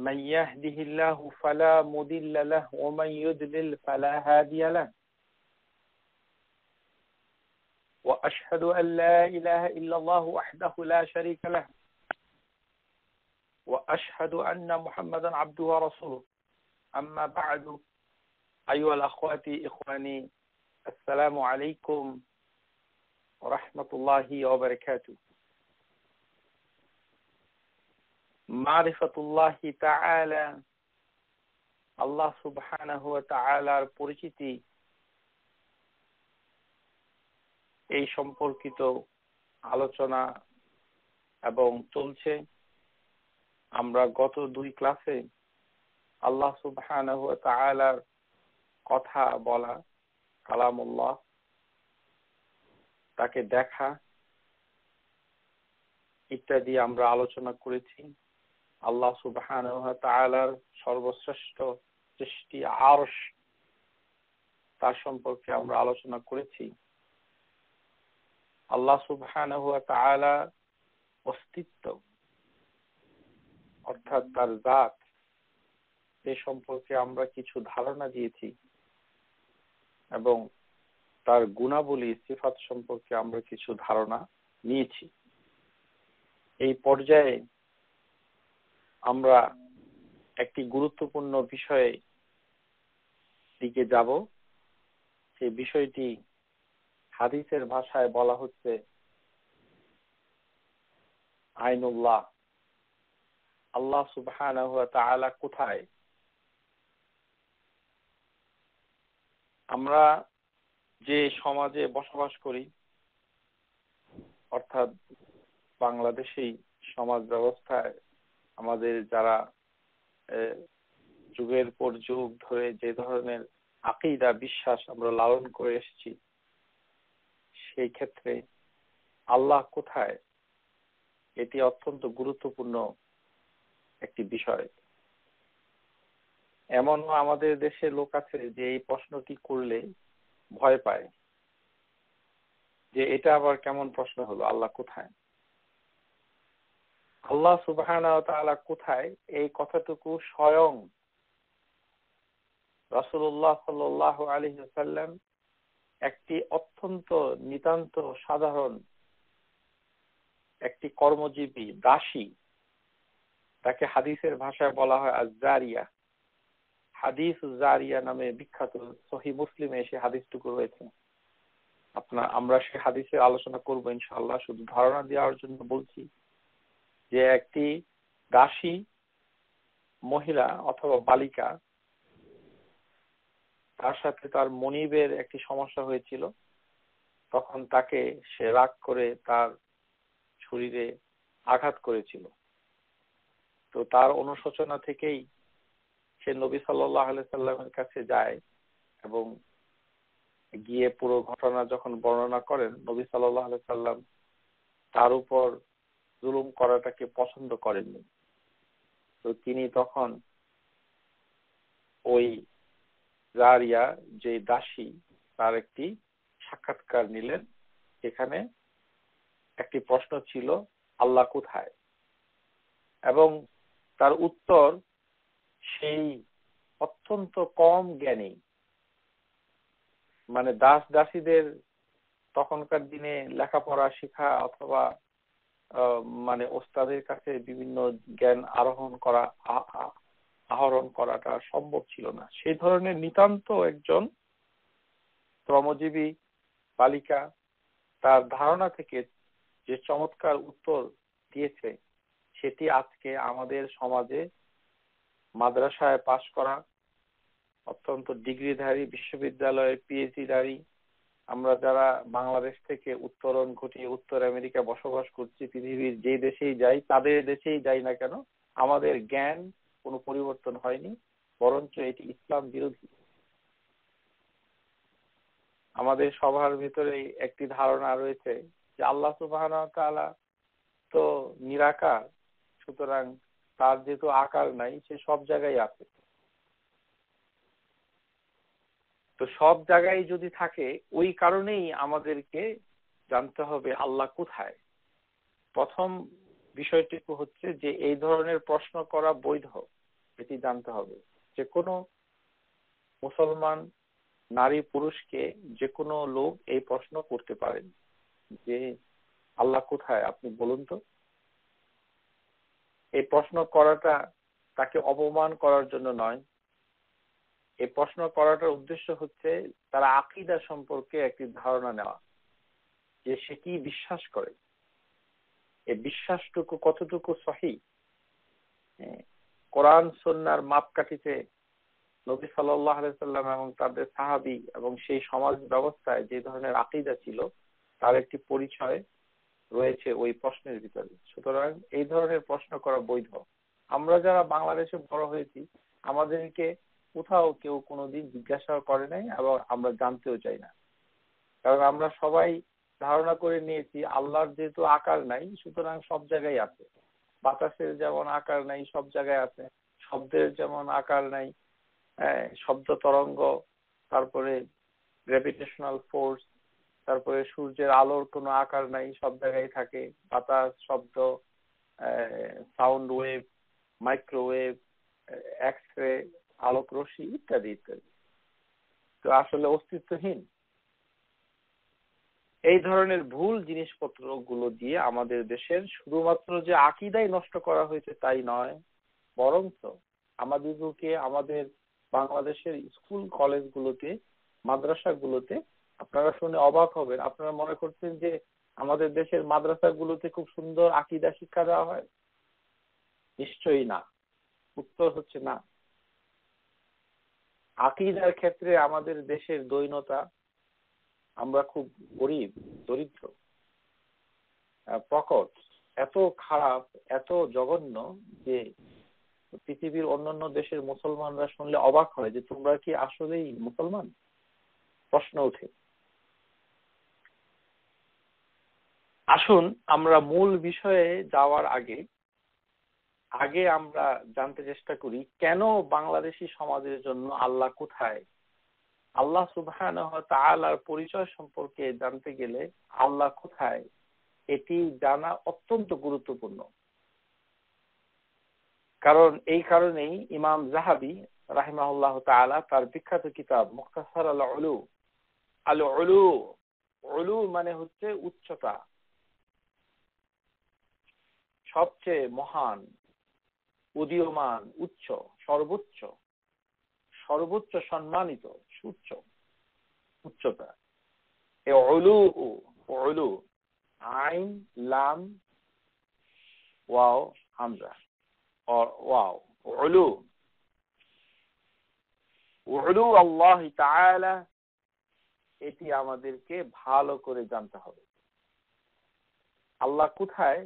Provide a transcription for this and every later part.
من يهده الله فلا مضل له ومن يضلل فلا هادي له وأشهد أن لا إله إلا الله وحده لا شريك له وأشهد أن محمدا عبده ورسوله أما بعد أيها الأخوات إخواني السلام عليكم ورحمة الله وبركاته معرفة الله تعالى الله سبحانه وتعالى পরিচিতি এই সম্পর্কিত আলোচনা এবং চলছে। আমরা গত দুই ক্লাসে আল্লাহ সুবহানাহু ওয়া তাআলার কথা বলা, কালামুল্লাহ, তাকে দেখা ইত্যাদি আমরা আলোচনা করেছি। আল্লাহ সুবহানাহু ওয়া তাআলার সর্বশ্রেষ্ঠ সৃষ্টি আরশ, তার সম্পর্কে আমরা আলোচনা করেছি। আল্লাহ সুবহানাহু ওয়া তাআলা অস্তিত্ব অর্থাৎ তার জাত, সে সম্পর্কে আমরা কিছু ধারণা দিয়েছি এবং তার গুণাবলী সিফাত সম্পর্কে আমরা কিছু ধারণা নিয়েছি। এই পর্যায়ে আমরা একটি গুরুত্বপূর্ণ বিষয়ে দিকে যাব। সেই বিষয়টি হাদিসের ভাষায় বলা হচ্ছে আইনুল্লাহ। আল্লাহ সুবহানাহু ওয়া তাআলা কোথায়? আমরা যে সমাজে বসবাস করি, অর্থাৎ বাংলাদেশী সমাজ ব্যবস্থায় আমাদের যারা যুগের পর যুগ ধরে যে ধরনের আকীদা বিশ্বাস আমরা লালন করে এসেছি, সেই ক্ষেত্রে আল্লাহ কোথায় এটি অত্যন্ত গুরুত্বপূর্ণ একটি বিষয়। এমনও আমাদের দেশে লোক আছে যে এই প্রশ্নটি করলে ভয় পায় যে এটা আবার কেমন প্রশ্ন হলো, আল্লাহ কোথায়? আল্লাহ সুবহানাহু ওয়া তাআলা কোথায়, এই কথাটুকু স্বয়ং রাসূলুল্লাহ সাল্লাল্লাহু আলাইহি ওয়াসাল্লাম একটি অত্যন্ত নিতান্ত সাধারণ একটি কর্মজীবী দাসী, তাকে হাদিসের ভাষায় বলা হয় আজ-জারিয়া, হাদিস জারিয়া নামে বিখ্যাত, সহিহ মুসলিমে এসে হাদিসটুকু রয়েছে। আমরা সে হাদিসের আলোচনা করব ইনশাআল্লাহ। শুধু ধারণা দেওয়ার জন্য বলছি যে একটি দাসী মহিলা অথবা বালিকা, তার সাথে তার মনিবের একটি সমস্যা হয়েছিল, তখন তাকে সে রাগ করে তার শরীরে আঘাত করেছিল। তো তার অনুশোচনা থেকেই সে নবী সাল্লাল্লাহু আলাইহি সাল্লামের কাছে যায় এবং গিয়ে পুরো ঘটনা যখন বর্ণনা করেন, নবী সাল্লাল্লাহু আলাইহি সাল্লাম তার উপর জুলুম করাটাকে পছন্দ করেননি। তো তিনি তখন ওই জারিয়া, যে দাসী, তার একটি সাক্ষাৎকার নিলেন। এখানে একটি প্রশ্ন ছিল, আল্লাহ কোথায়? এবং তার উত্তর সেই অত্যন্ত কম জ্ঞানী, মানে দাস দাসীদের তখনকার দিনে লেখাপড়া শেখা অথবা মানে ওস্তাদের কাছে বিভিন্ন জ্ঞান আহরণ করাটা সম্ভব ছিল না। সেই ধরনের নিতান্ত একজন শ্রমজীবী বালিকা তার ধারণা থেকে যে চমৎকার উত্তর দিয়েছে, সেটি আজকে আমাদের সমাজে মাদ্রাসায় পাশ করা, অত্যন্ত ডিগ্রিধারী, বিশ্ববিদ্যালয়ের পিএইচডিধারী আমরা যারা বাংলাদেশ থেকে উত্তরণ ঘটিয়ে উত্তর আমেরিকা বসবাস করছি, পৃথিবীর যে দেশেই যাই, তাদের দেশেই যাই না কেন, আমাদের জ্ঞান কোনো পরিবর্তন হয়নি, বরঞ্চ এটি ইসলাম বিরোধী। আমাদের সবার ভিতরে একটি ধারণা রয়েছে যে আল্লাহ সুবহানাহু ওয়া তাআলা তো নিরাকার, সুতরাং তার যেহেতু আকার নাই, সে সব জায়গায় আছে। তো সব জায়গায় যদি থাকে, ওই কারণেই আমাদেরকে জানতে হবে আল্লাহ কোথায়। প্রথম বিষয়টি হচ্ছে যে এই ধরনের প্রশ্ন করা বৈধ, এটি জানতে হবে। যে কোনো মুসলমান নারী পুরুষকে যে কোনো লোক এই প্রশ্ন করতে পারেন যে আল্লাহ কোথায় আপনি বলুন তো। এই প্রশ্ন করাটা তাকে অপমান করার জন্য নয়, এই প্রশ্ন করাটার উদ্দেশ্য হচ্ছে তারা আকীদা সম্পর্কে একটি ধারণা নেওয়া, যে সে কি বিশ্বাস করে, এই বিশ্বাসটুকু কতটুকু সহি। কোরআন সুন্নাহর মাপকাঠিতে নবী সাল্লাল্লাহু আলাইহি সাল্লাম এবং তাদের সাহাবী এবং সেই সমাজ ব্যবস্থায় যে ধরনের আকীদা ছিল তার একটি পরিচয় রয়েছে ওই প্রশ্নের ভিতরে। সুতরাং এই ধরনের প্রশ্ন করা বৈধ। আমরা যারা বাংলাদেশে বড় হয়েছি আমাদেরকে কোথাও কেউ কোনোদিন জিজ্ঞাসা করে নাই এবং আমরা জানতেও চাই না। কারণ আমরা সবাই ধারণা করে নিয়েছি আল্লাহর যেহেতু আকার নাই সুতরাং সব জায়গায় আছে। বাতাসের যেমন আকার নাই সব জায়গায় আছে, শব্দের যেমন আকার নাই, শব্দ তরঙ্গ, তারপরে গ্র্যাভিটেশনাল ফোর্স, তারপরে সূর্যের আলোর কোনো আকার নাই, সব জায়গায় থাকে। বাতাস, শব্দ, sound wave, microwave, X ray, আলোক রশ্মি ইত্যাদি ইত্যাদি, তো আসলে অস্তিত্বহীন। এই ধরনের ভুল জিনিসপত্র গুলো দিয়ে আমাদের দেশের শুধুমাত্র যে আকীদাই নষ্ট করা হয়েছে তাই নয়, বরঞ্চ আমাদেরকে আমাদের বাংলাদেশের স্কুল কলেজগুলোতে, মাদ্রাসাগুলোতে, আপনারা শুনে অবাক হবেন, আপনারা মনে করছেন যে আমাদের দেশের মাদ্রাসাগুলোতে খুব সুন্দর আকীদা শিক্ষা দেওয়া হয়? নিশ্চয়ই না। উত্তর হচ্ছে না। আকীদার ক্ষেত্রে আমাদের দেশের দৈন্যতা, আমরা খুব গরিব, দরিদ্র, প্রকট, এত খারাপ, এত জঘন্য যে পৃথিবীর অন্যান্য দেশের মুসলমানরা শুনলে অবাক হয় যে তোমরা কি আসলেই মুসলমান, প্রশ্ন ওঠে। আসুন আমরা মূল বিষয়ে যাওয়ার আগে আমরা জানতে চেষ্টা করি কেন বাংলাদেশী সমাজের জন্য আল্লাহ কোথায়, আল্লাহ সুবহানাহু ওয়া তাআলার পরিচয় সম্পর্কে জানতে গেলে আল্লাহ কোথায় এটি জানা অত্যন্ত গুরুত্বপূর্ণ। কারণ এই কারণেই ইমাম যাহাবী রাহিমাহুল্লাহ তাআলা তার বিখ্যাত কিতাব মুখতাসার আল উলু, আল উলু, উলু মানে হচ্ছে উচ্চতা, সবচেয়ে মহান, উদীয়মান, উচ্চ, সর্বোচ্চ, সর্বোচ্চ সম্মানিত, সুচ্চ, উচ্চতা। এই উলু, উলু, আইন, লাম, ওয়াও, হামজা, ওয়াও, উলু, উলু আল্লাহ তাআলা, এটি আমাদেরকে ভালো করে জানতে হবে। আল্লাহ কোথায়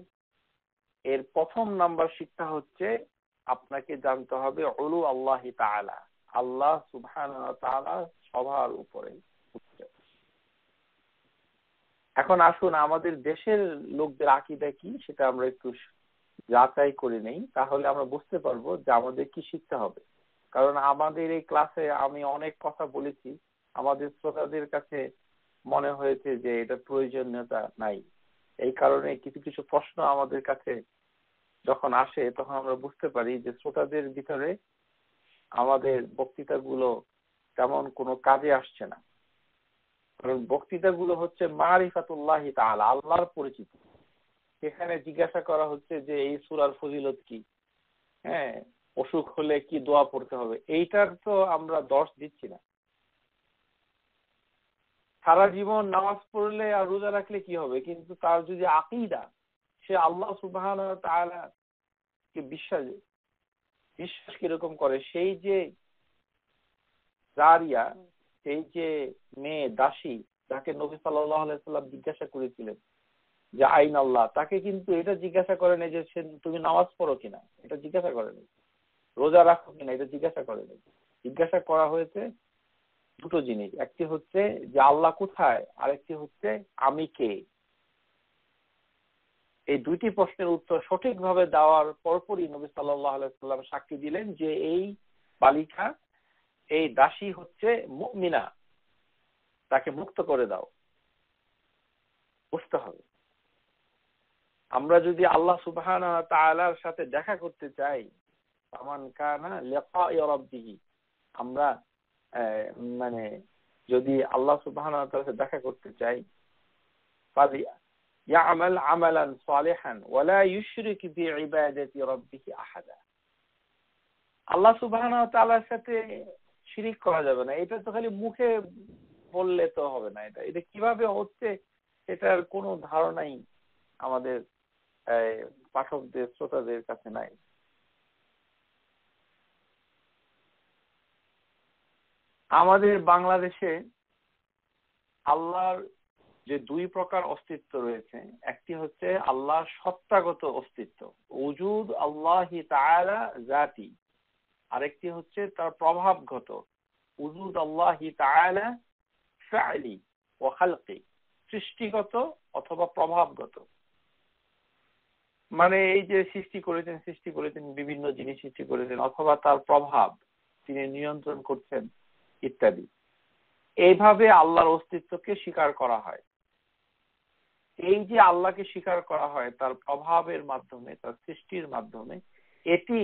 এর প্রথম নাম্বার শিক্ষা হচ্ছে আপনাকে জানতে হবে উলু আল্লাহ তাআলা, আল্লাহ সুবহানাহু ওয়া তাআলা সবার উপরে উচ্চ। এখন আসুন আমাদের দেশের লোকদের আকীদা কি সেটা আমরা একটু যাচাই করে নেই, তাহলে আমরা বুঝতে পারবো যে আমাদের কি শিখতে হবে। কারণ আমাদের এই ক্লাসে আমি অনেক কথা বলেছি, আমাদের শ্রোতাদের কাছে মনে হয়েছে যে এটা প্রয়োজনীয়তা নাই। এই কারণে কিছু কিছু প্রশ্ন আমাদের কাছে যখন আসে তখন আমরা বুঝতে পারি যে শ্রোতাদের ভিতরে আমাদের বক্তৃতাগুলো তেমন কোনো কাজে আসছে না। কারণ বক্তৃতাগুলো হচ্ছে মারিফাতুল্লাহি তাআলা, আল্লাহর পরিচিতি। সেখানে জিজ্ঞাসা করা হচ্ছে যে এই সূরার ফজিলত কি, অসুখ হলে কি দোয়া পড়তে হবে, এইটার তো আমরা দর্শ দিচ্ছি না। সারা জীবন নামাজ পড়লে আর রোজা রাখলে কি হবে, কিন্তু তার যদি আকীদা, সে আল্লাহ সুবহানাহু ওয়া তাআলা কে বিশ্বাস কিরকম করে, সেই যে জারিয়া, সেই যে মেয়ে দাসী যাকে নবী সাল্লাল্লাহু আলাইহি সাল্লাম জিজ্ঞাসা করেছিলেন যে আইন আল্লাহ, তাকে কিন্তু এটা জিজ্ঞাসা করে নাই যে তুমি নামাজ পড়ো কিনা, এটা জিজ্ঞাসা করেনি। রোজা রাখো কিনা, এটা জিজ্ঞাসা করেনি। জিজ্ঞাসা করা হয়েছে দুটো জিনিস, একটি হচ্ছে যে আল্লাহ কোথায়, আরেকটি হচ্ছে আমি কে। এই দুইটি প্রশ্নের উত্তর সঠিকভাবে দেওয়ার পরপরই নবী সাল্লাল্লাহু আলাইহি সাল্লাম সাক্ষী দিলেন যে এই বালিকা, এই দাসী হচ্ছে মুমিনা, তাকে মুক্ত করে দাও। বুঝতে হবে, আমরা যদি আল্লাহ সুবহানাহু ওয়া তাআলার সাথে দেখা করতে চাই ফামান কানা লিকাই রাব্বিহি, আমরা মানে যদি আল্লাহ সুবহানাহু ওয়া তাআলার সাথে দেখা করতে চাই, ফালি ইয়ামাল আমালান সালিহান ওয়ালা ইউশরিক বিইবাদাতি রাব্বিহি আহাদা। আল্লাহ সুবহানাহু ওয়া তাআলার সাথে শিরিক করা যাবে না। এটা তো খালি মুখে বললে তো হবে না। এটা কিভাবে হচ্ছে এটার কোনো ধারণাই আমাদের পাঠকদের, শ্রোতাদের কাছে নাই। আমাদের বাংলাদেশে আল্লাহর যে দুই প্রকার অস্তিত্ব রয়েছে, একটি হচ্ছে আল্লাহর সত্তাগত অস্তিত্ব, উজুদ আল্লাহি তাআলা জাতি, আরেকটি হচ্ছে তার প্রভাবগত, উজুদ আল্লাহি তাআলা ফা'লি ওয়া খালকি, সৃষ্টিগত অথবা প্রভাবগত। মানে এই যে সৃষ্টি করেছেন বিভিন্ন জিনিস সৃষ্টি করেছেন, অথবা তার প্রভাব তিনি নিয়ন্ত্রণ করছেন ইত্যাদি। এইভাবে আল্লাহর অস্তিত্বকে স্বীকার করা হয়। এই যে আল্লাহকে স্বীকার করা হয় তার প্রভাবের মাধ্যমে, তার সৃষ্টির মাধ্যমে, এটি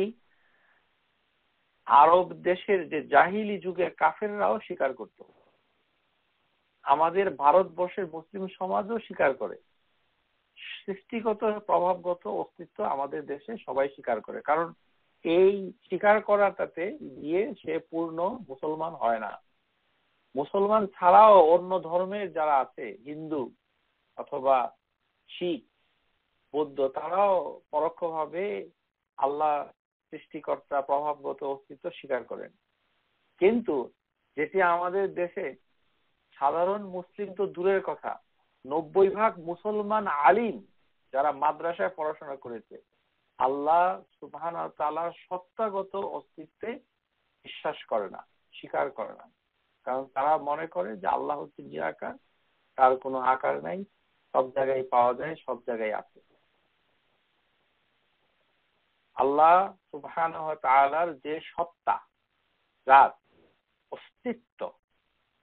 আরব দেশের যে জাহিলি যুগের কাফেররাও স্বীকার করত। আমাদের ভারতবর্ষের মুসলিম সমাজও স্বীকার করে। সৃষ্টিগত প্রভাবগত অস্তিত্ব আমাদের দেশে সবাই স্বীকার করে, কারণ এই স্বীকার করাটাতে গিয়ে সে পূর্ণ মুসলমান হয় না। মুসলমান ছাড়াও অন্য ধর্মের যারা আছে, হিন্দু অথবা শিখ, বৌদ্ধ, তারাও পরোক্ষভাবে আল্লাহ সৃষ্টিকর্তা প্রভাবগত অস্তিত্ব স্বীকার করেন। কিন্তু যেটি আমাদের দেশে সাধারণ মুসলিম তো দূরের কথা, 90% মুসলমান আলিম যারা মাদ্রাসায় পড়াশোনা করেছে, আল্লাহ সুবহানাহু ওয়া তাআলার সত্তাগত অস্তিত্বে বিশ্বাস করে না, স্বীকার করে না। কারণ তারা মনে করে যে আল্লাহ হচ্ছে নিরাকার, তার কোনো আকার নাই, সব জায়গায় পাওয়া যায়, সব জায়গায় আছে। আল্লাহ সুবহানাহু ওয়া তাআলার যে সত্তা, জাত, অস্তিত্ব,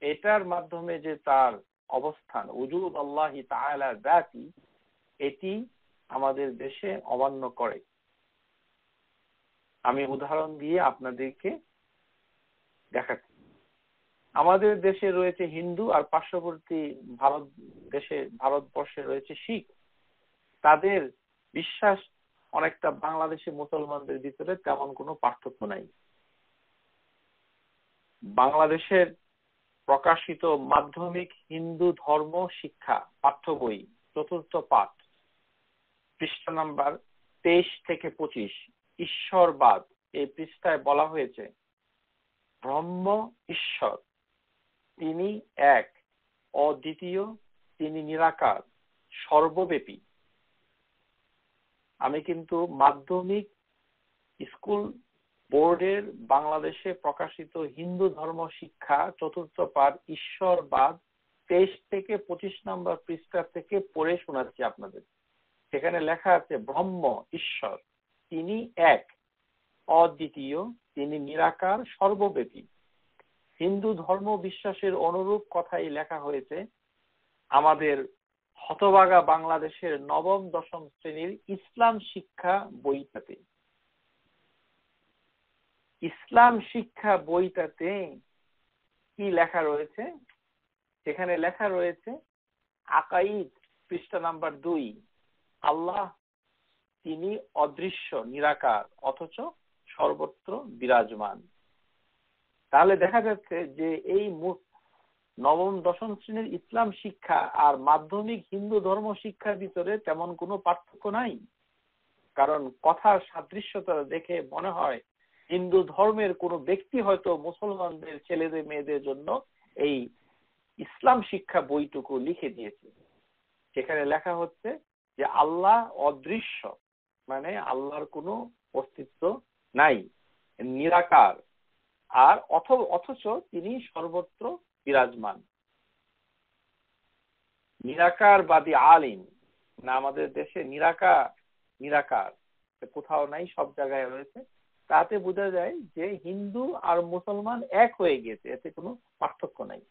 এটার মাধ্যমে যে তার অবস্থান, উজুদ আল্লাহি তাআলা জাতি, এটি আমাদের দেশে অমান্য করে। আমি উদাহরণ দিয়ে আপনাদেরকে দেখাচ্ছি। আমাদের দেশে রয়েছে হিন্দু, আর পার্শ্ববর্তী ভারতবর্ষে রয়েছে শিখ। তাদের বিশ্বাস অনেকটা বাংলাদেশি মুসলমানদের ভিতরে তেমন কোনো পার্থক্য নাই। বাংলাদেশের প্রকাশিত মাধ্যমিক হিন্দু ধর্ম শিক্ষা পাঠ্য বই 4th পাঠ, পৃষ্ঠা নাম্বার 23 থেকে 25, ঈশ্বরবাদ, এই পৃষ্ঠায় বলা হয়েছে ব্রহ্ম ঈশ্বর, তিনি এক, অদ্বিতীয়, তিনি নিরাকার, সর্বব্যাপী। আমি কিন্তু মাধ্যমিক স্কুল বোর্ডের বাংলাদেশে প্রকাশিত হিন্দু ধর্ম শিক্ষা 4th পাঠ ঈশ্বরবাদ 23 থেকে 25 নম্বর পৃষ্ঠা থেকে পড়ে শোনাচ্ছি আপনাদের। সেখানে লেখা আছে ব্রহ্ম ঈশ্বর, তিনি এক, অদ্বিতীয়, তিনি নিরাকার, সর্বব্যাপী। হিন্দু ধর্ম বিশ্বাসের অনুরূপ কথাই লেখা হয়েছে আমাদের হতভাগা বাংলাদেশের 9ম-10ম শ্রেণীর ইসলাম শিক্ষা বইটাতে। ইসলাম শিক্ষা বইটাতে কি লেখা রয়েছে? সেখানে লেখা রয়েছে আকাইদ, পৃষ্ঠা নাম্বার 2, আল্লাহ তিনি অদৃশ্য, নিরাকার, অথচ সর্বত্র বিরাজমান। তাহলে দেখা যাচ্ছে যে এই 9ম-10ম শ্রেণীর ইসলাম শিক্ষা আর মাধ্যমিক হিন্দু ধর্ম শিক্ষার ভিতরে তেমন কোনো পার্থক্য নাই। কারণ কথার সাদৃশ্যতা দেখে মনে হয় হিন্দু ধর্মের কোনো ব্যক্তি হয়তো মুসলমানদের ছেলেদের মেয়েদের জন্য এই ইসলাম শিক্ষা বইটুকু লিখে দিয়েছে। সেখানে লেখা হচ্ছে যে আল্লাহ অদৃশ্য, মানে আল্লাহর কোনো অস্তিত্ব নাই, নিরাকার, আর অথচ তিনি সর্বত্র বিরাজমান। নিরাকারবাদী আলিম না, আমাদের দেশে নিরাকার কোথাও নাই, সব জায়গায় রয়েছে। তাতে বোঝা যায় যে হিন্দু আর মুসলমান এক হয়ে গেছে, এতে কোনো পার্থক্য নাই।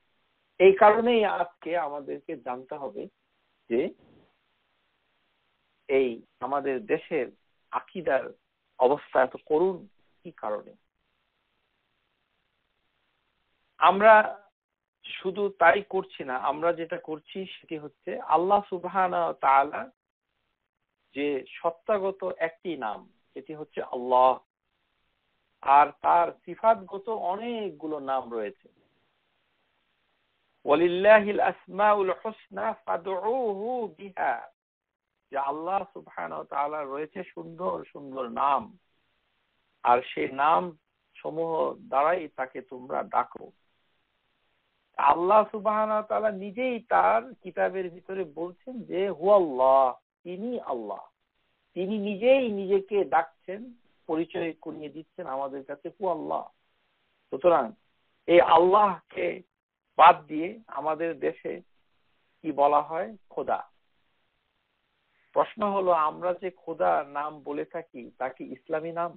এই কারণেই আজকে আমাদেরকে জানতে হবে যে এই আমাদের দেশের আকীদার অবস্থা এত করুণ কি কারণে। আমরা শুধু তাই করছি না, আমরা যেটা করছি সেটি হচ্ছে আল্লাহ সুবহানাহু ওয়া তাআলা যে সত্তাগত একটি নাম, এটি হচ্ছে আল্লাহ, আর তার সিফাতগত অনেকগুলো নাম রয়েছে। ওয়ালিল্লাহিল আসমাউল হুসনা ফাদউহু বিহা, যে আল্লাহ সুবহানাহু ওয়া তাআলা রয়েছে সুন্দর সুন্দর নাম, আর সেই নাম সমূহ দ্বারাই তাকে তোমরা ডাকো। আল্লাহ সুবহানাহু ওয়া তাআলা নিজেই তার কিতাবের ভিতরে বলছেন যে হুয়াল্লাহ, তিনি আল্লাহ, তিনি নিজেই নিজেকে ডাকছেন, পরিচয় করিয়ে দিচ্ছেন আমাদের কাছে হুয়াল্লাহ। সুতরাং এই আল্লাহকে বাদ দিয়ে আমাদের দেশে কি বলা হয়? খোদা। প্রশ্ন হলো, আমরা যে খোদা নাম বলে থাকি তা কি ইসলামী নাম?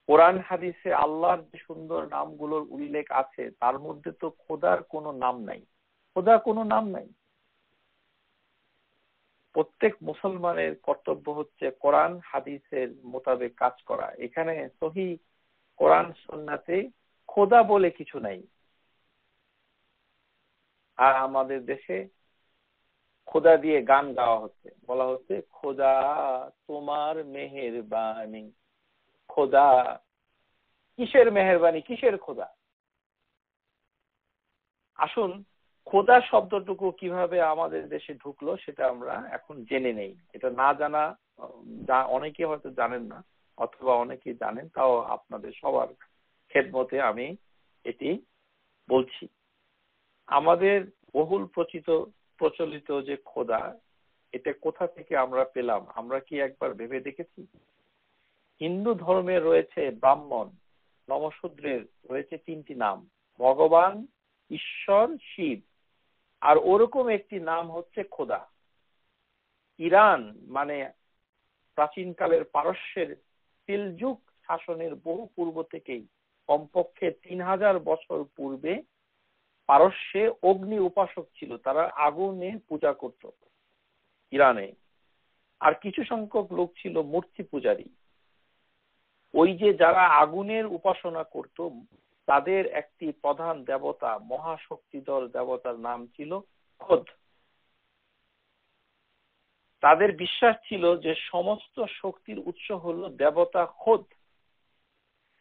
কোরআন হাদিসে আল্লাহর যে সুন্দর নামগুলোর উল্লেখ আছে তার মধ্যে তো খোদার কোনো নাম নাই। খোদা কোনো নাম নাই। প্রত্যেক মুসলমানের কর্তব্য হচ্ছে কোরআন হাদিসের মোতাবেক কাজ করা। এখানে সহি কোরআন সুন্নাতে খোদা বলে কিছু নাই। আর আমাদের দেশে খোদা দিয়ে গান গাওয়া হচ্ছে, বলা হচ্ছে খোদা তোমার মেহেরবানি। খোদা কিসের মেহেরবানি, কিসের খোদা? আসুন খোদা শব্দটুকু কিভাবে আমাদের দেশে ঢুকলো সেটা আমরা এখন জেনে নেই। এটা না জানা, অনেকে হয়তো জানেন না, অথবা অনেকে জানেন, তাও আপনাদের সবার খেদমতে আমি এটি বলছি। আমাদের বহুল প্রচলিত যে খোদা, এটা কোথা থেকে আমরা পেলাম আমরা কি একবার ভেবে দেখেছি? হিন্দু ধর্মে রয়েছে ব্রাহ্মণ, নমশূদ্রের রয়েছে তিনটি নাম, ভগবান, ঈশ্বর, শিব, আর ওরকম একটি নাম হচ্ছে খোদা। ইরান মানে প্রাচীনকালের পারস্যের সিলজুক শাসনের বহু পূর্ব থেকেই, কমপক্ষে 3000 বছর পূর্বে পারস্যে অগ্নি উপাসক ছিল, তারা আগুনে পূজা করত ইরানে। আর কিছু সংখ্যক লোক ছিল মূর্তি পূজারী। ওই যে যারা আগুনের উপাসনা করত তাদের একটি প্রধান দেবতা, মহাশক্তিধর দেবতার নাম ছিল খোদ। তাদের বিশ্বাস ছিল যে সমস্ত শক্তির উৎস হলো দেবতা খোদ।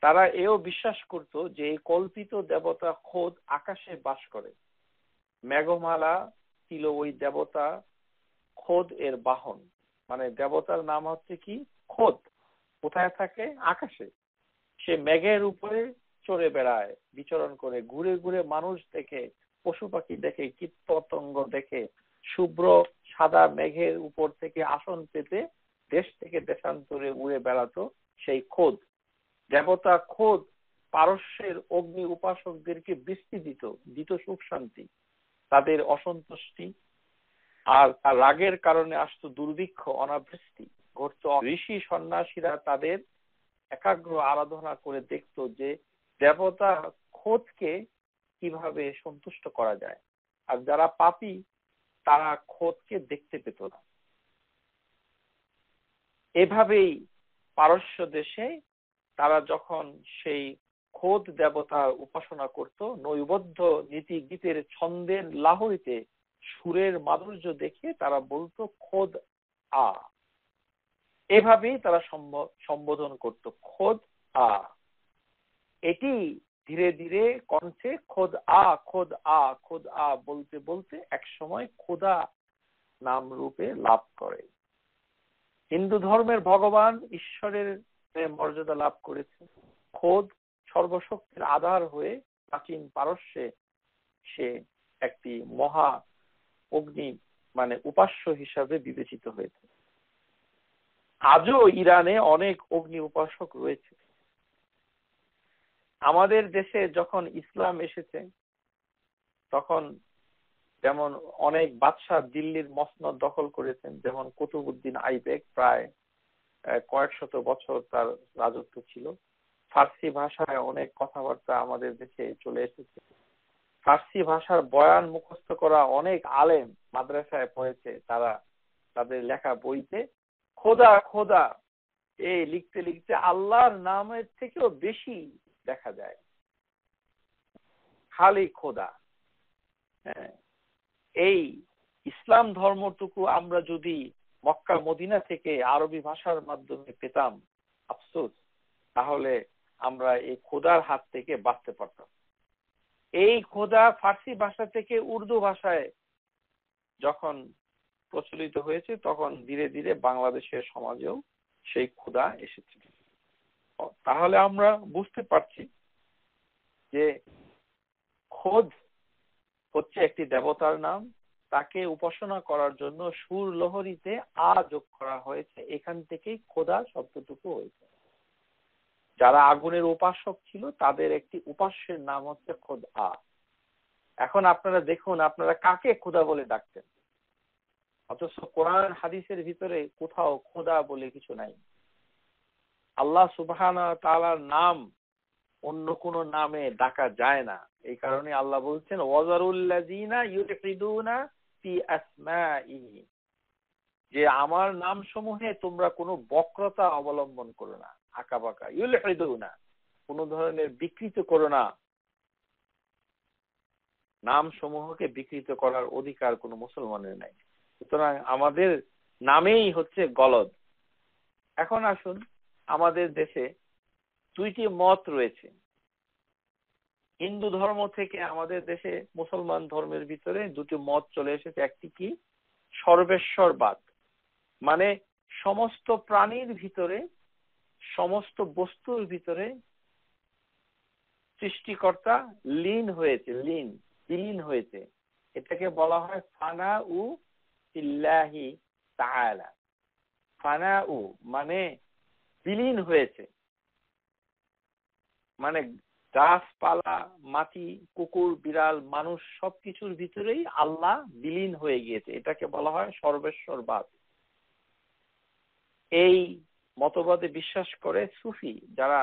তারা এও বিশ্বাস করত যে এই কল্পিত দেবতা খোদ আকাশে বাস করে। মেঘমালা ছিল ওই দেবতা খোদ এর বাহন। মানে দেবতার নাম হচ্ছে কি? খোদ। কোথায় থাকে? আকাশে। সে মেঘের উপরে চড়ে বেড়ায়, বিচরণ করে, ঘুরে ঘুরে মানুষ দেখে, পশু পাখি দেখে, কীট পতঙ্গ দেখে, শুভ্র সাদা মেঘের উপর থেকে আসন পেতে দেশ থেকে দেশান্তরে উড়ে বেড়াতো সেই খোদ। দেবতা খোদ পারস্যের অগ্নি উপাসকদেরকে বৃষ্টি দিত সুখ শান্তি। তাদের অসন্তুষ্টি আর তার রাগের কারণে আসতো দুর্ভিক্ষ, অনাবৃষ্টি ঘটতো। ঋষি সন্ন্যাসীরা তাদের একাগ্র আরাধনা করে দেখতো যে দেবতা খোদকে কিভাবে সন্তুষ্ট করা যায়। আর যারা পাপী তারা খোদকে দেখতে পেত না। এভাবেই পারস্য দেশে তারা যখন সেই খোদ দেবতার উপাসনা করত, নৈবদ্য নীতি গীতের ছন্দের লাহরিতে সুরের মাধুর্য দেখে তারা বলতো খোদ আ। এভাবেই তারা সম্বোধন করত, খোদ আ। এটি ধীরে ধীরে কণ্ঠে খোদ আ, খোদ আ, খোদ আ বলতে বলতে একসময় খোদা নাম রূপে লাভ করে। হিন্দু ধর্মের ভগবান ঈশ্বরের মর্যাদা লাভ করেছে। খোদ সর্বশক্তির আধার হয়ে প্রাচীন পারস্যে সে একটি মহা অগ্নি মানে উপাস্য হিসাবে বিবেচিত হয়েছে। আজও ইরানে অনেক অগ্নি উপাসক রয়েছে। আমাদের দেশে যখন ইসলাম এসেছে তখন যেমন অনেক বাদশাহ দিল্লির মসনদ দখল করেছেন, যেমন কুতুবউদ্দিন আইবেক, প্রায় কয়েক শত বছর তার রাজত্ব ছিল। ফার্সি ভাষায় অনেক কথাবার্তা আমাদের দেশে চলে এসেছে। ফার্সি ভাষার বয়ান মুখস্থ করা অনেক আলেম মাদ্রাসায় পড়েছে, তারা তাদের লেখা বইতে খোদা খোদা এই লিখতে লিখতে আল্লাহর নামের থেকেও বেশি দেখা যায় খালি খোদা। হ্যাঁ, এই ইসলাম ধর্মটুকু আমরা যদি মক্কা মদিনা থেকে আরবি ভাষার মাধ্যমে পেতাম, আফসোস, তাহলে আমরা এই খোদার হাত থেকে বাঁচতে পারতাম। এই খোদা ফার্সি ভাষা থেকে উর্দু ভাষায় যখন প্রচলিত হয়েছে তখন ধীরে ধীরে বাংলাদেশের সমাজেও সেই খোদা এসেছে। তাহলে আমরা বুঝতে পারছি যে খোদ হচ্ছে একটি দেবতার নাম, তাকে উপাসনা করার জন্য সুর লহরীতে আ যোগ করা হয়েছে, এখান থেকেই খোদা শব্দটুকু হয়েছে। যারা আগুনের উপাসক ছিল তাদের একটি উপাস্যের নাম হচ্ছে খোদা। এখন আপনারা দেখুন, আপনারা কাকে খোদা বলে ডাকতেন? অথচ কোরআন হাদিসের ভিতরে কোথাও খোদা বলে কিছু নাই। আল্লাহ সুবহানাহু ওয়া তাআলার নাম অন্য কোন নামে ডাকা যায় না। এই কারণে আল্লাহ বলছেন ওয়াজারুল্লাযিনা ইউলহিদুনা ফি আসমাইহি, যে আমার নাম সমূহে তোমরা কোনো বক্রতা অবলম্বন করো না, আঁকাবাঁকা। ইউলহিদুনা, কোন ধরনের বিকৃত করো না। নাম সমূহকে বিকৃত করার অধিকার কোনো মুসলমানের নাই। সুতরাং আমাদের নামেই হচ্ছে গলদ। এখন আসুন, আমাদের দেশে দুইটি মত রয়েছে। হিন্দু ধর্ম থেকে আমাদের দেশে মুসলমান ধর্মের ভিতরে দুটি মত চলে এসেছে। একটি কি? সর্বেশ্বরবাদ, মানে সমস্ত প্রাণীর ভিতরে, সমস্ত বস্তুর ভিতরে সৃষ্টিকর্তা লীন হয়েছে, বিলীন হয়েছে। এটাকে বলা হয় ফানাউ ফিল্লাহি তাআলা। ফানাউ মানে বিলীন হয়েছে, মানে গাছপালা, মাটি, কুকুর, বিড়াল, মানুষ সবকিছুর ভিতরেই আল্লাহ বিলীন হয়ে গিয়েছে। এটাকে বলা হয় সর্বেশ্বরবাদ। এই মতবাদে বিশ্বাস করে সুফি, যারা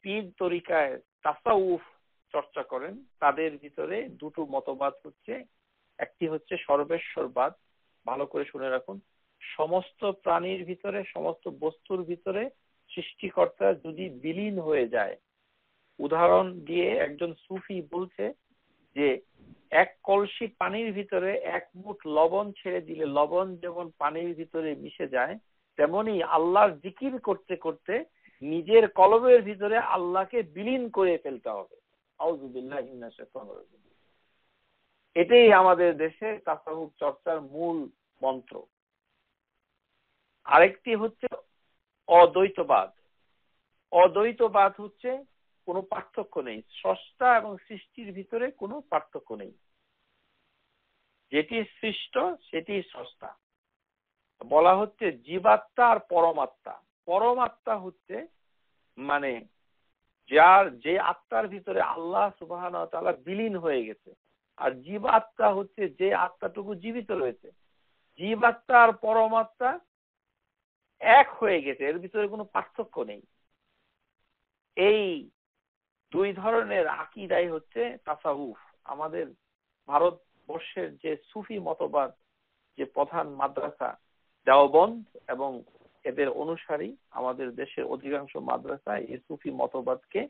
পীর তরিকায় তাসাউফ চর্চা করেন, তাদের ভিতরে দুটো মতবাদ হচ্ছে। একটি হচ্ছে সর্বেশ্বরবাদ, ভালো করে শুনে রাখুন। সমস্ত প্রাণীর ভিতরে, সমস্ত বস্তুর ভিতরে সৃষ্টিকর্তা যদি বিলীন হয়ে যায়, উদাহরণ দিয়ে একজন সুফি বলছে যে এক কলসি পানির ভিতরে এক মুঠ লবণ ছেড়ে দিলে লবণ যেমন পানির ভিতরে মিশে যায়, তেমনি আল্লাহর জিকির করতে করতে নিজের কলবের ভিতরে আল্লাহকে বিলীন করে ফেলতে হবে। আউযুবিল্লাহি মিনাশ শাইতানির রাজিম। এটাই আমাদের দেশে তাসাউফ চর্চার মূল মন্ত্র। আরেকটি হচ্ছে অদ্বৈতবাদ। অদ্বৈতবাদ হচ্ছে কোনো পার্থক্য নেই, স্রষ্টা এবং সৃষ্টির ভিতরে কোনো পার্থক্য নেই। যেটি সৃষ্ট সেটি স্রষ্টা। বলা হচ্ছে জীবাত্মা আর পরমাত্মা। পরমাত্মা হচ্ছে মানে যে আত্মার ভিতরে আল্লাহ সুবহানাহু ওয়া তাআলা বিলীন হয়ে গেছে, আর জীবাত্মা হচ্ছে যে আত্মাটুকু জীবিত রয়েছে। জীবাত্মা আর পরমাত্মা এক হয়ে গেছে, এর ভিতরে কোনো পার্থক্য নেই। এই দুই ধরনের আকীদাই হচ্ছে তাসাউফ। আমাদের ভারতবর্ষের যে সুফি মতবাদ, যে প্রধান মাদ্রাসা দেওবন্দ এবং এদের অনুসারী, আমাদের দেশের অধিকাংশ মাদ্রাসায় এই সুফি মতবাদকে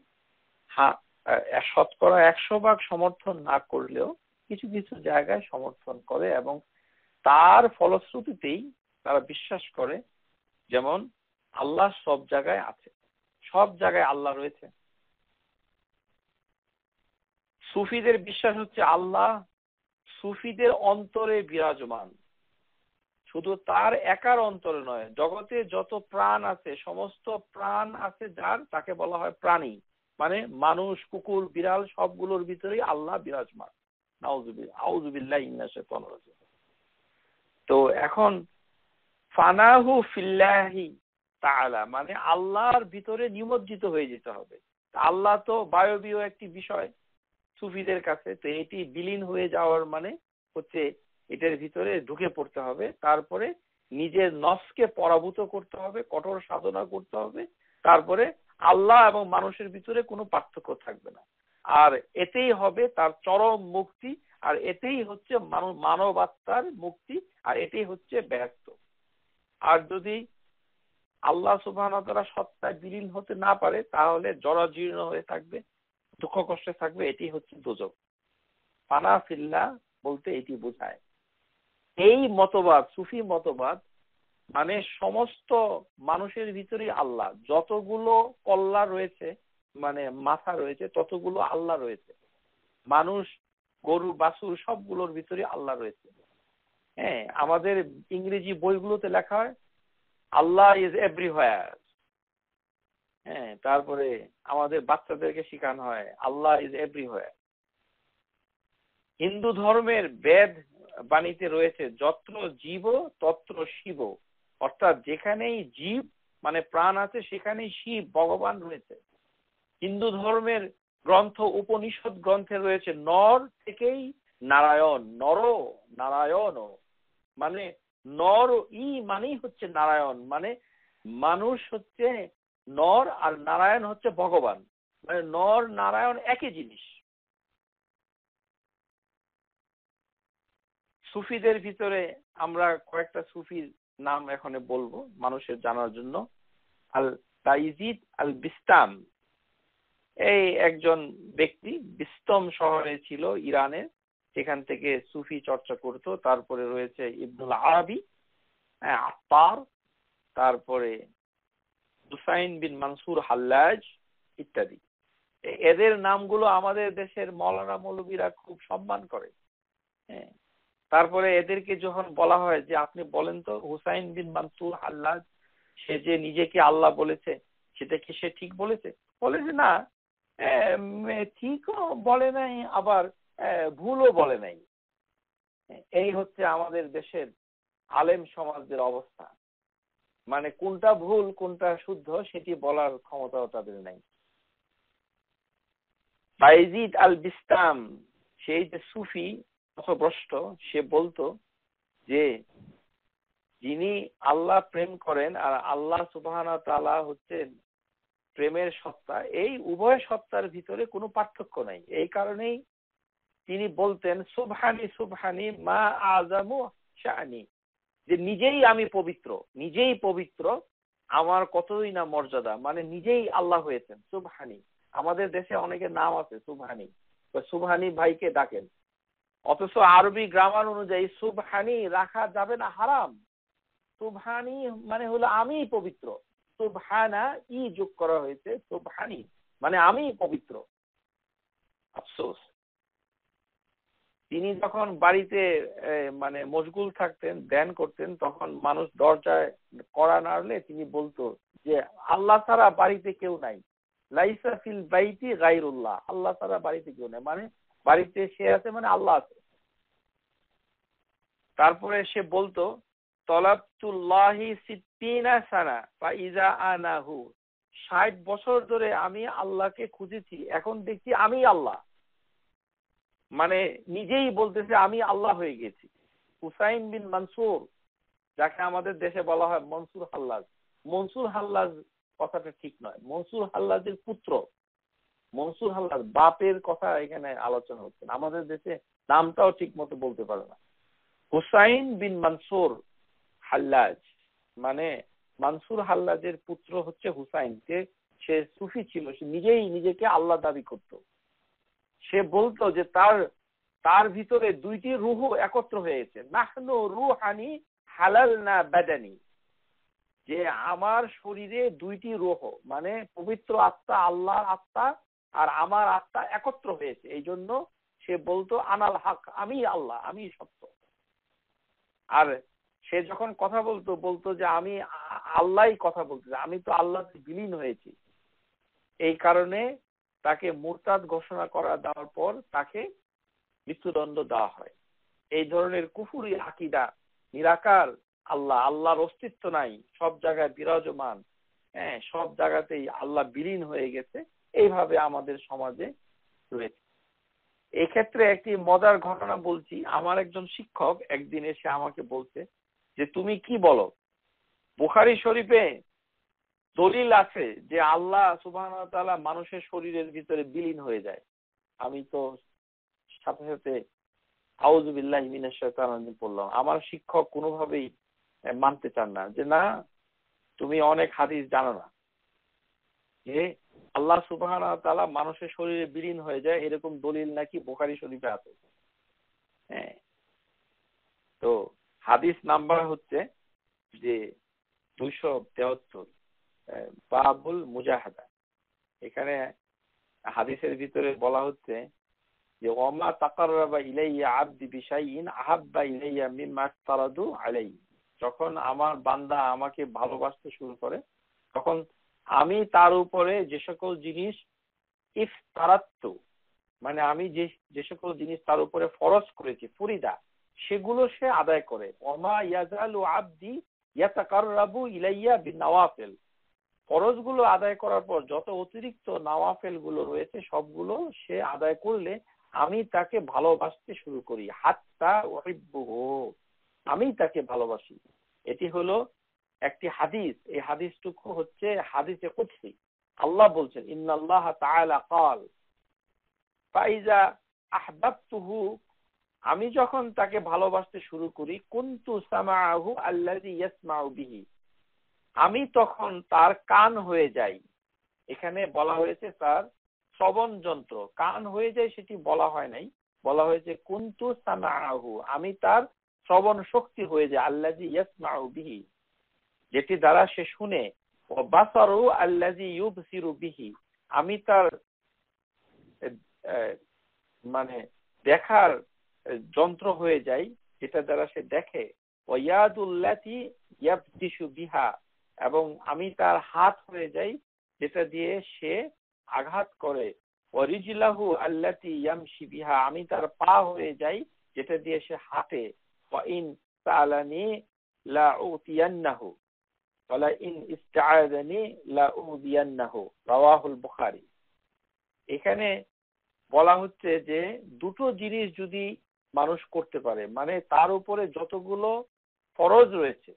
শতকরা 100% সমর্থন না করলেও কিছু কিছু জায়গায় সমর্থন করে, এবং তার ফলশ্রুতিতেই তারা বিশ্বাস করে যেমন আল্লাহ সব জায়গায় আছে, সব জায়গায় আল্লাহ রয়েছে। সুফিদের বিশ্বাস হচ্ছে আল্লাহ সুফিদের অন্তরে বিরাজমান। শুধু তার একার অন্তরে নয়, জগতে যত প্রাণ আছে, সমস্ত প্রাণ আছে যার, তাকে বলা হয় প্রাণী। মানে মানুষ, কুকুর, বিড়াল সবগুলোর ভিতরেই আল্লাহ বিরাজমান। আউযুবিল্লাহি মিনাশ শাইতানির রাজিম। তো এখন ফানাহু ফিল্লাহি তাআলা মানে আল্লাহর ভিতরে নিমজ্জিত হয়ে যেতে হবে। আল্লাহ তো বায়বীয় একটি বিষয় সুফিদের কাছে, তো এটি বিলীন হয়ে যাওয়ার মানে হচ্ছে এটার ভিতরে ঢুকে পড়তে হবে, তারপরে নিজের নফসকে পরাভূত করতে হবে, কঠোর সাধনা করতে হবে, তারপরে আল্লাহ এবং মানুষের ভিতরে কোনো পার্থক্য থাকবে না। আর এতেই হবে তার চরম মুক্তি, আর এতেই হচ্ছে মানব আত্মার মুক্তি, আর এটাই হচ্ছে ব্যস্ত। আর যদি আল্লাহ সুবহানাহু ওয়া তাআলা সত্তায় বিলীন হতে না পারে, তাহলে জরাজীর্ণ হয়ে থাকবে, দুঃখ কষ্টে থাকবে, এটি হচ্ছে দোজখ। ফানা ফিল্লাহ বলতে এটি বোঝায়। এই মতবাদ, সুফি মতবাদ, মানে সমস্ত মানুষের ভিতরেই আল্লাহ, যতগুলো কল্লা রয়েছে, মানে মাথা রয়েছে, ততগুলো আল্লাহ রয়েছে। মানুষ, গরু, বাছুর সবগুলোর ভিতরে আল্লাহ রয়েছে। হ্যাঁ, আমাদের ইংরেজি বইগুলোতে লেখা হয় আল্লাহ ইজ এভরিহোয়ার। হ্যাঁ, তারপরে আমাদের বাচ্চাদেরকে শেখানো হয় আল্লাহ ইজ এভরিহোয়ার। হিন্দু ধর্মের বেদ বাণীতে রয়েছে যত্র জীব তত্র শিব, অর্থাৎ যেখানেই জীব মানে প্রাণ আছে সেখানেই শিব ভগবান রয়েছে। হিন্দু ধর্মের গ্রন্থ উপনিষদ গ্রন্থে রয়েছে নর থেকেই নারায়ণ, নর নারায়ণ, মানে নর ই মানেই হচ্ছে নারায়ণ, মানে মানুষ হচ্ছে নর আর নারায়ণ হচ্ছে ভগবান, মানে নর নারায়ণ একই জিনিস। সুফিদের ভিতরে আমরা কয়েকটা সুফির নাম এখানে বলবো মানুষের জানার জন্য। আল তাইজিদ আল বিস্তাম, এই একজন ব্যক্তি বিস্তম শহরে ছিল ইরানে, সেখান থেকে সুফি চর্চা করত। তারপরে রয়েছে ইবনুল আরাবি, আত্তার, তারপরে হুসাইন বিন মানসুর হাল্লাজ ইত্যাদি। এদের নামগুলো আমাদের দেশের মৌলানা মৌলবীরা খুব সম্মান করে। হ্যাঁ, তারপরে এদেরকে যখন বলা হয় যে আপনি বলেন তো হুসাইন বিন মানসুর হাল্লাজ সে যে নিজেকে আল্লাহ বলেছে সেটা কি সে ঠিক বলেছে? বলে যে না, ঠিকও বলে নাই, আবার ভুলও বলে নাই। এই হচ্ছে আমাদের দেশের আলেম সমাজের অবস্থা, মানে কোনটা ভুল কোনটা শুদ্ধ সেটি বলার ক্ষমতাও তাদের নাই। বাইজিদ আল বিস্তাম, সেই যে সুফি পথভ্রষ্ট, সে বলতো যে যিনি আল্লাহ প্রেম করেন আর আল্লাহ সুবহানাহু ওয়া তাআলা হচ্ছেন প্রেমের সত্তা, এই উভয় সত্তার ভিতরে কোনো পার্থক্য নাই। এই কারণেই তিনি বলতেন সুবহানি সুবহানি মা আযামু শানি, যে নিজেই আমি পবিত্র, নিজেই পবিত্র, আমার কতই না মর্যাদা, মানে নিজেই আল্লাহ হয়েছেন সুবহানি। আমাদের দেশে অনেকের নাম আছে সুবহানি, তো সুবহানি ভাইকে ডাকেন, অথচ আরবি গ্রামার অনুযায়ী সুবহানি রাখা যাবে না, হারাম। সুবহানি মানে হলো আমি পবিত্র, সুবহানা ই যোগ করা হয়েছে, সুবহানি মানে আমি পবিত্র। আফসোস, তিনি যখন বাড়িতে মানে মশগুল থাকতেন, ধ্যান করতেন, তখন মানুষ দরজায় কড়া নাড়লে তিনি বলতো যে আল্লাহ ছাড়া বাড়িতে কেউ নাই, লাইসা ফিল বাইতি গায়রুল্লাহ, আল্লাহ ছাড়া বাড়িতে কেউ নাই, মানে বাড়িতে সে আছে মানে আল্লাহ আছে। তারপরে সে বলতো তলাবতুল্লাহি সিত্তিনা সানা ফাইজা আনাহু, 60 বছর ধরে আমি আল্লাহকে খুঁজেছি, এখন দেখছি আমি আল্লাহ, মানে নিজেই বলতেছে আমি আল্লাহ হয়ে গেছি। হুসাইন বিন মানসুর, যাকে আমাদের দেশে বলা হয় মনসুর হাল্লাজ, মনসুর হাল্লাজ কথাটা ঠিক নয়, মনসুর হাল্লাজের পুত্র, মনসুর হাল্লাজ বাপের কথা এখানে আলোচনা হচ্ছে, আমাদের দেশে নামটাও ঠিক মতো বলতে পারে না। হুসাইন বিন মানসুর হাল্লাজ, মানে মানসুর হাল্লাজের পুত্র হচ্ছে হুসাইন, যে সে সুফি ছিল, সে নিজেই নিজেকে আল্লাহ দাবি করত। সে বলতো যে তার ভিতরে দুইটি রূহ একত্র হয়েছে, নাহনু রূহানি হালালনা বাদানি, যে আমার শরীরে দুইটি রূহ, মানে পবিত্র আত্মা, আল্লাহর আত্মা আর আমার আত্মা একত্র হয়েছে। এই জন্য সে বলতো আনাল হক, আমি আল্লাহ, আমি সত্য। আর সে যখন কথা বলতো বলতো যে আমি আল্লাহই কথা বলতেছি, আমি তো আল্লাহতে বিলীন হয়েছি। এই কারণে তাকে মুরতাদ ঘোষণা করা দেওয়ার পর তাকে মৃত্যুদণ্ড দেওয়া হয়। এই ধরনের কুফুরি আকীদা, নিরাকার আল্লাহ, আল্লাহর অস্তিত্ব নাই, সব জায়গায় বিরাজমান, হ্যাঁ, সব জায়গাতেই আল্লাহ বিলীন হয়ে গেছে, এইভাবে আমাদের সমাজে রয়েছে। এক্ষেত্রে একটি মজার ঘটনা বলছি। আমার একজন শিক্ষক একদিন এসে আমাকে বলছে যে তুমি কি বলো, বুখারী শরীফে দলিল আছে যে আল্লাহ সুবহানাহু ওয়া তাআলা মানুষের শরীরের ভিতরে বিলীন হয়ে যায়। আমি তো সাথে সাথে আউযু বিল্লাহি মিনাশ শাইতানির রাজিম পড়লাম। আমার শিক্ষক কোনোভাবেই মানতে চান না, যে না, তুমি অনেক হাদিস জানো না যে আল্লাহ সুবহানাহু ওয়া তাআলা মানুষের শরীরে বিলীন হয়ে যায়, এরকম দলিল নাকি বুখারী শরীফে আছে। হ্যাঁ, তো হাদিস নাম্বার হচ্ছে যে 273, বাবুল মুজাহাদা। এখানে হাদিসের ভিতরে বলা হচ্ছে যে ওমা তাকাররাবা ইলাইয়া আবদি বিশাইইন আহাব্বা ইলাইয়া মিম্মা ইফতারাদু আলাইহি। যখন আমার বান্দা আমাকে ভালোবাসতে শুরু করে, তখন আমি তার উপরে যে সকল জিনিস ইফতারাতু, মানে আমি যে সকল জিনিস তার উপরে ফরজ করেছি, ফরিদা, সেগুলো সে আদায় করে। ওমা ইয়াজালু আবদি ইয়াতাকাররাবু ইলাইয়া বিনওয়াফিল। ফরজগুলো আদায় করার পর যত অতিরিক্ত নওয়াফেল গুলো রয়েছে সবগুলো সে আদায় করলে আমি তাকে ভালোবাসতে শুরু করি, হাত্তা উহিব্বুহু, আমি তাকে ভালোবাসি। এটি হলো একটি হাদিস। এই হাদিসটুকু হচ্ছে হাদিসে কুদসি। আল্লাহ বলছেন ইন্নাল্লাহ তাআলা ক্বাল ফাইজা আহবাবতুহু, আমি যখন তাকে ভালোবাসতে শুরু করি, কুনতু সামাআহু আল্লাযী ইয়াসমাউ বিহি, আমি তখন তার কান হয়ে যাই। এখানে বলা হয়েছে তার শ্রবণ যন্ত্র, কান হয়ে যায় সেটি বলা হয় নাই, বলা হয়েছে কুনতু সামাআহু, আমি তার শ্রবণ শক্তি হয়ে যায়, আল্লাযী ইয়াসমাউ বিহি, যেটি দ্বারা সে শুনে, ও বাসারু আল্লাযী ইউবসিরু বিহি, আমি তার মানে দেখার যন্ত্র হয়ে যাই, যেটা দ্বারা সে দেখে, ও ইয়াদুল্লাতী ইয়াবতিশু বিহা, এবং আমি তার হাত হয়ে যাই যেটা দিয়ে সে আঘাত করে, ও রিজলাহু আল্লাতী ইয়ামশি বিহা, আমি তার পা হয়ে যাই যেটা দিয়ে সে হাঁটে, ওয়া ইন সাআলানি লা উতিয়ান্নাহু ওয়ালা ইন ইস্তাআযানি লা উযিয়ান্নাহু, রাওয়াহুল বুখারী। এখানে বলা হচ্ছে যে দুটো জিনিস যদি মানুষ করতে পারে, মানে তার উপরে যতগুলো ফরজ রয়েছে,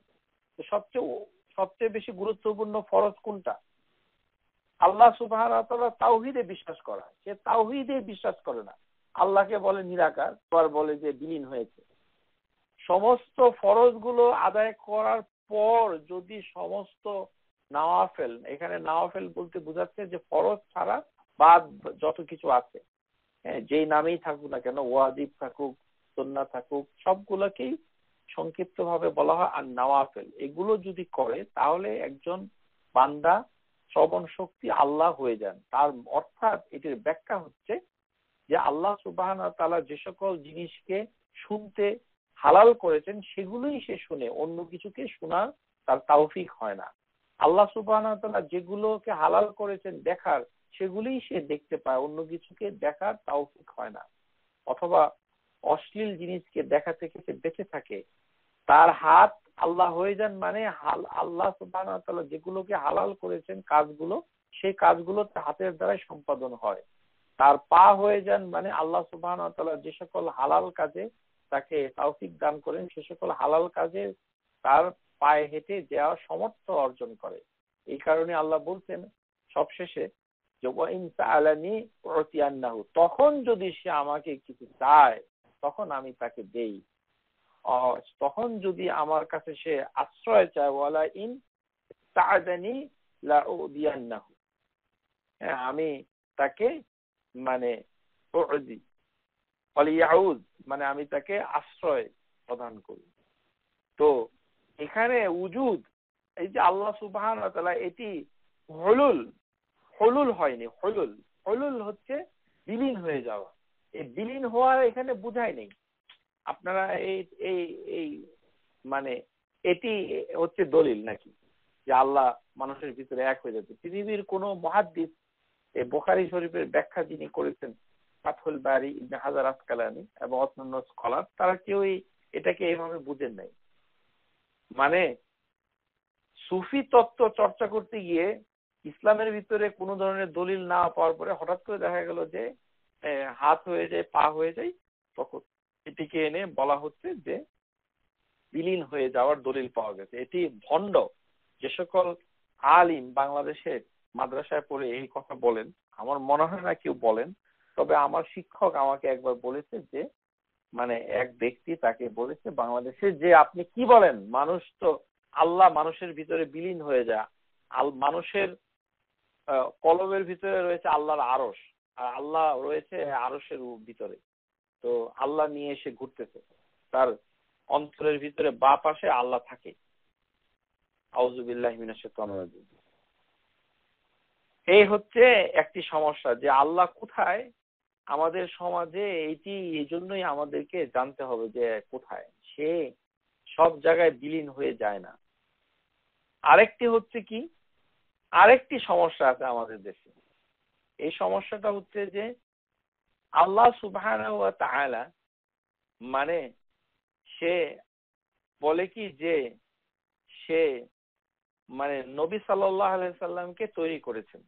সবচেয়ে বেশি গুরুত্বপূর্ণ ফরজ কোনটা? আল্লাহ সুবহানাহু ওয়া তাআলা তাওহীদে বিশ্বাস করা। সে তাওহীদে বিশ্বাস করে না, আল্লাহকে বলে নিরাকার, আবার বলে যে বিলীন হয়েছে। সমস্ত ফরজগুলো আদায় করার পর যদি সমস্ত নওয়াফেল, এখানে নওয়াফেল বলতে বোঝাচ্ছে যে ফরজ ছাড়া বাদ যত কিছু আছে, যেই নামেই থাকুক না কেন, ওয়াজিব থাকুক, সুন্নাহ থাকুক, সবগুলোকেই সংক্ষিপ্ত ভাবে বলা হয় আর নওয়াফেল। এগুলো যদি করে তাহলে একজন বান্দা শ্রবণ শক্তি আল্লাহ হয়ে যান। তার অর্থাৎ এটির ব্যাখ্যা হচ্ছে যে আল্লাহ সুবহানাহু ওয়া তাআলা যে সকল জিনিসকে শুনতে হালাল করেছেন সেগুলোই সে শুনে, অন্য কিছুকে শোনার তার তৌফিক হয় না। আল্লাহ সুবহানাহু ওয়া তাআলা যেগুলোকে হালাল করেছেন দেখার, সেগুলোই সে দেখতে পায়, অন্য কিছুকে দেখার তৌফিক হয় না। অথবা অশ্লীল জিনিসকে দেখা থেকে সে বেঁচে থাকে। তার হাত আল্লাহ হয়ে যান মানে আল্লাহ সুবহানাহু ওয়া তাআলা যেগুলোকে হালাল করেছেন কাজগুলো, সেই কাজগুলো তার হাতের দ্বারাই সম্পাদন হয়। তার পা হয়ে যান মানে আল্লাহ সুবহানাহু ওয়া তাআলা যে সকল হালাল কাজে তাকে তৌফিক দান করেন, সে সকল হালাল কাজে তার পায়ে হেঁটে যাওয়ার সামর্থ্য অর্জন করে। এই কারণে আল্লাহ বলছেন সবশেষে যে ওয়া ইন সাআলানি উতিয়ান্নাহু, তখন যদি সে আমাকে কিছু চায় তখন আমি তাকে দেই, তখন যদি আমার কাছে সে আশ্রয় চায়, ওয়ালা ইন সাআদানি লা উদিয়ান্নাহু, আমি তাকে মানে উদি ওয়ালিয়াউদ, মানে আমি তাকে আশ্রয় প্রদান করি। তো এখানে উজুদ, এই যে আল্লাহ সুবহানাহু ওয়া তাআলা, এটি হুলুল হয়নি। হুলুল হচ্ছে বিলীন হয়ে যাওয়া। এই বিলীন হওয়ার এখানে বুঝাই নেই। আপনারা এই মানে এটি হচ্ছে দলিল নাকি যে আল্লাহ মানুষের ভিতরে এক হয়ে যাচ্ছে? পৃথিবীর কোন মুহাদ্দিস এই বুখারী শরীফের ব্যাখ্যা যিনি করেছেন, ফাতহুল বারি ইবনে হাজার আসকালানী এবং অন্যান্য স্কলার, তারা কেউই এটাকে এইভাবে বুঝেন নাই। মানে সুফি তত্ত্ব চর্চা করতে গিয়ে ইসলামের ভিতরে কোনো ধরনের দলিল না পাওয়ার পরে হঠাৎ করে দেখা গেল যে হাত হয়ে যায়, পা হয়ে যায়, তখন এটিকে এনে বলা হচ্ছে যে বিলীন হয়ে যাওয়ার দলিল পাওয়া গেছে। এটি ভণ্ড। যে সকল আলিম বাংলাদেশে মাদ্রাসায় পড়ে এই কথা বলেন, আমার মনে হয় না কেউ বলেন, তবে আমার শিক্ষক আমাকে একবার বলেছে যে মানে এক ব্যক্তি তাকে বলেছে বাংলাদেশে যে আপনি কি বলেন, মানুষ তো আল্লাহ মানুষের ভিতরে বিলীন হয়ে যায়। মানুষের কলবের ভিতরে রয়েছে আল্লাহর আরশ, আর আল্লাহ রয়েছে আরশের ভিতরে। তো আল্লাহ নিয়ে এসে ঘুরতেছে, তার অন্তরের ভিতরে বাঁ পাশে আল্লাহ থাকে। আউযুবিল্লাহি মিনাশ শাইতানির রাজিম। এই হচ্ছে একটি সমস্যা যে আল্লাহ কোথায় আমাদের সমাজে, এইটি এই জন্যই আমাদেরকে জানতে হবে যে কোথায়। সে সব জায়গায় বিলীন হয়ে যায় না। আরেকটি হচ্ছে কি, আরেকটি সমস্যা আছে আমাদের দেশে। এই সমস্যাটা হচ্ছে যে আল্লাহ সুবহানাহু ওয়া তাআলা মানে সে বলে কি যে সে মানে নবী সাল্লাল্লাহু আলাইহি সাল্লামকে তৈরি করেছেন,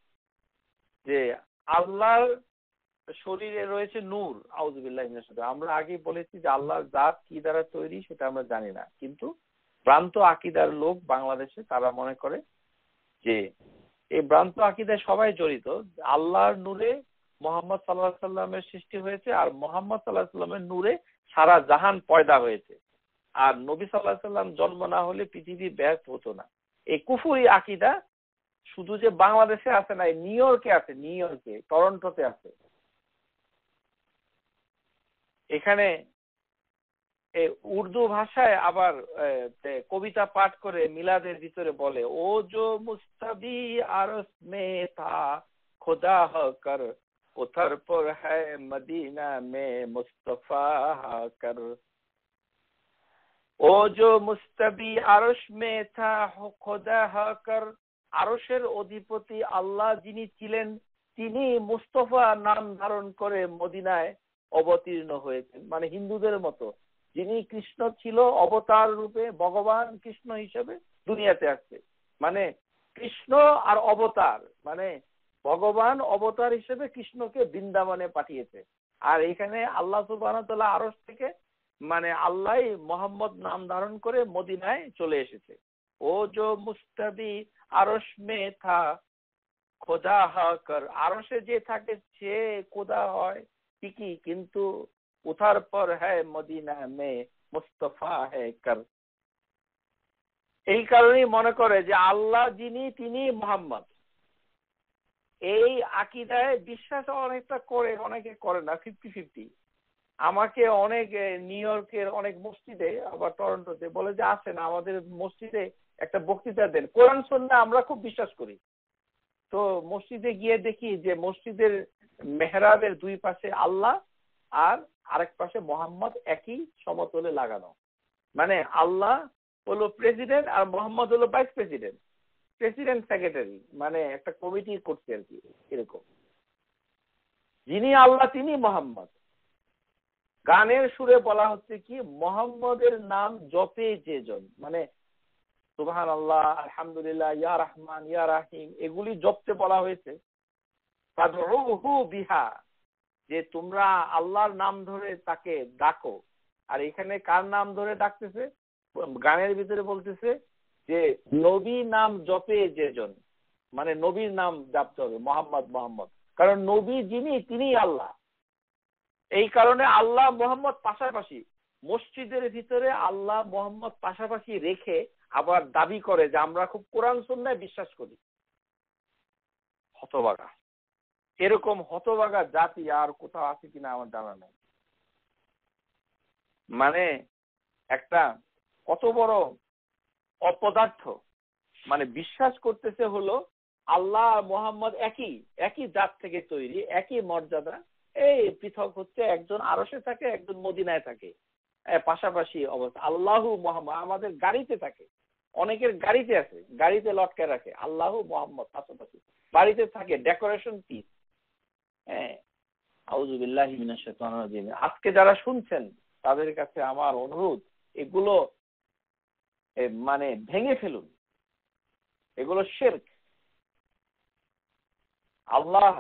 যে আল্লাহর শরীরে রয়েছে নূর। আউযুবিল্লাহি মিনাশ শাইতানির রাজিম। আমরা আগেই বলেছি যে আল্লাহর জাত কি দ্বারা তৈরি সেটা আমরা জানি না, কিন্তু ভ্রান্ত আকীদার লোক বাংলাদেশে তারা মনে করে যে এই ভ্রান্ত আকীদায় সবাই জড়িত। আল্লাহর নূরে মুহাম্মদ সাল্লাল্লাহু আলাইহি সাল্লামের সৃষ্টি হয়েছে, আর মুহাম্মদ সাল্লাল্লাহু আলাইহি সাল্লামের নূরে সারা জাহান পয়দা হয়েছে, আর নবী সাল্লাল্লাহু আলাইহি সাল্লাম জন্ম না হলে পৃথিবী ব্যাপ্ত হতো না। এই কুফরি আকীদা শুধু যে বাংলাদেশে আছে না, নিউ ইয়র্কে আছে, নিউ ইয়র্কে, টরন্টোতে আছে। এখানে উর্দু ভাষায় আবার কবিতা পাঠ করে মিলাদের ভিতরে বলে, ও জো মুস্তাবি আরস মে থা খুদা হকর উথর পর হ্যায় মদিনা মে মুস্তফা হকর। ও জো মুস্তাবি আরশ মে থা খুদা হকর, আরশের অধিপতি আল্লাহ যিনি ছিলেন তিনি মুস্তফা নাম ধারণ করে মদিনায় অবতীর্ণ হয়েছেন। মানে হিন্দুদের মতো যিনি কৃষ্ণ ছিল অবতার রূপে, ভগবান কৃষ্ণ হিসেবে দুনিয়াতে আসছে। মানে কৃষ্ণ আর অবতার, মানে ভগবান অবতার হিসেবে কৃষ্ণকে বৃন্দাবনে পাঠিয়েছে। আর এখানে আল্লাহ সুবহানাহু ওয়া তাআলা আরশ থেকে মানে আল্লাহ মোহাম্মদ নাম ধারণ করে মদিনায় চলে এসেছে। ও জো মুস্তাবি আরশ মে থা খোদা হকর, আরশে যে থাকে সে খোদা হয় ঠিকই, কিন্তু উঠার পর হ্যায় মদিনা মে মুস্তফা হ্যায় কর। এই কারণেই মনে করে যে আল্লাহ যিনি তিনি মুহাম্মদ। এই আকীদায় বিশ্বাস অনেকটা করে, অনেকে করে না, 50-50। আমাকে অনেক নিউ ইয়র্কের অনেক মসজিদে আবার টরন্টোতে বলে যে আসেন আমাদের মসজিদে একটা বক্তৃতা দেন, কোরআন সুন্নাহ আমরা খুব বিশ্বাস করি। তো মসজিদে গিয়ে দেখি যে মসজিদের মেহরাবের দুই পাশে আল্লাহ আর আরেক পাশে মোহাম্মদ একই সমতলে লাগানো। মানে আল্লাহ হলো প্রেসিডেন্ট আর মোহাম্মদ হলো ভাইস প্রেসিডেন্ট, প্রেসিডেন্ট সেক্রেটারি, মানে একটা কমিটি করছে আর কি এরকম। যিনি আল্লাহ তিনি মোহাম্মদ। গানের সুরে বলা হচ্ছে কি, মোহাম্মদের নাম জপে যেজন, মানে সুবহানাল্লাহ, আলহামদুলিল্লাহ, ইয়া রহমান, ইয়া রাহিম, এগুলি জপতে বলা হয়েছে। ফাদউহু বিহা, যে তোমরা আল্লাহর নাম ধরে তাকে ডাকো। আর এখানে কার নাম ধরে ডাকতেছে? গানের ভিতরে বলতেছে যে নবী নাম জপে যেজন, মানে নবীর নাম জপতে হবে, মোহাম্মদ মোহাম্মদ, কারণ নবী যিনি তিনি আল্লাহ। এই কারণে আল্লাহ মোহাম্মদ পাশাপাশি, মসজিদের ভিতরে আল্লাহ মোহাম্মদ পাশাপাশি রেখে আবার দাবি করে যে আমরা খুব কোরআন সুন্নাহয় বিশ্বাস করি। হতভাগা, এরকম হতভাগা জাতি আর কোথাও আছে কিনা আমার জানা নেই। মানে একটা কত বড় অপদার্থ, মানে বিশ্বাস করতেছে হলো আল্লাহ মোহাম্মদ একই একই জাত থেকে তৈরি, একই মর্যাদা। এই পৃথক হচ্ছে একজন আরশে থাকে, একজন মদিনায় থাকে, পাশাপাশি অবস্থা। আল্লাহু মোহাম্মদ আমাদের গাড়িতে থাকে, অনেকের গাড়িতে আছে, গাড়িতে লটকে রাখে আল্লাহু মোহাম্মদ পাশাপাশি, বাড়িতে থাকে ডেকোরেশন পিস। হ্যাঁ, আউযুবিল্লাহি মিনাশ শাইতানির রাজিম। আজকে যারা শুনছেন তাদের কাছে আমার অনুরোধ, এগুলো মানে ভেঙে ফেলুন, এগুলো শিরক। আল্লাহ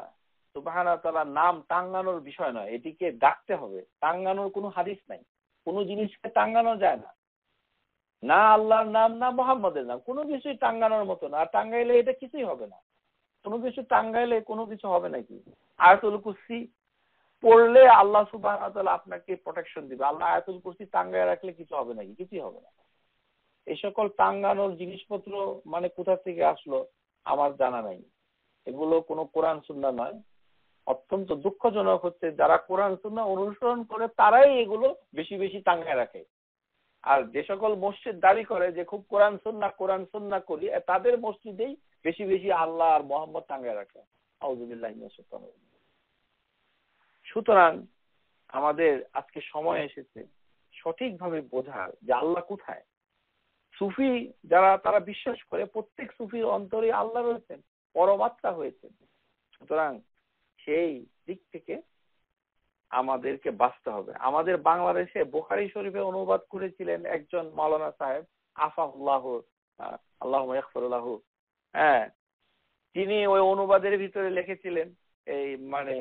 সুবহানাহু ওয়া তাআলার নাম টাঙ্গানোর বিষয় নয়, এটিকে ডাকতে হবে। টাঙ্গানোর কোনো হাদিস নাই, কোনো জিনিসকে টাঙ্গানো যায় না, না আল্লাহর নাম না মুহাম্মদের নাম, কোনো কিছুই টাঙ্গানোর মতো না। আর টাঙ্গাইলে এটা কিছুই হবে না, কোনো কিছু টাঙ্গাইলে কোনো কিছু হবে নাকি? আয়াতুল কুরসি পড়লে আল্লাহ সুবহানাহু ওয়া তাআলা আপনাকে প্রোটেকশন দিবে। আল্লাহ আয়াতুল কুরসি টাঙ্গায় রাখলে কিছু হবে নাকি? কিছুই হবে না। এই সকল টাঙ্গানোর জিনিসপত্র মানে কোথা থেকে আসলো আমার জানা নাই। এগুলো কোনো কোরআন সুন্নাহ নয়। অত্যন্ত দুঃখজনক হচ্ছে যারা কোরআন সুন্নাহ অনুসরণ করে তারাই এগুলো বেশি বেশি টাঙ্গায় রাখে। আর যে সকল মসজিদ দাবি করে যে খুব কোরআন সুন্নাহ করি, তাদের মসজিদেই বেশি বেশি আল্লাহ আর মোহাম্মদ টাঙ্গায় রাখে। আউযুবিল্লাহি মিনাশ শাইতানির রাজিম। সুতরাং আমাদের আজকে সময় এসেছে সঠিকভাবে বোঝার যে আল্লাহ কোথায়। সুফি যারা তারা বিশ্বাস করে প্রত্যেক সুফির অন্তরে আল্লাহ রয়েছেন, পরমাত্মা হয়েছেন। সুতরাং সেই দিক থেকে আমাদেরকে বাঁচতে হবে। আমাদের বাংলাদেশে বুখারী শরীফে অনুবাদ করেছিলেন একজন মাওলানা সাহেব, আফাহুল্লাহ, আল্লাহুম্মা ইয়াগফির লাহু। হ্যাঁ, তিনি ওই অনুবাদের ভিতরে লিখেছিলেন এই মানে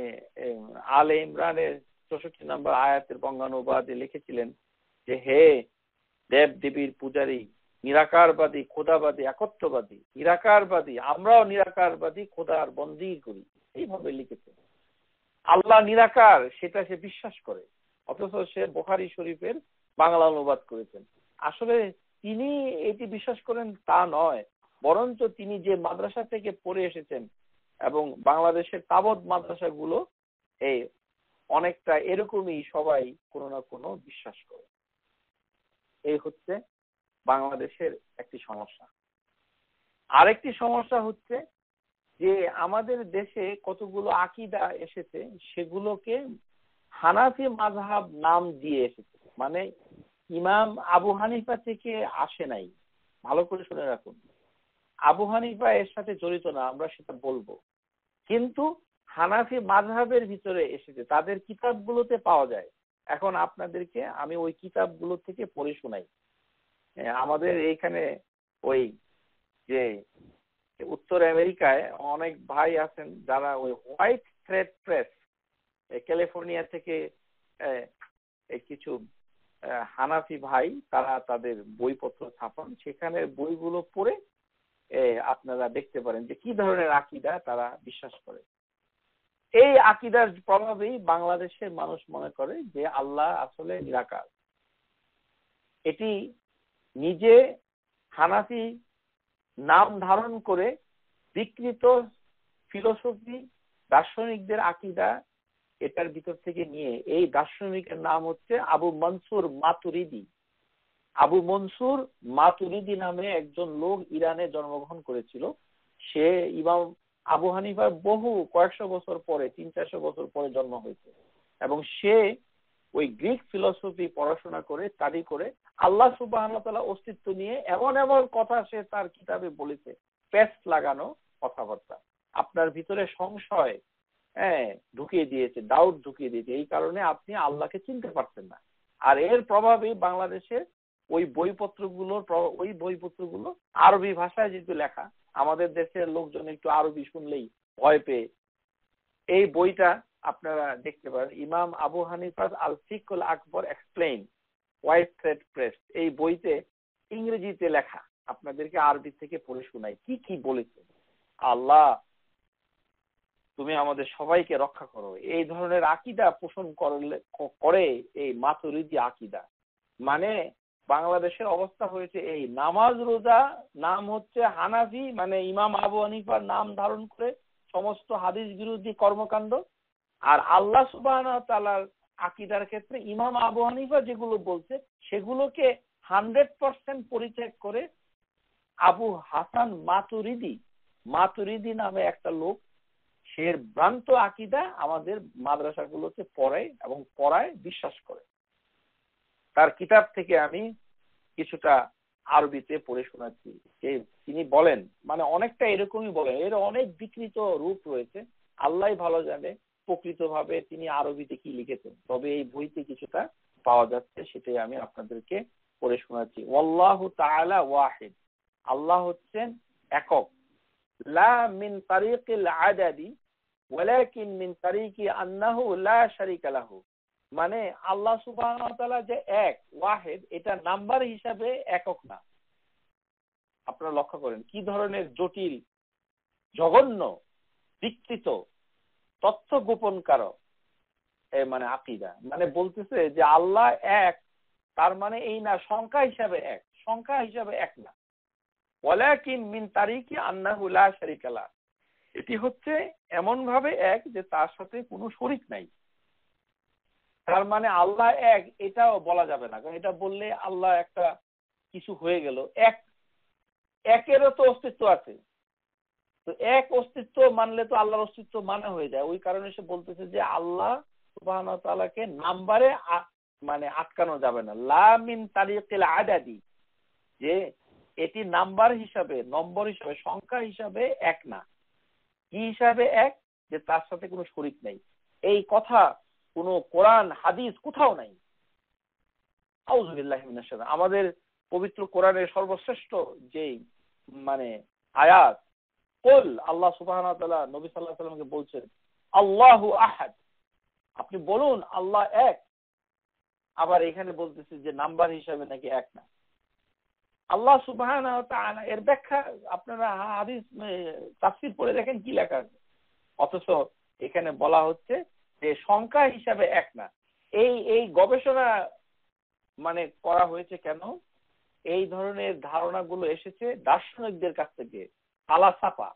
আলে ইমরানের 64 নম্বর আয়াতের বঙ্গানুবাদে লিখেছিলেন যে হে দেব দেবীর পূজারী, নিরাকারবাদী, খোদাবাদী, একত্ববাদী, নিরাকারবাদী, আমরাও নিরাকারবাদী, খোদার বন্দী করি। এইভাবে লিখেছেন। আল্লাহ নিরাকার সেটা সে বিশ্বাস করে, অথচ সে বুখারী শরীফের বাংলা অনুবাদ করেছেন। আসলে তিনি এটি বিশ্বাস করেন তা নয়, বরঞ্চ তিনি যে মাদ্রাসা থেকে পড়ে এসেছেন এবং বাংলাদেশের তাবৎ মাদ্রাসাগুলো এই অনেকটা এরকমই সবাই কোনো না কোনো বিশ্বাস করে। এই হচ্ছে বাংলাদেশের একটি সমস্যা। আরেকটি সমস্যা হচ্ছে যে আমাদের দেশে কতগুলো আকীদা এসেছে সেগুলোকে হানাফি মাযহাব নাম দিয়ে এসেছে। মানে ইমাম আবু হানিফা থেকে আসে নাই। ভালো করে শুনে রাখুন, আবু হানিফা এর সাথে জড়িত না, আমরা সেটা বলবো, কিন্তু হানাফি মাযহাবের ভিতরে এসেছে, তাদের কিতাবগুলোতে পাওয়া যায়। এখন আপনাদেরকে আমি ওই কিতাবগুলো থেকে পড়ে শোনাই। আমাদের এইখানে ওই যে উত্তর আমেরিকায় অনেক ভাই আছেন যারা ওই হোয়াইট থ্রেড প্রেস ক্যালিফোর্নিয়া থেকে কিছু হানাফি ভাই তারা তাদের বইপত্র ছাপান, সেখানে বইগুলো পড়ে আপনারা দেখতে পারেন যে কি ধরনের আকীদা তারা বিশ্বাস করে। এই আকীদার প্রভাবেই বাংলাদেশের মানুষ মনে করে যে আল্লাহ আসলে নিরাকার। এটি নিজে হানাফি নাম ধারণ করে বিকৃত ফিলোসফি দার্শনিকদের আকীদা এটার ভিতর থেকে নিয়ে, এই দার্শনিকের নাম হচ্ছে আবু মনসুর মাতুরিদি। আবু মনসুর মাতুরিদি নামে একজন লোক ইরানে জন্মগ্রহণ করেছিল। সে ইমাম আবু হানিফার কয়েকশো বছর পরে, 300-400 বছর পরে জন্ম হয়েছে, এবং সে ওই গ্রিক ফিলোসফি পড়াশোনা করে, স্টাডি করে আল্লাহ সুবহানাহু ওয়া তাআলা অস্তিত্ব নিয়ে এমন এমন কথা সে তার কিতাবে বলেছে, পেস্ট লাগানো কথাবার্তা, আপনার ভিতরে সংশয় ঢুকিয়ে দিয়েছে, ডাউট ঢুকিয়ে দিয়েছে। এই কারণে আপনি আল্লাহকে চিনতে পারছেন না। আর এর প্রভাবেই বাংলাদেশে ওই বইপত্রগুলো আরবি ভাষায় যেহেতু লেখা, আমাদের দেশের লোকজন একটু আরবি শুনলেই ভয় পেয়ে এই বইটা আপনারা দেখতে পারেন, ইমাম আবু হানিফাস আল ফিকহুল আকবর এক্সপ্লেইন, হোয়াইট থ্রেড প্রেস, এই বইতে ইংরেজিতে লেখা। আপনাদেরকে আরবি থেকে পড়ে শোনাই কি কি বলেছে। আল্লাহ তুমি আমাদের সবাইকে রক্ষা করো। এই ধরনের আকীদা পোষণ করে এই মাতুরিদি আকীদা। মানে বাংলাদেশের অবস্থা হয়েছে এই, নামাজ রোজা নাম হচ্ছে হানাফি, মানে ইমাম আবু হানিফার নাম ধারণ করে সমস্ত হাদিস বিরোধী কর্মকাণ্ড। আর আল্লাহ সুবহানাহু ওয়া তাআলার আকীদার ক্ষেত্রে ইমাম আবু হানিফা যেগুলো বলছে সেগুলোকে 100% পরিত্যাগ করে আবু হাসান মাতুরিদি নামে একটা লোক, সে ভ্রান্ত আকীদা আমাদের মাদ্রাসাগুলোতে পড়ায় এবং বিশ্বাস করে। তার কিতাব থেকে আমি কিছুটা আরবিতে পড়ে শোনাচ্ছি। তিনি বলেন, মানে অনেকটা এরকমই বলেন, এর অনেক বিকৃত রূপ রয়েছে, আল্লাহ ভালো জানে প্রকৃতভাবে তিনি আরবিতে কি লিখেছেন, তবে এই বইতে কিছুটা পাওয়া যাচ্ছে, সেটাই আমি আপনাদেরকে পড়ে শোনাচ্ছি। ওয়াল্লাহু তাআলা ওয়াহিদ, আল্লাহ হচ্ছেন একক, লা মিন তারিকিল আদাদি ওয়ালাকিন মিন তারিকি আন্নাহু লা শারীকা লাহু। মানে আল্লাহ সুবহানাহু ওয়া তাআলা যে এক, ওয়াহিদ, এটা নাম্বার হিসাবে একক না। আপনারা লক্ষ্য করেন কি ধরনের জটিল, জঘন্য, বিকৃত, তথ্য গোপনকারক মানে আকীদা। মানে বলতেছে যে আল্লাহ এক, তার মানে এই না সংখ্যা হিসাবে এক, সংখ্যা হিসাবে এক না। ওয়ালাকিন মিন তারিকি আন্নাহু লা শারীকা লা, এটি হচ্ছে এমন ভাবে এক যে তার সাথে কোনো শরীক নাই। তার মানে আল্লাহ এক এটাও বলা যাবে না, কারণ এটা বললে আল্লাহ একটা কিছু হয়ে গেল। একেরও তো অস্তিত্ব আছে, তো এক অস্তিত্ব মানলে তো আল্লাহর অস্তিত্ব মানা হয়ে যায়। ওই কারণে সে বলতেছে যে আল্লাহ সুবহানাহু ওয়া তাআলাকে নাম্বারে মানে আটকানো যাবে না। লা মিন তারিকিল আদাদি, যে এটি নাম্বার হিসাবে, নম্বর হিসাবে, সংখ্যা হিসাবে এক না। কি হিসাবে এক? যে তার সাথে কোনো শরীক নেই। এই কথা কোনো কোরআন হাদিস কোথাও নাই। আউযু বিল্লাহি মিনাশ শাইতানির। আমাদের পবিত্র কোরআনের সর্বশ্রেষ্ঠ যে মানে আয়াত, কুল, আল্লাহ সুবহানাহু ওয়া তাআলা নবী সাল্লাল্লাহু আলাইহি ওয়াসাল্লামকে বলছেন আল্লাহু আহাদ, আপনি বলুন আল্লাহ এক। আবার এখানে বলতেছে যে নাম্বার হিসাবে নাকি এক না। আল্লাহ সুবহানাহু ওয়া তাআলা এর ব্যাখ্যা আপনারা হাদিস তাফসীর পড়ে দেখেন কি লেখা আছে, অথচ এখানে বলা হচ্ছে যে সংখ্যা হিসাবে এক না। এই গবেষণা মানে করা হয়েছে কেন? এই ধরনের ধারণাগুলো এসেছে দার্শনিকদের কাছ থেকে, ফালাসাফা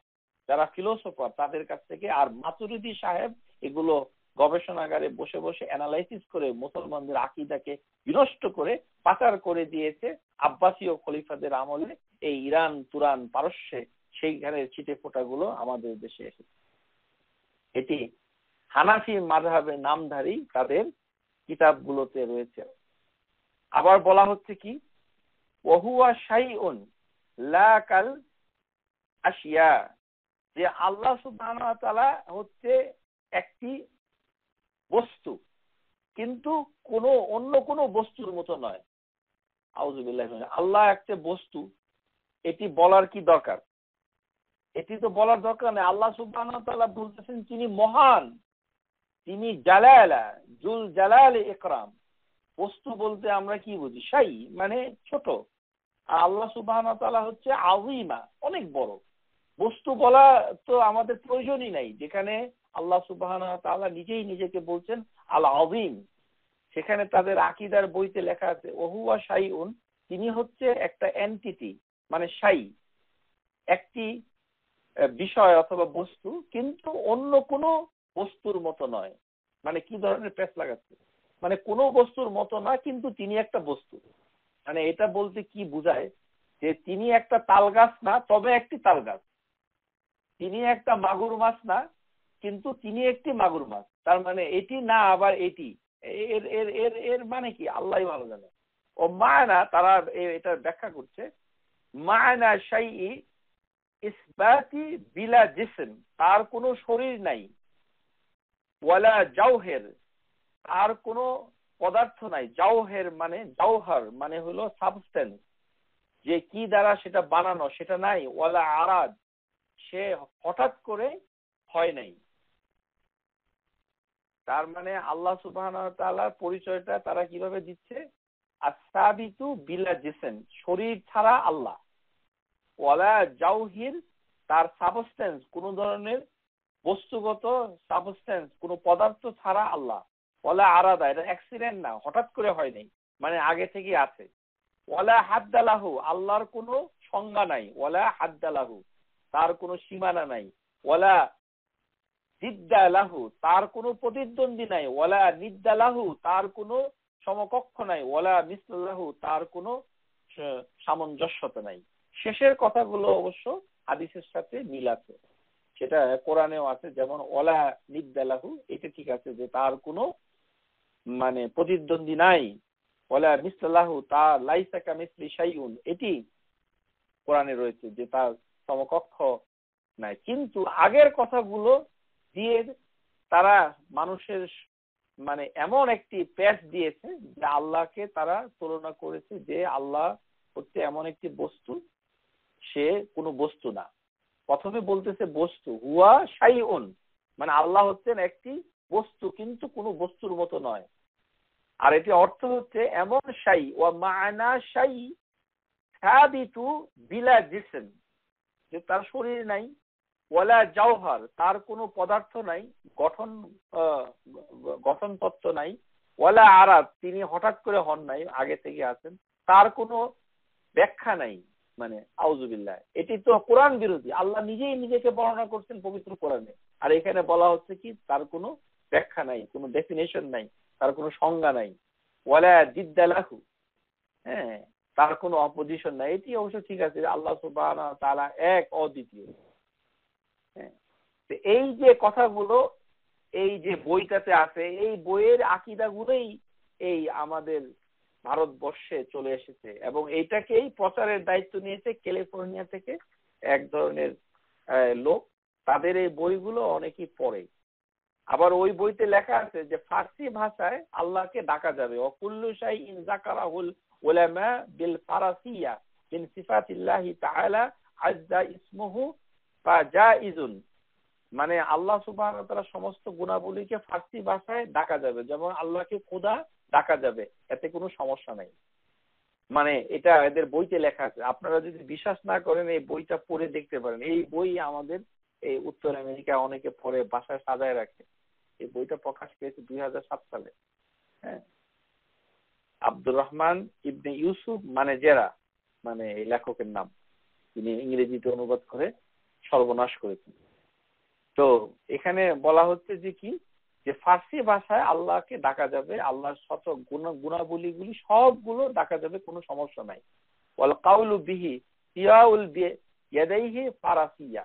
যারা ফিলোসফার তাদের কাছ থেকে। আর মাতুরিদি সাহেব এগুলো গবেষণাগারে বসে বসে অ্যানালাইসিস করে মুসলমানদের আকীদাকে বিনষ্ট করে পাচার করে দিয়েছে আব্বাসীয় খলিফাদের আমলে। এই ইরান, তুরান, পারস্যে সেইখানে ছিটে ফোঁটাগুলো আমাদের দেশে এসেছে। এটি হানাফি মাযহাবের নামধারী তাদের কিতাবগুলোতে রয়েছে। আবার বলা হচ্ছে কি, ওয়াহুয়া শাইউন লা কাল আশিয়া, যে আল্লাহ সুবহানাহু ওয়া তাআলা হচ্ছে একটি বস্তু, কিন্তু অন্য কোনো বস্তুর মতো নয়। আউযু বিল্লাহি। আল্লাহ একটা বস্তু, এটি বলার কি দরকার? এটি তো বলার দরকার নেই। আল্লাহ সুবহানাহু ওয়া তাআলা বলতেছেন তিনি মহান, তিনি জালালা, জুল জালাল ইকরাম। বস্তু বলতে আমরা কি বুঝি? শাই মানে ছোট। আর আল্লাহ সুবহানাহু ওয়া তাআলা হচ্ছে আযীমা, অনেক বড়। বস্তু বলা তো আমাদের প্রয়োজনই নাই, যেখানে আল্লাহ সুবহানাহু ওয়া তাআলা নিজেই নিজেকে বলছেন আল আযীম। সেখানে তাদের আকীদার বইতে লেখা আছে ওহুয়া শাইউন, তিনি হচ্ছে একটা এন্টিটি, মানে শাই, একটি বিষয় অথবা বস্তু, কিন্তু অন্য কোনো বস্তুর মতো নয়। মানে কি ধরনের প্রেস লাগাচ্ছে? মানে কোনো বস্তুর মতো না, কিন্তু তিনি একটা বস্তু। মানে এটা বলতে কি বোঝায়? যে তিনি একটা তাল গাছ না, তবে একটি তাল গাছ। তিনি একটা মাগুর মাছ না, কিন্তু তিনি একটি মাগুর মাছ। তার মানে এটি না আবার এটি, এর এর এর এর মানে কি আল্লাহই ভালো জানে। ও মায়না, তারা এটা ব্যাখ্যা করছে, মায়না শাইই ইসবাতি বিলা জিসম, তার কোনো শরীর নাই, ওয়ালা জাওহের, তার কোনো পদার্থ নাই। জাওহের মানে জাওহার মানে হলো সাবস্টেন্স, যে কি দ্বারা সেটা বানানো সেটা নাই। ওয়ালা আরাদ, সে হঠাৎ করে হয় নাই। তার মানে আল্লাহ সুবহানাহু ওয়া তাআলার পরিচয়টা তারা কিভাবে দিচ্ছে? আস-সাবিতু বিলা জিসম, শরীর ছাড়া আল্লাহ। ওয়ালা জাওহির, তার সাবস্টেন্স, কোন ধরনের বস্তুগত সাবস্টেন্স, কোন পদার্থ ছাড়া আল্লাহ। ওয়ালা আরাদা, এটা অ্যাক্সিডেন্ট না, হঠাৎ করে হয় নাই, মানে আগে থেকেই আছে। ওয়ালা হাদ্দালাহু, আল্লাহর কোনো সংজ্ঞা নাই। ওয়ালা হাদ্দালাহু, তার কোনো সীমানা নাই। ওয়ালা জিদ্দা লাহু, তার কোনো প্রতিদ্বন্দ্বী নাই। ওয়ালা নিদ্দা লাহু, তার কোনো সমকক্ষ নাই। ওয়ালা মিসলাহু, তার কোনো সামঞ্জস্যতা নাই। শেষের কথাগুলো অবশ্য হাদিসের সাথে মিল আছে, সেটা কোরআনেও আছে। যেমন ওয়ালা নিদ্দা লাহু, এটা ঠিক আছে যে তার কোনো মানে প্রতিদ্বন্দ্বী নাই। ওয়ালা মিসলাহু, তার লাইসা কামিসলি শাইউন, এটি কোরআনে রয়েছে যে তার সমকক্ষ নাই। কিন্তু আগের কথাগুলো দিয়ে তারা মানুষের মানে এমন একটি প্যাচ দিয়েছে যে আল্লাহকে তারা তুলনা করেছে যে আল্লাহ হচ্ছে এমন একটি বস্তু, সে কোনো বস্তু না। প্রথমে বলতেছে বস্তু, হুয়া শাইউন, মানে আল্লাহ হচ্ছেন একটি বস্তু, কিন্তু কোনো বস্তুর মতো নয়। আর এটি অর্থ হচ্ছে এমন শাই, ওয়া মা'না শাই সাবিতু বিলা জিসম, যে তার শরীর নাই। ওয়ালা জাওহার, তার কোনো পদার্থ নাই, গঠন তত্ত্ব নাই। ওয়ালা আরাদ, তিনি হঠাৎ করে হন নাই, আগে থেকে আছেন। তার কোনো ব্যাখ্যা নাই, মানে আউযুবিল্লাহ, এটি তো কোরআন বিরোধী। আল্লাহ নিজেই নিজেকে বর্ণনা করছেন পবিত্র কোরআনে, আর এখানে বলা হচ্ছে কি তার কোনো ব্যাখ্যা নাই, কোনো ডেফিনেশন নাই, তার কোনো সংজ্ঞা নাই, ওয়ালা জিদ্দা লাহু, হ্যাঁ, তার কোনো অপোজিশন নাই। এটি অবশ্য ঠিক আছে, আল্লাহ সুবহানাহু ওয়া তাআলা এক, অদ্বিতীয়। হ্যাঁ, এই যে কথাগুলো এই যে বইটাতে আছে, এই বইয়ের আকীদাগুলোই এই আমাদের ভারতবর্ষে চলে এসেছে, এবং এইটাকেই প্রচারের দায়িত্ব নিয়েছে ক্যালিফোর্নিয়া থেকে এক ধরনের লোক। তাদের এই বইগুলো অনেকেই পড়ে। আবার ওই বইতে লেখা আছে যে ফার্সি ভাষায় আল্লাহকে ডাকা যাবে, ওয়াকুল্লু শাইইন যাকারাহুল উলামা বিল ফারাসিয়া মিন সিফাতিল্লাহি তাআলা আযজা ইসমুহু ফাজাইজুন, মানে আল্লাহ সুবহানাহু ওয়া তাআলা সমস্ত গুণাবলীকে ফার্সি ভাষায় ডাকা যাবে, যেমন আল্লাহকে খোদা ডাকা যাবে, এতে কোনো সমস্যা নাই। মানে এটা এদের বইতে লেখা আছে। আপনারা যদি বিশ্বাস না করেন এই বইটা পড়ে দেখতে পারেন। এই বই আমাদের এই উত্তর আমেরিকা অনেকে পড়ে বাসায় সাজায় রাখে। এই বইটা প্রকাশ পেয়েছে 2007 সালে। হ্যাঁ, আব্দুর রহমান ইবনে ইউসুফ মানেজেরা, মানে এই লেখকের নাম, তিনি ইংরেজিতে অনুবাদ করে সর্বনাশ করেছেন। তো এখানে বলা হচ্ছে যে কি, যে ফার্সি ভাষায় আল্লাহকে ডাকা যাবে, আল্লাহর শত গুণাবলীগুলি সবগুলো ডাকা যাবে, কোনো সমস্যা নাই। ওয়াল কাউলু বিহি ইয়াউল বিয়াদাইহি ফারাসিয়া,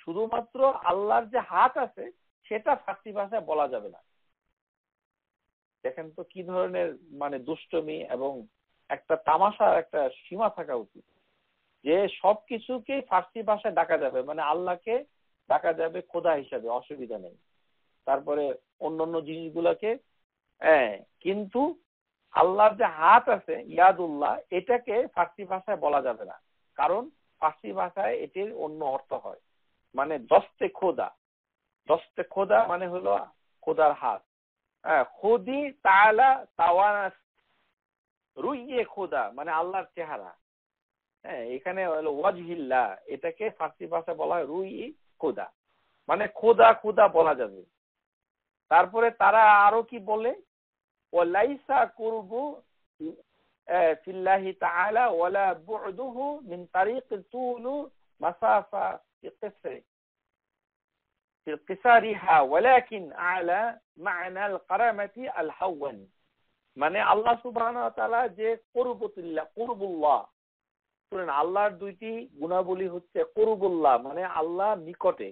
শুধুমাত্র আল্লাহর যে হাত আছে সেটা ফার্সি ভাষায় বলা যাবে না। দেখেন তো কি ধরনের মানে দুষ্টমি এবং একটা তামাশার একটা সীমা থাকা উচিত, যে সবকিছুকে ফার্সি ভাষায় ডাকা যাবে, মানে আল্লাহকে ডাকা যাবে খোদা হিসাবে, অসুবিধা নেই। তারপরে অন্যান্য জিনিসগুলোকে, কিন্তু আল্লাহর যে হাত আছে ইয়াদুল্লাহ, এটাকে ফার্সি ভাষায় বলা যাবে না, কারণ ফার্সি ভাষায় এটির অন্য অর্থ হয়। মানে দস্তে খোদা, দস্তে খোদা মানে হলো খোদার হাত। খুদি তাআলা তাওয়ানাস, রুইয়ে খোদা মানে আল্লাহর চেহারা। হ্যাঁ, এখানে হলো ওয়াজহিল্লাহ, এটাকে ফার্সি ভাষায় বলা হয় রুই খোদা, মানে খোদা খোদা বলা যাবে। তারপরে তারা আরো কি বলে, ওয়ালাইসা কুরবু ফিল্লাহি তাআলা ওয়ালা বু'দুহু মিন তারিক তুলু মাসাফা কিসারিহা ওয়ালাকিন আলা মা'না আল কারামাতি আল হাওয়ান, মানে আল্লাহ সুবহানাহু ওয়া তাআলা যে কুরবুল্লাহ, শুনেন আল্লাহর দুইটি গুণাবলী হচ্ছে কুরবুল্লাহ, মানে আল্লাহ নিকটে।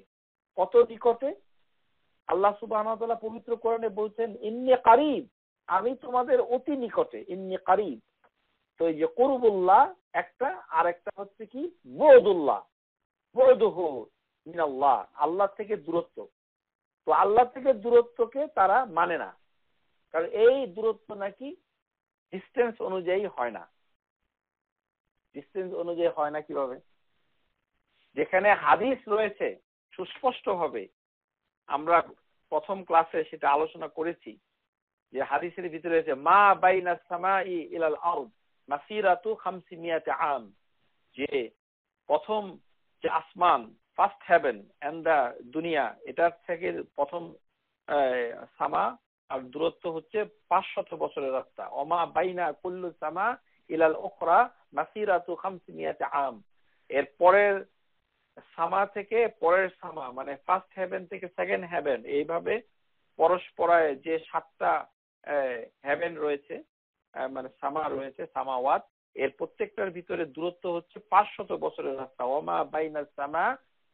কত নিকটে? আল্লাহ সুবহানাহু ওয়া তাআলা পবিত্র কোরআনে বলছেন ইন্নী কারীব, আমি তোমাদের অতি নিকটে, ইন্নী কারীব। তো এই যে কুরবুল্লাহ একটা, আর একটা হচ্ছে কি বুদুল্লাহ, বুদুহু মিনাল্লাহ, আল্লাহ থেকে দূরত্ব। তো আল্লাহ থেকে দূরত্বকে তারা মানে না, কারণ এই দূরত্ব নাকি ডিস্টেন্স অনুযায়ী হয় না। ডিস্টেন্স অনুযায়ী হয় না কিভাবে? যেখানে হাদিস রয়েছে সুস্পষ্ট ভাবে, আমরা প্রথম ক্লাসে সেটা আলোচনা করেছি, যে হাদিসের ভিতরে রয়েছে মা বাইনা সামাই ইলাল আরদ মাসিরাতু 500 আম, যে প্রথম যে আসমান, ফার্স্ট হেভেন এন্ড দা দুনিয়া, এটার থেকে প্রথম সামা আর দূরত্ব হচ্ছে 500 বছরের রাস্তা। ওমা বাইনা কুল্লু সামা ইলাল উখরা মাসিরাতু 500 আম, এর পরের সামা থেকে পরের সামা, মানে ফার্স্ট হেভেন থেকে সেকেন্ড হেভেন, এইভাবে পরস্পরায় যে 7টা হেভেন রয়েছে, মানে সামা রয়েছে, সামাওয়াত, এর প্রত্যেকটার ভিতরে দূরত্ব হচ্ছে 500 বছরের রাস্তা। ওমা বাইনাস সামা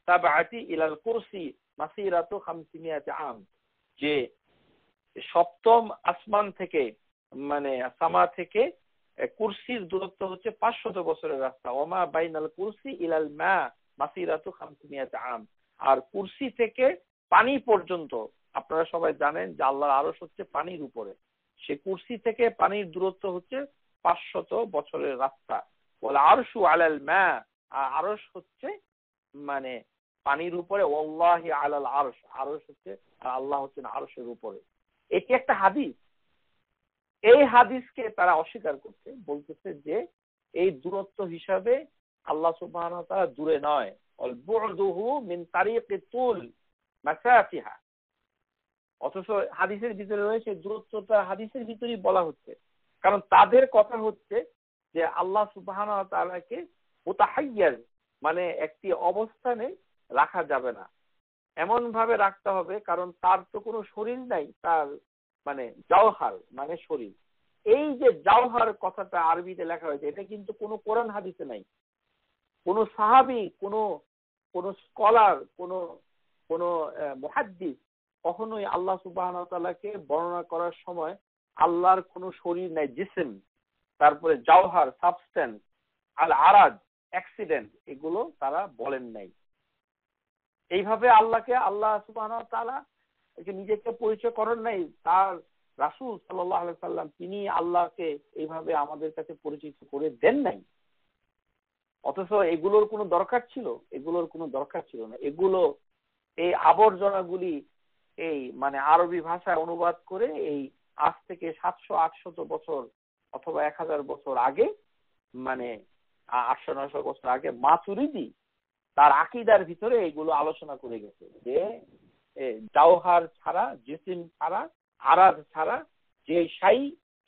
তাবআতি ইলাল কুরসি মাসিরাতু 500 আম, যে সপ্তম আসমান থেকে, মানে সামা থেকে কুরসির দূরত্ব হচ্ছে 500 বছরের রাস্তা। ওমা বাইনাল কুরসি ইলাল মা মাসিরাতু 500 আম, আর কুরসি থেকে পানি পর্যন্ত, আপনারা সবাই জানেন যে আল্লাহর আরশ হচ্ছে পানির উপরে, সে কুরসি থেকে পানির দূরত্ব হচ্ছে 500 বছরের রাস্তা। ওয়াল আরশু আলাল মা, আরশ হচ্ছে মানে পানির উপরে, ওয়াল্লাহি আলাল আরশ, আরশ হচ্ছে, আল্লাহ হচ্ছেন আরশের উপরে। এটি একটা হাদিস। এই হাদিসকে তারা অস্বীকার করছে, বলতেছে যে এই দূরত্ব হিসাবে আল্লাহ সুবহানাহু ওয়া তাআলা দূরে নয়, আল বু'দুহু মিন তারিকি তুল মাসাফিহা, অথচ হাদিসের ভিতরে রয়েছে দূরত্বটা হাদিসের ভিতরেই বলা হচ্ছে। কারণ তাদের কথা হচ্ছে যে আল্লাহ সুবহানাহু ওয়া তাআলাকে মুতাহাইয়াজ মানে একটি অবস্থানে রাখা যাবে না, এমন ভাবে রাখতে হবে, কারণ তার তো কোনো শরীর নাই, তার মানে জাওহার মানে শরীর। এই যে জাওহার কথাটা আরবিতে লেখা হয়েছে, এটা কিন্তু কোনো কোরআন হাদিসে নাই। কোনো সাহাবী, কোনো স্কলার, কোনো মুহাদ্দিস কখনোই আল্লাহ সুবহানাহু ওয়া তাআলাকে বর্ণনা করার সময় আল্লাহর কোনো শরীর নাই, জিসম, তারপরে জাওহার, সাবস্টেন্স, আল আরাজ, অ্যাক্সিডেন্ট, এগুলো তারা বলেন নাই। এইভাবে আল্লাহকে আল্লাহ সুবহানাহু ওয়া তাআলা নিজেকে পরিচয় করেন নাই। তার রাসূল সাল্লাল্লাহু আলাইহি সাল্লাম তিনি আল্লাহকে এইভাবে আমাদের কাছে পরিচিত করে দেন নাই। অথচ এগুলোর কোনো দরকার ছিল? এগুলোর কোনো দরকার ছিল না। এগুলো এই আবর্জনাগুলি এই মানে আরবি ভাষায় অনুবাদ করে এই আজ থেকে 700-800 বছর অথবা 1000 বছর আগে, মানে 800-900 বছর আগে মাতুরিদি তার আকীদার ভিতরে এগুলো আলোচনা করে গেছে যে জাওহার ছাড়া, জিসিম ছাড়া, আরাজ ছাড়া যে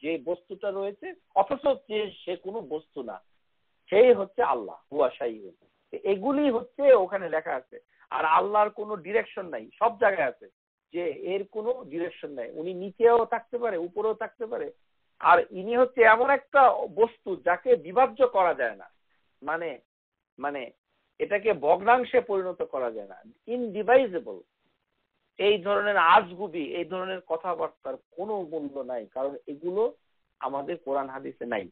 যে বস্তুটা রয়েছে, অথচ যে সে কোনো বস্তু না, সেই হচ্ছে আল্লাহ, হুয়া শাই। এগুলি হচ্ছে ওখানে লেখা আছে। আর আল্লাহর কোনো ডিরেকশন নাই, সব জায়গায় আছে যে এর কোনো ডিরেকশন নাই। উনি নিচেও থাকতে পারে, উপরেও থাকতে পারে। আর ইনি হচ্ছে এমন একটা বস্তু যাকে বিভাজ্য করা যায় না, মানে মানে এটাকে ভগ্নাংশে পরিণত করা যায় না, ইনডিভাইজেবল। এই ধরনের আজগুবি, এই ধরনের কথাবার্তার কোনো মূল্য নাই, কারণ এগুলো আমাদের কোরআন হাদিসে নাই।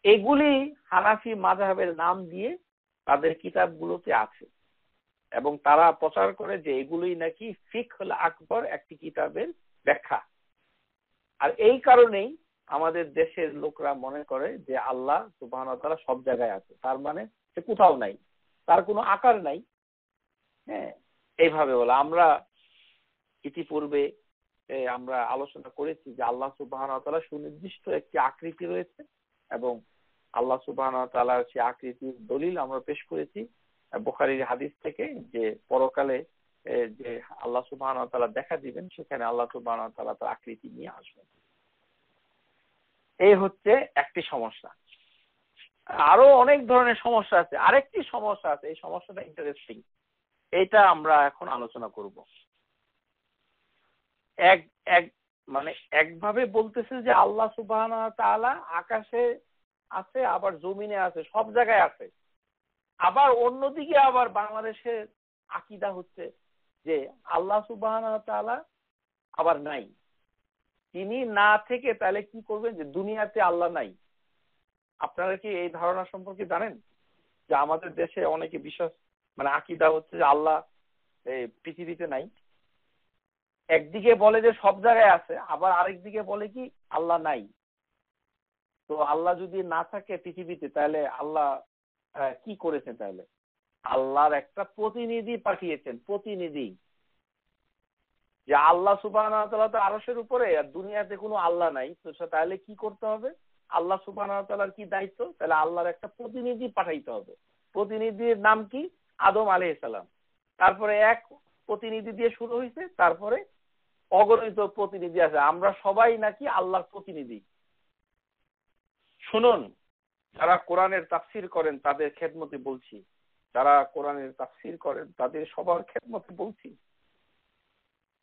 এগুলি হানাফি মাযহাবের নাম দিয়ে তাদের কিতাবগুলোতে আছে, এবং তারা প্রচার করে যে এগুলোই নাকি ফিকহুল আকবর একটি কিতাবের ব্যাখ্যা। আর এই কারণেই আমাদের দেশের লোকরা মনে করে যে আল্লাহ সুবহানাহু ওয়া তাআলা সব জায়গায় আছে, তার মানে সে কোথাও নাই, তার কোনো আকার নাই। হ্যাঁ, এইভাবে বলে। আমরা ইতিপূর্বে আমরা আলোচনা করেছি যে আল্লাহ সুবহানাহু ওয়া তাআলা সুনির্দিষ্ট একটি আকৃতি রয়েছে, এবং আল্লাহ সুবহানাহু ওয়া তাআলার সেই আকৃতির দলিল আমরা পেশ করেছি বুখারীর হাদিস থেকে, যে পরকালে যে আল্লাহ সুবহানাহু ওয়া তাআলা দেখা দিবেন, সেখানে আল্লাহ সুবহানাহু ওয়া তাআলা তার আকৃতি নিয়ে আসবেন। এই হচ্ছে একটি সমস্যা। আরো অনেক ধরনের সমস্যা আছে। আরেকটি সমস্যা আছে, এই সমস্যাটা ইন্টারেস্টিং, এইটা আমরা এখন আলোচনা করব। মানে একভাবে বলতেছে যে আল্লাহ সুবহানাহু ওয়া তাআলা আকাশে আছে, আবার জমিনে আছে, সব জায়গায় আছে। আবার অন্যদিকে আবার বাংলাদেশের আকীদা হচ্ছে যে আল্লাহ সুবহানাহু ওয়া তাআলা আবার নাই। তিনি না থেকে তাহলে কি করবেন, যে দুনিয়াতে আল্লাহ নাই। আপনারা কি এই ধারণা সম্পর্কে জানেন? যে আমাদের দেশে অনেকে বিশ্বাস, মানে আকীদা হচ্ছে যে আল্লাহ পৃথিবীতে নাই। একদিকে বলে যে সব জায়গায় আছে, আবার আরেকদিকে বলে কি আল্লাহ নাই। তো আল্লাহ যদি না থাকে পৃথিবীতে, তাহলে আল্লাহ কি করেছেন? তাহলে আল্লাহর একটা প্রতিনিধি পাঠিয়েছেন, প্রতিনিধি, যে আল্লাহ সুবহানাহু ওয়া তাআলা তো আরশের উপরে, আর দুনিয়াতে কোনো আল্লাহ নাই। তো তাহলে কি করতে হবে? আল্লাহ সুবহানাহু ওয়া তাআলার কি দায়িত্ব? তাহলে আল্লাহর একটা প্রতিনিধি পাঠাইতে হবে। প্রতিনিধির নাম কি? আদম আলাইহিস সালাম। তারপরে এক প্রতিনিধি দিয়ে শুরু হয়েছে, তারপরে অগণিত প্রতিনিধি আছে। আমরা সবাই নাকি আল্লাহর প্রতিনিধি। শুনুন, যারা কোরআনের তাফসীর করেন তাদের খেদমতে বলছি, যারা কোরআনের তাফসীর করেন তাদের সবার খেদমতে বলছি,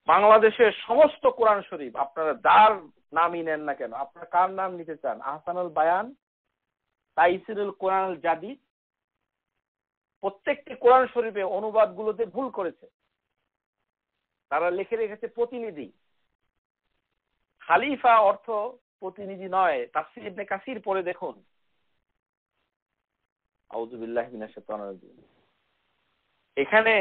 বাংলাদেশের সমস্ত কোরআন শরীফ আপনারা যার নামই নেন না কেন, আপনারা কার নাম নিতে চান, আহসানুল বায়ান, তাইসিরুল কোরআনুল জাদিদ, প্রত্যেকটি কোরআন শরীফে অনুবাদগুলোতে ভুল করেছে। তারা লিখে রেখেছে প্রতিনিধি। খালিফা অর্থ প্রতিনিধি নয়। তাফসীর ইবনে কাসির পড়ে দেখুন। আউযু বিল্লাহি মিনাশ শাইতানির রাজিম। এখানে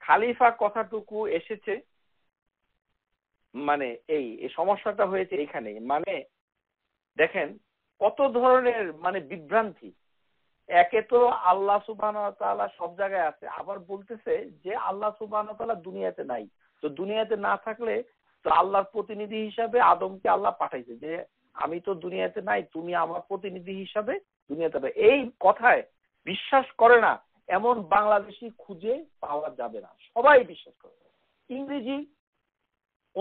খালিফা কথাটুকু এসেছে, মানে এই সমস্যাটা হয়েছে এখানে। মানে দেখেন কত ধরনের মানে বিভ্রান্তি। একে তো আল্লাহ সুবহানাহু ওয়া তাআলা সব জায়গায় আছে, আবার বলতেছে যে আল্লাহ সুবহানাহু ওয়া তাআলা দুনিয়াতে নাই। তো দুনিয়াতে না থাকলে তো আল্লাহর প্রতিনিধি হিসাবে আদমকে আল্লাহ পাঠাইছে, যে আমি তো দুনিয়াতে নাই, তুমি আমার প্রতিনিধি হিসাবে দুনিয়াতে। এই কথায় বিশ্বাস করে না এমন বাংলাদেশি খুঁজে পাওয়া যাবে না, সবাই বিশ্বাস করে। ইংরেজি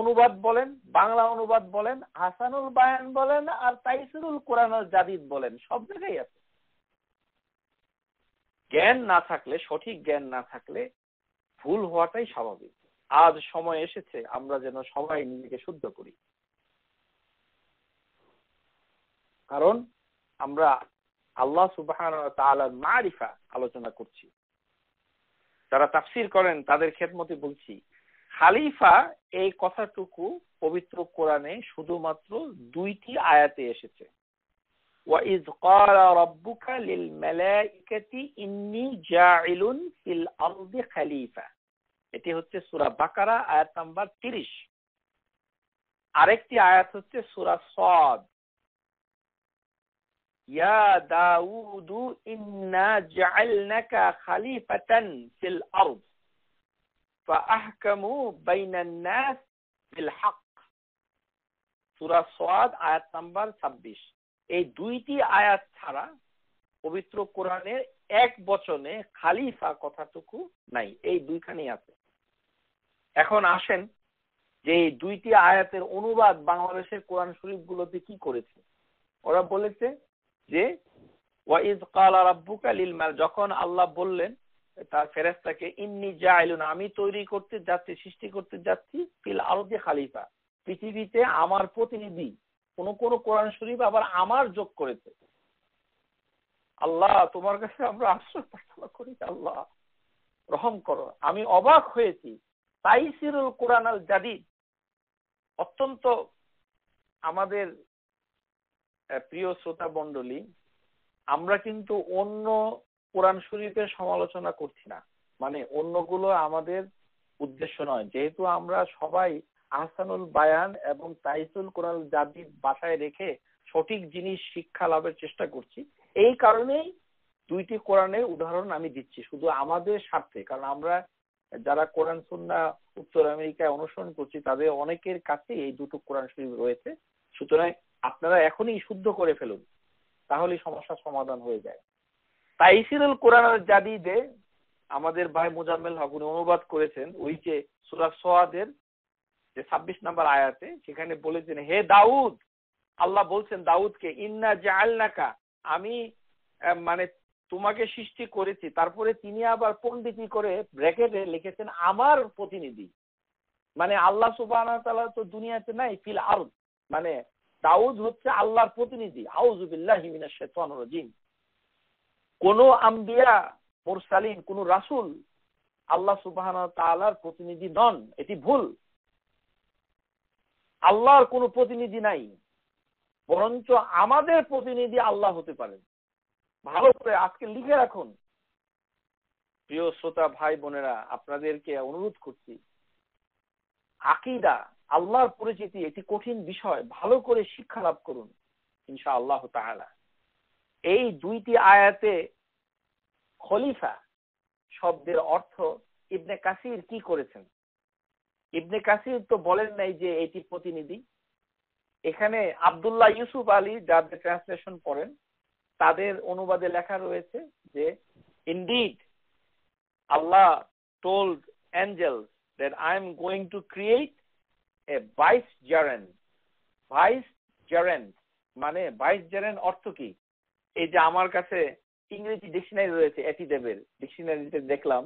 অনুবাদ বলেন, বাংলা অনুবাদ বলেন, হাসানুল বায়ান বলেন, আর তাইসিরুল কোরআনুল জাদিদ বলেন, সব জায়গায় আছে। জ্ঞান না থাকলে, সঠিক জ্ঞান না থাকলে ভুল হওয়াটাই স্বাভাবিক। আজ সময় এসেছে আমরা যেন সবাই নিজেকে শুদ্ধ করি, কারণ আমরা আল্লাহ সুবহানাহু ওয়া তাআলার মারিফা আলোচনা করছি। যারা তাফসীর করেন তাদের খেদমতে বলছি, খালিফা এই কথাটুকু পবিত্র কোরআনে শুধুমাত্র 2টি আয়াতে এসেছে। ওয়াইজ ক্বালা রাব্বুকা লিল মালাইকাতি ইন্নী জাইলুন ফিল আরদি খলিফা, এটি হচ্ছে সূরা বাকারা আয়াত নাম্বার 30। আরেকটি আয়াত হচ্ছে সূরা সাদ, ইয়া দাউদু ইন্না জাআলনাকা খলিফাতান ফিল আরদ ফাআহকামু বাইনান নাস বিল হক, সূরা সাদ আয়াত নাম্বার 26। এই 2টি আয়াত ছাড়া পবিত্র কোরআনের এক বচনে খালিফা কথাটুকু নাই, এই 2খানেই আছে। এখন আসেন যে এই 2টি আয়াতের অনুবাদ বাংলাদেশের কোরআন শরীফ গুলোতে কি করেছে। ওরা বলেছে যে ওয়াইজ ক্বালা রাব্বুকা লিল মাল, যখন আল্লাহ বললেন তার ফেরেশতাকে, ইন্নী জাইলুন, আমি তৈরি করতে যাচ্ছি, সৃষ্টি করতে যাচ্ছি, ফিল আরদি খলিফা, পৃথিবীতে আমার প্রতিনিধি। কোন কোন কোরআন শরীফ আবার আমার যোগ করেছে। আল্লাহ তোমার কাছে আমরা আশ্রয় প্রার্থনা করি, আল্লাহ রহম করো। আমি অবাক হয়েছি, তাইসিরুল কোরআনুল জাদিদ অত্যন্ত আমাদের প্রিয় শ্রোতা মণ্ডলী, আমরা কিন্তু অন্য কোরআন শরীফের সমালোচনা করছি না, মানে অন্যগুলো আমাদের উদ্দেশ্য নয়। যেহেতু আমরা সবাই আহসানুল বায়ান এবং তাইসিরুল কোরআনুল জাদিদ বাসায় রেখে সঠিক জিনিস শিক্ষা লাভের চেষ্টা করছি, এই কারণেই 2টি কোরআনের উদাহরণ আমি দিচ্ছি, শুধু আমাদের স্বার্থে। কারণ আমরা যারা কোরআন সুন্নাহ উত্তর আমেরিকায় অনুসরণ করছি তাদের অনেকের কাছে এই 2টো কোরআন শরীফ রয়েছে। সুতরাং আপনারা এখনই শুদ্ধ করে ফেলুন, তাহলেই সমস্যার সমাধান হয়ে যায়। তাইসিরুল কোরআনুল জাদিদে আমাদের ভাই মুজাম্মেল হক অনুবাদ করেছেন ওই যে সূরা সাদের যে 26 নম্বর আয়াতে, সেখানে বলেছেন, হে দাউদ, আল্লাহ বলছেন দাউদকে, ইন্না জাআলনাকা, আমি মানে তোমাকে সৃষ্টি করেছি। তারপরে তিনি আবার পণ্ডিতি করে ব্র্যাকেটে লিখেছেন আমার প্রতিনিধি, মানে আল্লাহ সুবহানাহু ওয়া তাআলা তো দুনিয়াতে নাই, ফিল আরদ, মানে দাউদ হচ্ছে আল্লাহর প্রতিনিধি। আউযু বিল্লাহি মিনাশ শাইতানির রাজিম। কোন আম্বিয়া মুরসালিন, কোন রাসূল আল্লাহ সুবহানাহু ওয়া তাআলার প্রতিনিধি নন, এটি ভুল। আল্লাহর কোনো প্রতিনিধি নাই, বরঞ্চ আমাদের প্রতিনিধি আল্লাহ হতে পারেন। ভালো করে আজকে লিখে রাখুন। প্রিয় শ্রোতা ভাই বোনেরা, আপনাদেরকে অনুরোধ করছি, আকীদা, আল্লাহর পরিচিতি এটি কঠিন বিষয়, ভালো করে শিক্ষা লাভ করুন ইনশাআল্লাহ তাআলা। এই 2টি আয়াতে খলিফা শব্দের অর্থ ইবনে কাসির কি করেছেন? ইবনে কাসির তো বলেন নাই যে এটি প্রতিনিধি। এখানে আব্দুল্লাহ ইউসুফ আলী যাদের ট্রান্সলেশন পড়েন তাদের অনুবাদে লেখা রয়েছে যে, indeed Allah told angels that I am going to create a vicegerent. vicegerent মানে vicegerent অর্থ কি? এই যে আমার কাছে ইংরেজি ডিকশনারি রয়েছে, এটিদেবের ডিকশনারিতে দেখলাম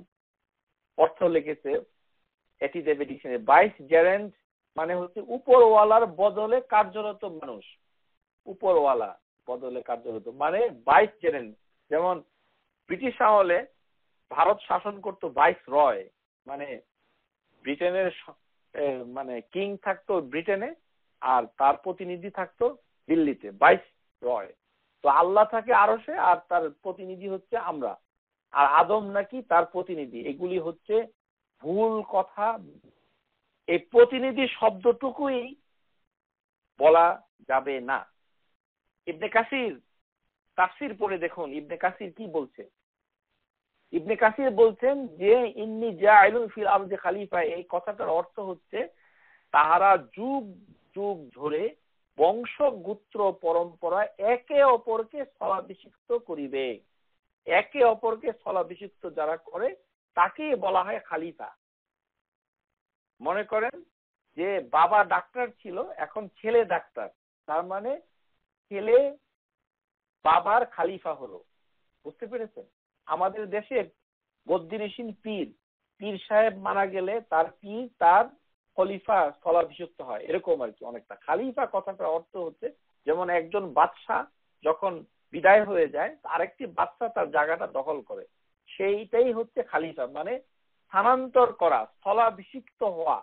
অর্থ লিখেছে এটিদেবের ডিকশনারি, vicegerent মানে হচ্ছে উপরওয়ালার বদলে কার্যরত মানুষ। উপরওয়ালা বদলে কার্যরত মানে ভাইসজেরেন্ট। যেমন ব্রিটিশ আমলে ভারত শাসন করতো ভাইস রয়, মানে ব্রিটেনের মানে কিং থাকতো ব্রিটেনে আর তার প্রতিনিধি থাকতো দিল্লিতে, ভাইস রয়। তো আল্লাহ থাকে আরশে আর তার প্রতিনিধি হচ্ছে আমরা, আর আদম নাকি তার প্রতিনিধি। এগুলি হচ্ছে ভুল কথা। এই প্রতিনিধি শব্দটুকুই বলা যাবে না। ইবনে কাসির তাফসীর পড়ে দেখুন ইবনে কাসির কি বলছে। ইবনে কাসির বলছেন যে ইন্নী জাইলুন ফিল আরদি খলিফা, এই কথাটার অর্থ হচ্ছে তাহারা যুগ যুগ ধরে বংশগোত্র পরম্পরা একে অপরকে স্থলাভিষিক্ত করিবে। একে অপরকে স্থলাভিষিক্ত যারা করে তাকে বলা হয় খলিফা। মনে করেন যে বাবা ডাক্তার ছিল, এখন ছেলে ডাক্তার, তার মানে ছেলে বাবার খালিফা হলো। বুঝতে পেরেছেন? আমাদের দেশের বদ্দিনসীন পীর, পীর সাহেব মারা গেলে তার পীর তার খলিফা স্থলাভিষিক্ত হয়, এরকম আর কি অনেকটা। খালিফা কথাটার অর্থ হচ্ছে যেমন একজন বাদশাহ যখন বিদায় হয়ে যায়, আরেকটি বাদশাহ তার জায়গাটা দখল করে, সেইটাই হচ্ছে খালিফা, মানে স্থানান্তর করা, স্থলাভিষিক্ত হওয়া।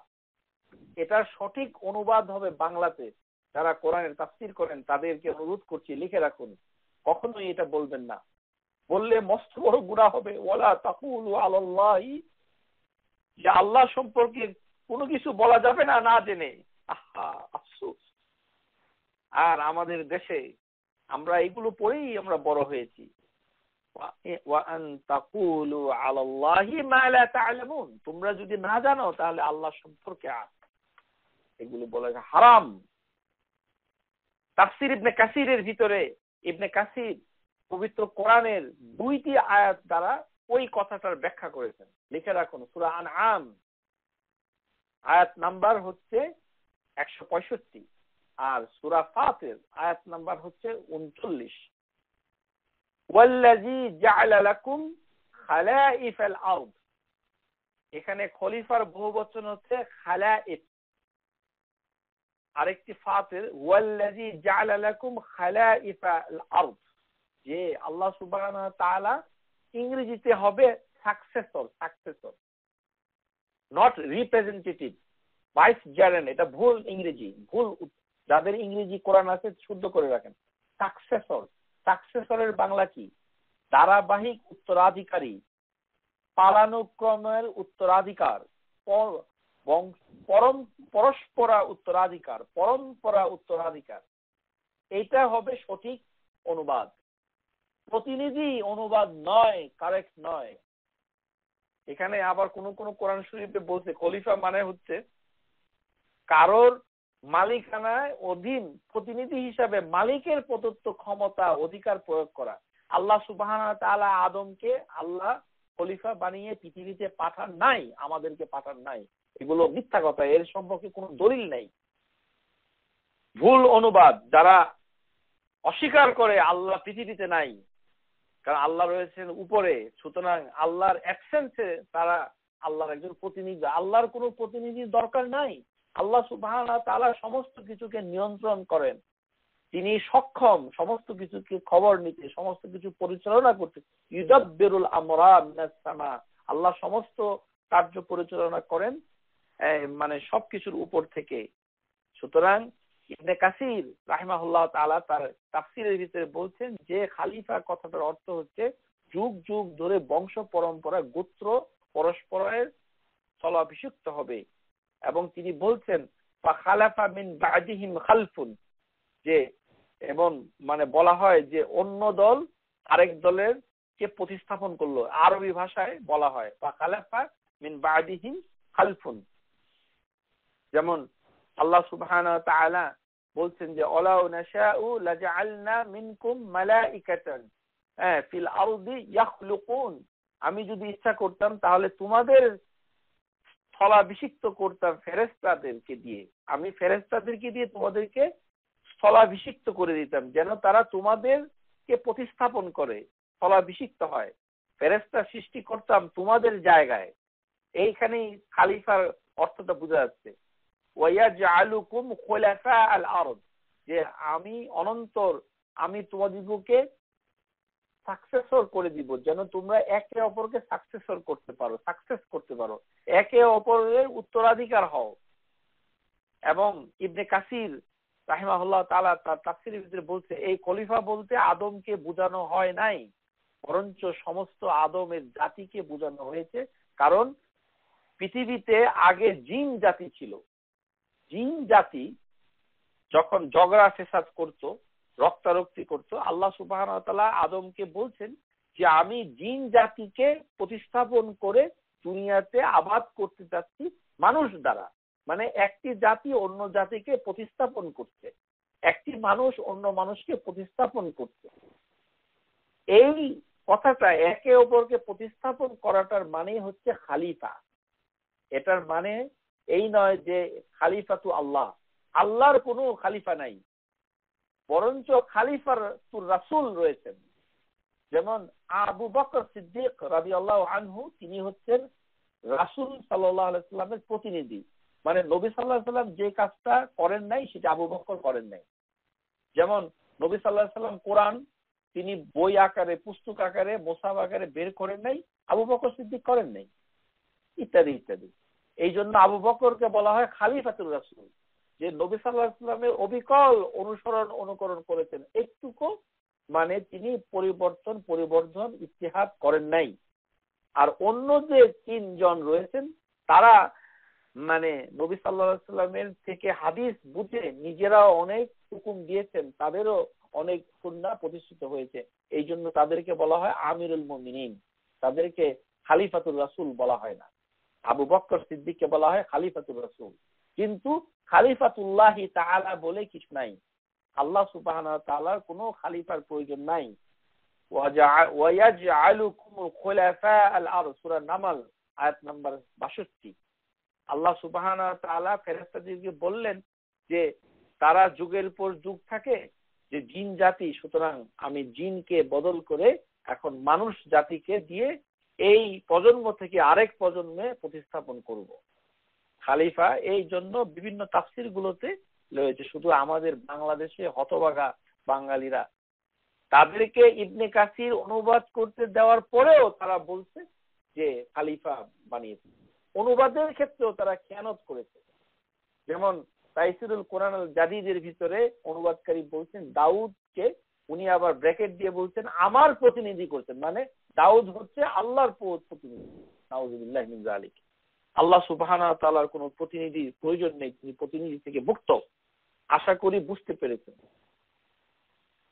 এটার সঠিক অনুবাদ হবে বাংলাতে। যারা কোরআনের তাফসীর করেন তাদেরকে অনুরোধ করছি লিখে রাখুন, কখনোই এটা বলবেন না। বললে মস্ত বড় গুনাহ হবে। ওয়ালা তাকুলু আলাল্লাহি, যে আল্লাহ সম্পর্কে কোনো কিছু বলা যাবে না না জেনে। আহা, আফসোস। আর আমাদের দেশে আমরা এগুলো পড়েই আমরা বড় হয়েছি। ওয়া আন তাকুলু আলাল্লাহি মা লা তা'লামুন, তোমরা যদি না জানো তাহলে আল্লাহ সম্পর্কে এগুলো বলা হারাম। তাফসীর ইবনে কাসিরের ভিতরে ইবনে কাসির পবিত্র কোরআনের 2টি আয়াত দ্বারা ওই কথাটার ব্যাখ্যা করেছেন। লিখে রাখুন, সূরা আনআম আয়াত নাম্বার হচ্ছে 165 আর সূরা ফাতির আয়াত নাম্বার হচ্ছে 39। ওয়াল্লাযী জা'আলা লাকুম খালাইফাল আরদ, এখানে খলিফার বহুবচন হচ্ছে খালাইফ। আরেকটি ফাতির ওয়াল্লাযী জা'আলা লাকুম খালাইফাল আরদ, যে আল্লাহ সুবহানাহু ওয়া তাআলা ইংরেজিতে হবে successor, successor, not representative, vice gerent. এটা ভুল ইংরেজি, ভুল। যাদের ইংরেজি কোরআন আছে শুদ্ধ করে রাখেন। সাকসেসর, সাকসেসরের বাংলা কি? ধারাবাহিক উত্তরাধিকারী, পালানুক্রমের উত্তরাধিকার, পরস্পরা উত্তরাধিকার, পরম্পরা উত্তরাধিকার। এইটা হবে সঠিক অনুবাদ। প্রতিনিধি অনুবাদ নয়, কারেক্ট নয়। এখানে আবার কোন কোন কোরআন শরীফে বলছে খলিফা মানে হচ্ছে কারোর মালিকানায় অধীন প্রতিনিধি হিসাবে মালিকের প্রদত্ত ক্ষমতা অধিকার প্রয়োগ করা। আল্লাহ সুবহানাহু ওয়া তাআলা আদমকে আল্লাহ খলিফা বানিয়ে পৃথিবীতে পাঠান নাই, আমাদেরকে পাঠান নাই। এগুলো মিথ্যা কথা, এর সম্পর্কে কোনো দলিল নেই। ভুল অনুবাদ। যারা অস্বীকার করে আল্লাহ পৃথিবীতে নাই, কারণ আল্লাহ রয়েছেন উপরে, সুতরাং আল্লাহর অ্যাবসেন্সে তারা আল্লাহর একজন প্রতিনিধি। আল্লাহর কোনো প্রতিনিধির দরকার নাই। আল্লাহ সুবহানাহু ওয়া তাআলা সমস্ত কিছুকে নিয়ন্ত্রণ করেন। তিনি সক্ষম সমস্ত কিছুকে খবর নিতে, সমস্ত কিছু পরিচালনা করতে। ইউদাব্বিরুল আমরা মিনাস সামা, আল্লাহ সমস্ত কার্য পরিচালনা করেন মানে সবকিছুর উপর থেকে। সুতরাং ইবনে কাসির রাহিমাহুল্লাহ তাআলা তার তাফসীরের ভিতরে বলছেন যে খালিফা কথাটার অর্থ হচ্ছে যুগ যুগ ধরে বংশ পরম্পরা গোত্র পরস্পরের স্থলাভিষিক্ত হবে। এবং তিনি বলছেন ফাখালাফা মিন বা'দিহিম খালফুন, যে এবং মানে বলা হয় যে অন্য দল আরেক দলের কে প্রতিস্থাপন করলো। আরবি ভাষায় বলা হয় ফাখালাফা মিন বা'দিহিম খালফুন। যেমন আল্লাহ সুবহানাহু ওয়া তাআলা বলছেন যে ওয়ালাউ নাশাউ লাজআলনা মিনকুম মালাইকাতান ফিল আরদি ইয়াখলুকুন, আমি যদি ইচ্ছা করতাম তাহলে তোমাদের স্থলাভিষিক্ত করতাম ফেরেশতাদেরকে দিয়ে। আমি ফেরেশতাদেরকে দিয়ে তোমাদেরকে স্থলাভিষিক্ত করে দিতাম, যেন তারা তোমাদেরকে প্রতিস্থাপন করে স্থলাভিষিক্ত হয়। ফেরেশতা সৃষ্টি করতাম তোমাদের জায়গায়। এইখানেই খালিফার অর্থটা বোঝা যাচ্ছে। ওয়ায়াজআলুকুম খুলাফা আল আরদ, যে আমি অনন্তর আমি তোমাদিগকে সাকসেসর করে দিব, যেন তোমরা একে অপরকে সাকসেসর করতে পারো, সাকসেস করতে পারো, একে অপরের উত্তরাধিকার হও। এবং ইবনে কাসির রাহিমাহুল্লাহ তাআলা তার তাফসীরের ভিতরে বলছে এই খলিফা বলতে আদমকে বোঝানো হয় নাই, বরঞ্চ সমস্ত আদমের জাতিকে বোঝানো হয়েছে। কারণ পৃথিবীতে আগে জিন জাতি ছিল। জিন জাতি যখন ঝগড়া ফেসাদ করত, রক্তারক্তি করত, আল্লাহ সুবহানাহু ওয়া তাআলা আদমকে বলছেন যে আমি জিন জাতিকে প্রতিস্থাপন করে দুনিয়াতে আবাদ করতে চাচ্ছি মানুষ দ্বারা। মানে একটি জাতি অন্য জাতিকে প্রতিস্থাপন করছে, একটি মানুষ অন্য মানুষকে প্রতিস্থাপন করছে। এই কথাটা একে অপরকে প্রতিস্থাপন করাটার মানে হচ্ছে খালিফা। এটার মানে এই নয় যে খালিফাতু আল্লাহ, আল্লাহর কোনো খালিফা নাই, বরঞ্চ খালিফাতুর রাসূল রয়েছেন। যেমন আবু বকর সিদ্দিক রাদিয়াল্লাহু আনহু, তিনি হচ্ছেন রাসূল সাল্লাল্লাহু আলাইহি সাল্লামের প্রতিনিধি। মানে নবী সাল্লাল্লাহু আলাইহি সাল্লাম যে কাজটা করেন নাই সেটা আবু বকর করেন নাই। যেমন নবী সাল্লাল্লাহু আলাইহি সাল্লাম কোরআন তিনি বই আকারে, পুস্তক আকারে, মোসাফ আকারে বের করেন নাই, আবু বকর সিদ্দিক করেন নাই, ইত্যাদি ইত্যাদি। এই জন্য আবু বকরকে বলা হয় খালিফাতুর রাসূল, যে নবী সাল্লাল্লাহু আলাইহি সাল্লামের অবিকল অনুসরণ অনুকরণ করেছেন, একটুকু মানে তিনি পরিবর্তন ইতিহাদ করেন নাই। আর অন্য যে তিনজন রয়েছেন তারা মানে নবী সাল্লাল্লাহু আলাইহি সাল্লামের থেকে হাদিস বুঝে নিজেরাও অনেক হুকুম দিয়েছেন, তাদেরও অনেক সুন্নাহ প্রতিষ্ঠিত হয়েছে। এই জন্য তাদেরকে বলা হয় আমিরুল মুমিনিন, তাদেরকে খালিফাতুর রাসূল বলা হয় না। আবু বকর সিদ্দিককে বলা হয় খালিফাতুর রাসূল। কিন্তু খালিফাতুল্লাহি তাআলা বলে কিছু নাই, আল্লাহ সুবহানাহু ওয়া তাআলার কোনো খালিফার প্রয়োজন নাই। ওয়ায়াজআলুকুমুল খুলাফা আল আরদ, সূরা নামল আয়াত নাম্বার 62। আল্লাহ সুবহানাহু ওয়া তাআলা ফেরেশতাদেরকে বললেন যে তারা যুগের পর যুগ থাকে যে জিন জাতি, সুতরাং আমি জিনকে বদল করে এখন মানুষ জাতিকে দিয়ে এই প্রজন্ম থেকে আরেক প্রজন্মে প্রতিস্থাপন করব। খালিফা এই জন্য বিভিন্ন তাফসির গুলোতে রয়েছে। শুধু আমাদের বাংলাদেশে হতভাগা বাঙালিরা তাদেরকে ইবনে কাসির অনুবাদ করতে দেওয়ার পরেও তারা বলছে যে খালিফা বানিয়েছে। অনুবাদের ক্ষেত্রেও তারা খেয়ানত করেছে। যেমন তাইসিরুল কোরআন আল জাদিদের ভিতরে অনুবাদকারী বলছেন দাউদকে উনি আবার ব্র্যাকেট দিয়ে বলছেন আমার প্রতিনিধি করছেন, মানে দাউদ হচ্ছে আল্লাহর প্রতিনিধি। নাউযুবিল্লাহি মিন যালিক। আল্লাহ সুবহানাহু ওয়া তাআলার কোনো প্রতিনিধির প্রয়োজন নেই, তিনি প্রতিনিধি থেকে মুক্ত। আশা করি বুঝতে পেরেছেন।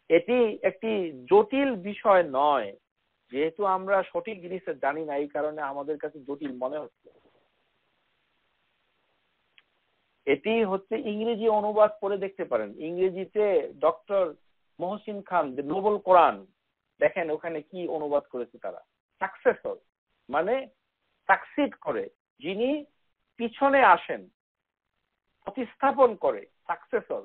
এটি একটি জটিল বিষয় নয়, যেহেতু আমরা সঠিক জিনিসটা জানি না এই কারণে আমাদের কাছে জটিল মনে হচ্ছে। এটি হচ্ছে ইংরেজি অনুবাদ করে দেখতে পারেন। ইংরেজিতে ডক্টর মহসিন খান যে নোবেল কোরআন, দেখেন ওখানে কি অনুবাদ করেছে তারা। সাকসেসর মানে সাকসিড করে, যিনি পিছনে আসেন, প্রতিস্থাপন করে, সাকসেসর।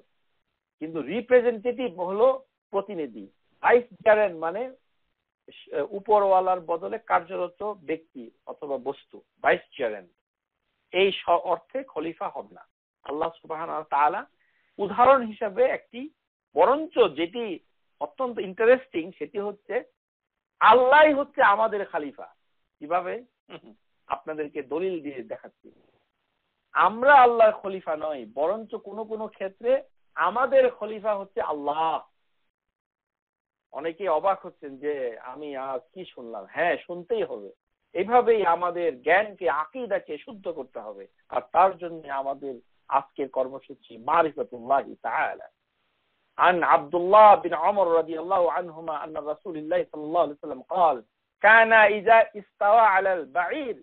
কিন্তু রিপ্রেজেন্টেটিভ হলো প্রতিনিধি। ভাইস চেয়ারম্যান মানে উপরওয়ালার বদলে কার্যরত ব্যক্তি অথবা বস্তু, ভাইস চেয়ারম্যান। এই অর্থে খলিফা হবে না। আল্লাহ সুবহানাহু ওয়া তাআলা উদাহরণ হিসেবে একটি, বরঞ্চ যেটি অত্যন্ত ইন্টারেস্টিং সেটি হচ্ছে আল্লাহই হচ্ছে আমাদের খালিফা। কিভাবে? আপনাদেরকে দলিল দিয়ে দেখাচ্ছি। আমরা আল্লাহর খলিফা নই, বরঞ্চ কোনো কোনো ক্ষেত্রে আমাদের খলিফা হচ্ছে আল্লাহ। অনেকে অবাক হচ্ছেন যে আমি আজ কি শুনলাম। হ্যাঁ, শুনতেই হবে। এইভাবেই আমাদের জ্ঞানকে, আকীদাকে শুদ্ধ করতে হবে। আর তার জন্য আমাদের আজকের কর্মসূচি মারিফাতুল্লাহি তাআলা। عن عبد الله بن عمر رضي الله عنهما أن رسول الله صلى الله عليه وسلم قال كان إذا استوى على البعير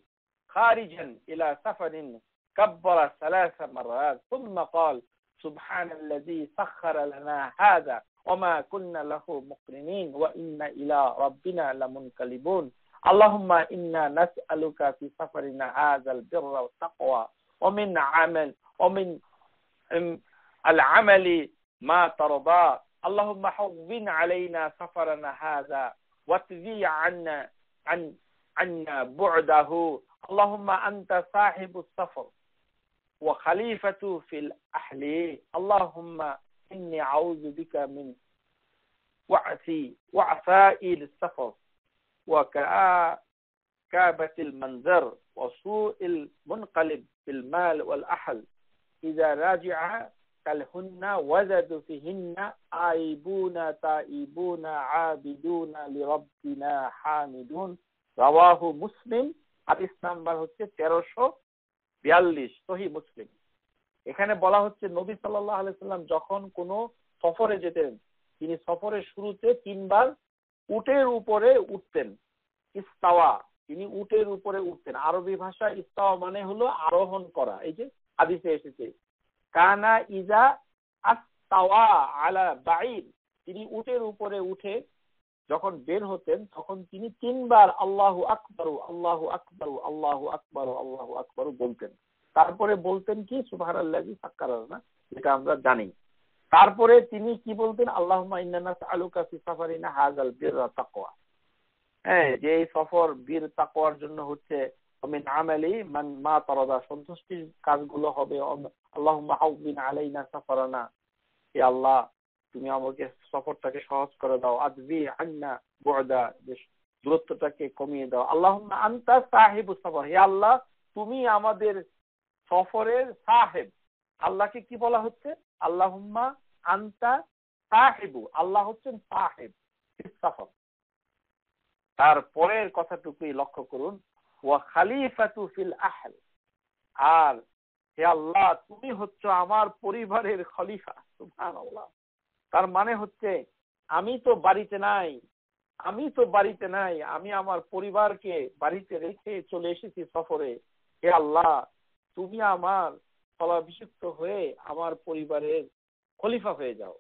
خارجا إلى سفر كبر 3 مرات ثم قال سبحان الذي سخر لنا هذا وما كنا له مقرنين وإنا إلى ربنا لمنقلبون اللهم إنا نسألك في سفرنا هذا البر والتقوى ومن العمل ما ترضى اللهم حوّن علينا سفرنا هذا واطوي عنا بعده اللهم أنت صاحب السفر وخليفة في الأهل اللهم إني أعوذ بك من وعثاء السفر وكآبة المنظر وسوء المنقلب في المال والأهل إذا راجع كالهن وزد فيهن آيبون تائبون عابدون لربنا حامدون رواه মুসলিম। হাদিস নাম্বার হচ্ছে 1342, সহিহ মুসলিম। এখানে বলা হচ্ছে নবী সাল্লাল্লাহু আলাইহি সাল্লাম যখন কোনো সফরে যেতেন, তিনি সফরের শুরুতে 3 বার উটের উপরে উঠতেন। ইস্তাওয়া, তিনি উটের উপরে উঠতেন। আরবি ভাষায় ইস্তাওয়া মানে হলো আরোহণ করা। এই যে হাদিসে এসেছে কানা ইজা আস্তাওয়া আলা বাঈর, তিনি উটের উপরে উঠে যখন বের হতেন তখন তিনি 3 বার আল্লাহু আকবার আল্লাহু আকবার আল্লাহু আকবার আল্লাহু আকবার বলতেন। তারপরে বলতেন কি সুবহানাল্লাযী সাক্কারানা, যেটা আমরা জানি। তারপরে তিনি কি বলতেন, আল্লাহুম্মা ইন্না নাসআলুকা ফি সাফারিনা হাযাল বিররা তাকওয়া। হ্যাঁ, যে এই সফর বীর তাকওয়ার জন্য হচ্ছে, মিন আমালি মান মা তারাদা, সন্তুষ্টির কাজগুলো হবে। আল্লাহুম্মা হাউবিন আলাইনা সাফারানা, হে আল্লাহ তুমি আমাকে সফরটাকে সহজ করে দাও। আযবি আন্না বু'দা, যে দূরত্বটাকে কমিয়ে দাও। আল্লাহুম্মা আনতা সাহিবুস সফর, হে আল্লাহ তুমি আমাদের সফরের সাহেব। আল্লাহকে কি বলা হচ্ছে? আল্লাহুম্মা আনতা সাহিবু, আল্লাহ হচ্ছেন সাহেব সফর। তারপরের কথাটুকুই লক্ষ্য করুন, ওয়া খালিফাতু ফিল আহল, আর হে আল্লাহ তুমি হচ্ছে আমার পরিবারের খলিফা। সুবহানাল্লাহ। তার মানে হচ্ছে আমি তো বাড়িতে নাই, আমি আমার পরিবারকে বাড়িতে রেখে চলে এসেছি সফরে। হে আল্লাহ তুমি আমার স্থলাভিষিক্ত হয়ে আমার পরিবারের খলিফা হয়ে যাও।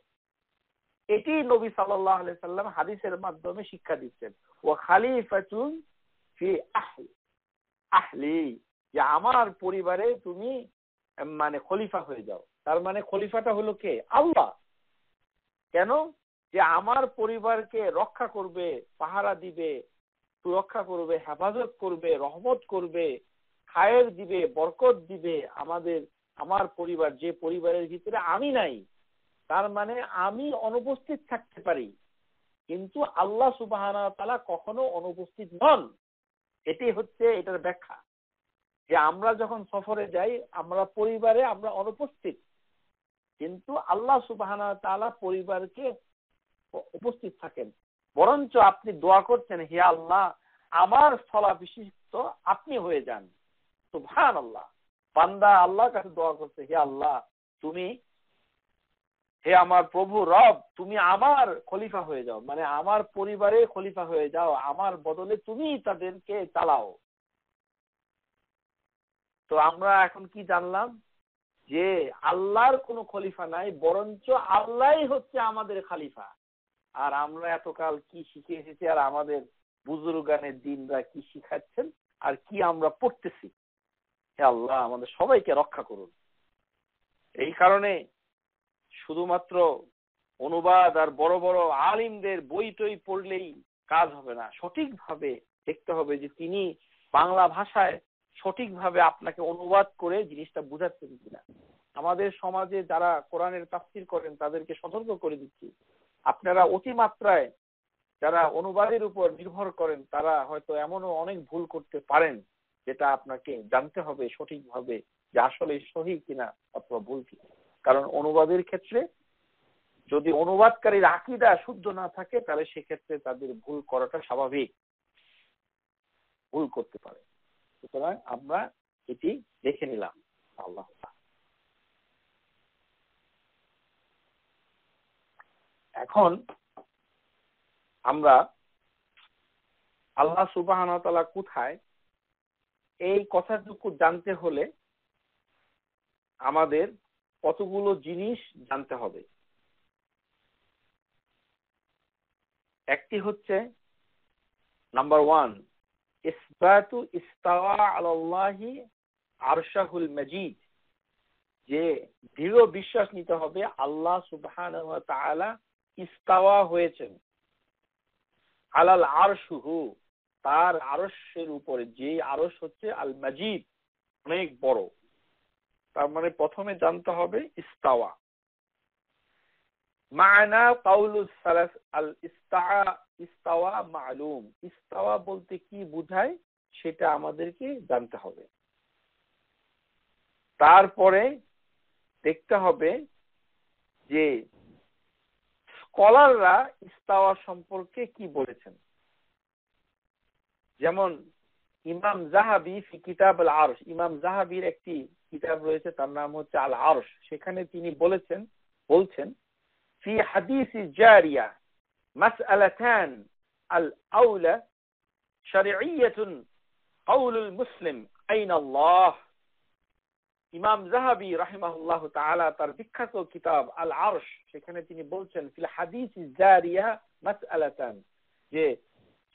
এটি নবী সাল্লাল্লাহু আলাইহি সাল্লাম হাদিসের মাধ্যমে শিক্ষা দিচ্ছেন। ওয়া খালিফাতুন ফি আহলি, যে আমার পরিবারে তুমি মানে খলিফা হয়ে যাও। তার মানে খলিফাটা হলো কে? আল্লাহ। কেন? যে আমার পরিবারকে রক্ষা করবে, পাহারা দিবে, সুরক্ষা করবে, হেফাজত করবে, রহমত করবে, খায়ের দিবে, বরকত দিবে আমার পরিবার, যে পরিবারের ভিতরে আমি নাই। তার মানে আমি অনুপস্থিত থাকতে পারি, কিন্তু আল্লাহ সুবহানাহু ওয়া তাআলা কখনো অনুপস্থিত নন। এটি হচ্ছে এটার ব্যাখ্যা, যে আমরা যখন সফরে যাই আমরা পরিবারে আমরা অনুপস্থিত, কিন্তু আল্লাহ সুবহানাহু ওয়া তাআলা পরিবারকে উপস্থিত থাকেন। বরঞ্চ আপনি দোয়া করছেন, হে আল্লাহ আমার স্থলাভিষিক্ত আপনি হয়ে যান। সুবহানাল্লাহ। বান্দা আল্লাহর কাছে দোয়া করছে, হে আল্লাহ তুমি, হে আমার প্রভু রব তুমি আমার খলিফা হয়ে যাও, মানে আমার পরিবারের খলিফা হয়ে যাও, আমার বদলে তুমি তাদেরকে চালাও। তো আমরা এখন কি জানলাম? যে আল্লাহর কোনো খলিফা নাই, বরঞ্চ আল্লাহই হচ্ছে আমাদের খলিফা। আর আমরা এতকাল কি শিখে এসেছি, আর আমাদের বুজুর্গানের দিনরা কি শিখাচ্ছেন, আর কি আমরা পড়তেছি। হে আল্লাহ আমাদের সবাইকে রক্ষা করুন। এই কারণে শুধুমাত্র অনুবাদ আর বড় বড় আলিমদের বই টই পড়লেই কাজ হবে না, সঠিকভাবে দেখতে হবে যে তিনি বাংলা ভাষায় সঠিকভাবে আপনাকে অনুবাদ করে জিনিসটা বুঝাচ্ছেন কিনা। আমাদের সমাজে যারা কোরআনের তাফসীর করেন তাদেরকে সতর্ক করে দিচ্ছি, আপনারা অতিমাত্রায় যারা অনুবাদের উপর নির্ভর করেন তারা হয়তো এমনও অনেক ভুল করতে পারেন, যেটা আপনাকে জানতে হবে সঠিকভাবে যে আসলে সহি কিনা অথবা ভুল কিনা। কারণ অনুবাদের ক্ষেত্রে যদি অনুবাদকারীর আকীদা শুদ্ধ না থাকে তাহলে সেক্ষেত্রে তাদের ভুল করাটা স্বাভাবিক, ভুল করতে পারে। সুতরাং আমরা এটি দেখে নিলাম। আল্লাহ এখন আমরা আল্লাহ সুবহানাহু ওয়া তাআলা কোথায়, এই কথাটুকু জানতে হলে আমাদের কতগুলো জিনিস জানতে হবে। একটি হচ্ছে নাম্বার 1, ইসবাতু ইস্তাওয়া আলাল্লাহি আরশাহুল মাজিদ, যে দৃঢ় বিশ্বাস নিতে হবে আল্লাহ সুবহানাহু ওয়া তাআলা ইস্তাওয়া হয়েছেন আলাল আরশুহু, তার আরশের উপরে, যে আরশ হচ্ছে আল মাজিদ, অনেক বড়। তার মানে প্রথমে জানতে হবে ইস্তাওয়া। মা'না কাউলুস সালাস আল ইস্তাওয়া মা'লুম, ইস্তাওয়া বলতে কি বোঝায় সেটা আমাদেরকে জানতে হবে। তারপরে দেখতে হবে যে স্কলাররা ইস্তাওয়া সম্পর্কে কি বলেছেন। যেমন ইমাম যাহাবি ফি কিতাব আল আরশ, ইমাম যাহাবির একটি কিতাব রয়েছে তার নাম হচ্ছে আল আরশ, সেখানে তিনি বলছেন ফি হাদিসি জারিয়া মাসআলাতান আল আউলা শারঈয়াতুন কাউলুল মুসলিম আইনা আল্লাহ। ইমাম যাহাবি রাহিমাহুল্লাহ তাআলা তার বিখ্যাত কিতাব আল আরশ, সেখানে তিনি বলছেন ফিল হাদিসি জারিয়া মাসআলাতান, যে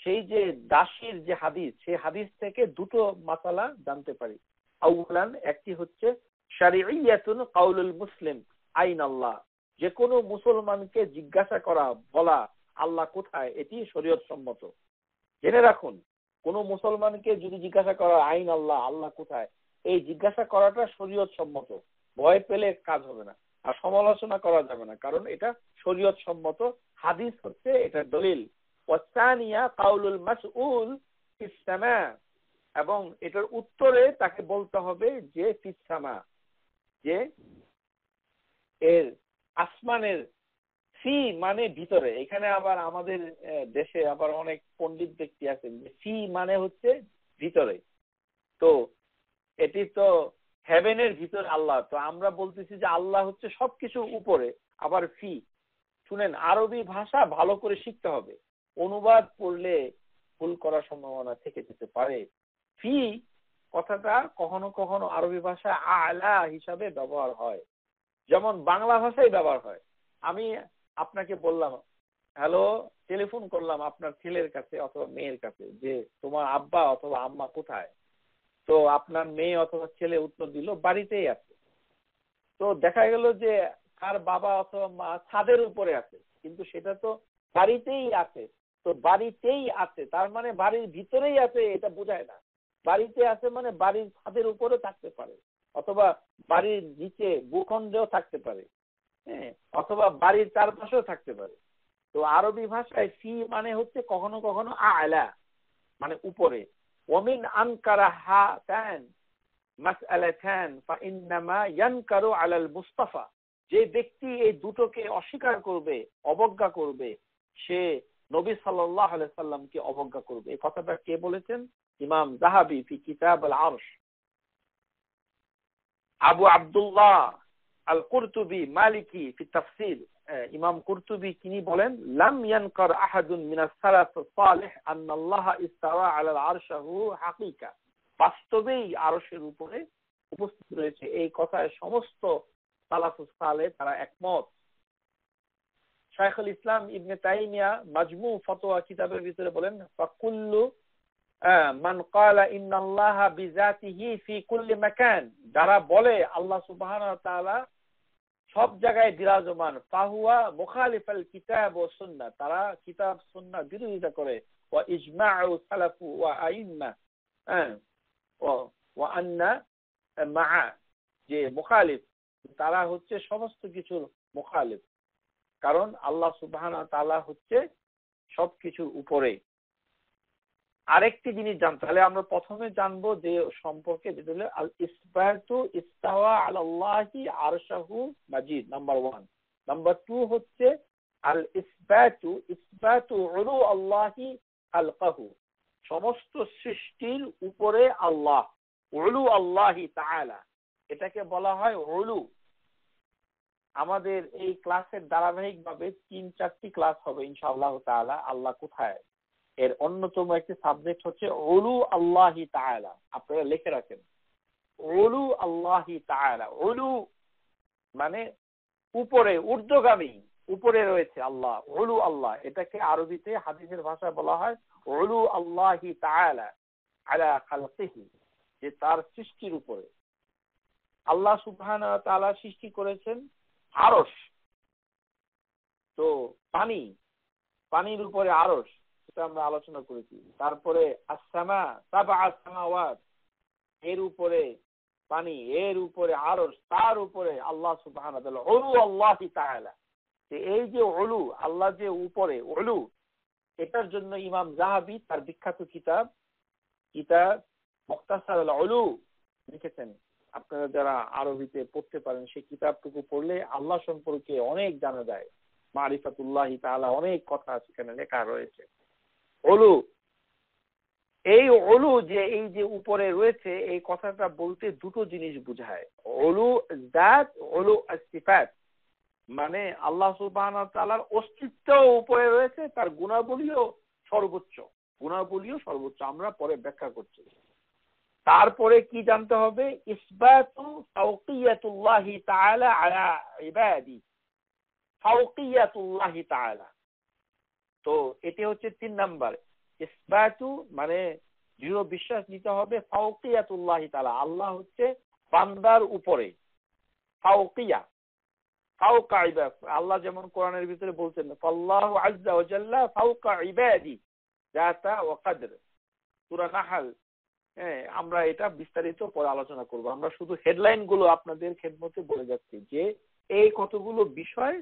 সেই যে দাসীর যে হাদিস, সেই হাদিস থেকে দুটো মাসালা জানতে পারি। আউলান, একটি হচ্ছে শারঈয়াতুন কাউলুল মুসলিম আইন আল্লাহ, যে কোনো মুসলমানকে জিজ্ঞাসা করা, বলা আল্লাহ কোথায়, এটি শরীয়ত সম্মত। জেনে রাখুন, কোন মুসলমানকে যদি জিজ্ঞাসা করা আইন আল্লাহ, আল্লাহ কোথায়, এই জিজ্ঞাসা করাটা শরীয়ত সম্মত। ভয় পেলে কাজ হবে না, আর সমালোচনা করা যাবে না, কারণ এটা শরীয়ত সম্মত। হাদিস হচ্ছে এটা দলিল। ওয়াসানিয়া কাউলুল মাসউল ফিস সামা, এবং এটার উত্তরে তাকে বলতে হবে যে ফিস সামা, যে এর আসমানের, ফি মানে ভিতরে। এখানে আবার আমাদের দেশে আবার অনেক পণ্ডিত ব্যক্তি আছেন যে ফি মানে হচ্ছে ভিতরে, তো এটি তো হেভেনের ভিতরে আল্লাহ, তো আমরা বলতেছি যে আল্লাহ হচ্ছে সবকিছু উপরে, আবার ফি। শুনেন, আরবি ভাষা ভালো করে শিখতে হবে, অনুবাদ পড়লে ভুল করার সম্ভাবনা থেকে যেতে পারে। ফি কথাটা কখনো কখনো আরবি ভাষা আলা হিসাবে ব্যবহার হয়, যেমন বাংলা ভাষায় ব্যবহার হয়। আমি আপনাকে বললাম, হ্যালো, টেলিফোন করলাম আপনার ছেলের কাছে অথবা মেয়ের কাছে যে তোমার আব্বা অথবা আম্মা কোথায়, তো আপনার মেয়ে অথবা ছেলে উত্তর দিল বাড়িতেই আছে। তো দেখা গেল যে তার বাবা অথবা মা ছাদের উপরে আছে, কিন্তু সেটা তো বাড়িতেই আছে। তো বাড়িতেই আছে তার মানে বাড়ির ভিতরেই আছে, এটা বোঝায় না। বাড়িতে আছে মানে বাড়ির ছাদের উপরে থাকতে পারে, অথবা বাড়ির নিচে ভূখণ্ডেও থাকতে পারে, হ্যাঁ, অথবা বাড়ির চারপাশেও থাকতে পারে। তো আরবি ভাষায় ফি মানে হচ্ছে কখনো কখনো আলা মানে উপরে। ওমিন আনকারা হাতান মাসআলাতান ফাইন্নামা ইয়ানকারু আলাল মুস্তাফা, যে ব্যক্তি এই দুটোকে অস্বীকার করবে, অবজ্ঞা করবে, সে নবী সাল্লাল্লাহু আলাইহি সাল্লামকে অবজ্ঞা করবে। এই কথাটা কে বলেছেন? ইমাম যাহাবী ফি কিতাব আল আরশ। আবু আব্দুল্লাহ আল কুরতুবী মালিকি ফি তাফসীর, ইমাম কুরতুবী তিনি বলেন, লাম ইয়ানকার আহাদুন মিনাস সালাফ সালিহ আন্নাল্লাহ ইস্তাওয়া আলাল আরশাহু হাকিকা, বাস্তবেই আরশের উপরে উপস্থিত রয়েছে, এই কথায় সমস্ত সালাফুস সালেহ তারা একমত। শাইখুল ইসলাম ইবনে তাইমিয়া মাজমু ফতোয়া কিতাবের ভিতরে বলেন, ফাকুল্লু মান ক্বালা ইন্নাল্লাহা বিযাতিহি ফি কুল্লি মাকান, যারা বলে আল্লাহ সুবহানাহু ওয়া তাআলা সব জায়গায় বিরাজমান, ফাহুয়া মুখালিফাল কিতাব ওয়া সুন্নাহ, তারা কিতাব সুন্নাহ বিরোধিতা করে। ওয়া ইজমাউ সালাফু ওয়া আইম্মা ওয়া আন্না মা'a, যে মুখালিফ, তারা হচ্ছে সমস্ত কিছুর মুখালিফ, কারণ আল্লাহ সুবহানাহু ওয়া তাআলা হচ্ছে সবকিছুর উপরে। আরেকটি জিনিস জানতে হলে আমরা প্রথমে জানবো যে সম্পর্কে, যেটা হলো আল ইসবাতু ইস্তাওয়া আলাল্লাহি আরশাহু মাজিদ, নাম্বার 1। নাম্বার 2 হচ্ছে আল ইসবাতু ইসবাতু উলু আল্লাহি খালকাহু, সমস্ত সৃষ্টির উপরে আল্লাহ, উলু আল্লাহি তাআলা, এটাকে বলা হয় উলু। আমাদের এই ক্লাসের ধারাবাহিকভাবে 3-4টি ক্লাস হবে ইনশাআল্লাহ তাআলা। আল্লাহ কোথায় এর অন্যতম একটি সাবজেক্ট হচ্ছে উলু আল্লাহি তাআলা। আপনারা লিখে রাখেন, উলু আল্লাহি তাআলা। উলু মানে উপরে, ঊর্ধ্বগামী, উপরে রয়েছে আল্লাহ, উলু আল্লাহ। এটাকে আরবিতে হাদিসের ভাষায় বলা হয় উলু আল্লাহি তাআলা আলা খালকিহি, যে তার সৃষ্টির উপরে। আল্লাহ সুবহানাহু ওয়া তাআলা সৃষ্টি করেছেন আরশ, তো পানি, পানির উপরে আরশ, এটা আমরা আলোচনা করেছি। তারপরে আসসামা, সাবআ সামাওয়াত, এর উপরে পানি, এর উপরে আরশ, তার উপরে আল্লাহ সুবহানাহু ওয়া তাআলা, উলু আল্লাহি তাআলা। এই যে উলু, আল্লাহ যে উপরে, উলু, এটার জন্য ইমাম যাহাবী তার বিখ্যাত কিতাব মুখতাসার আল উলু লিখেছেন। আপনারা যারা আরবিতে পড়তে পারেন সেই কিতাবটুকু পড়লে আল্লাহ সম্পর্কে অনেক জানা যায়। মারিফাতুল্লাহি তাআলা, অনেক কথা সেখানে লেখা রয়েছে। উলু, এই উলু যে এই যে উপরে রয়েছে, এই কথাটা বলতে দুটো জিনিস বোঝায়। উলু যাত, উলু সিফাত, মানে আল্লাহ সুবহানাহু ওয়া তাআলার অস্তিত্ব উপরে রয়েছে, তার গুণাবলীও সর্বোচ্চ, গুণাবলীও সর্বোচ্চ। আমরা পরে ব্যাখ্যা করছি। তারপরে কি জানতে হবে? ইসবাতু ফাওকিয়াতুল্লাহি তাআলা আলা ইবাদি, ফাওকিয়াতুল্লাহি তাআলা। তো এটি হচ্ছে 3 নাম্বার। ইসবাতু মানে দৃঢ় বিশ্বাস নিতে হবে ফাওকিয়াতুল্লাহি তাআলা, আল্লাহ হচ্ছে বান্দার উপরে। ফাওকিয়া, ফাওকা ইবাদ, আল্লাহ যেমন কোরআনের ভিতরে বলছেন আল্লাহু আযজা ওয়া জাল্লা ফাওকা ইবাদি জাতা ওয়া কদর, সূরা নাহল। আমরা এটা বিস্তারিত পরে আলোচনা করব। আমরা শুধু হেডলাইন গুলো আপনাদের খেদমতে বলে যাচ্ছি যে এই কতগুলো বিষয়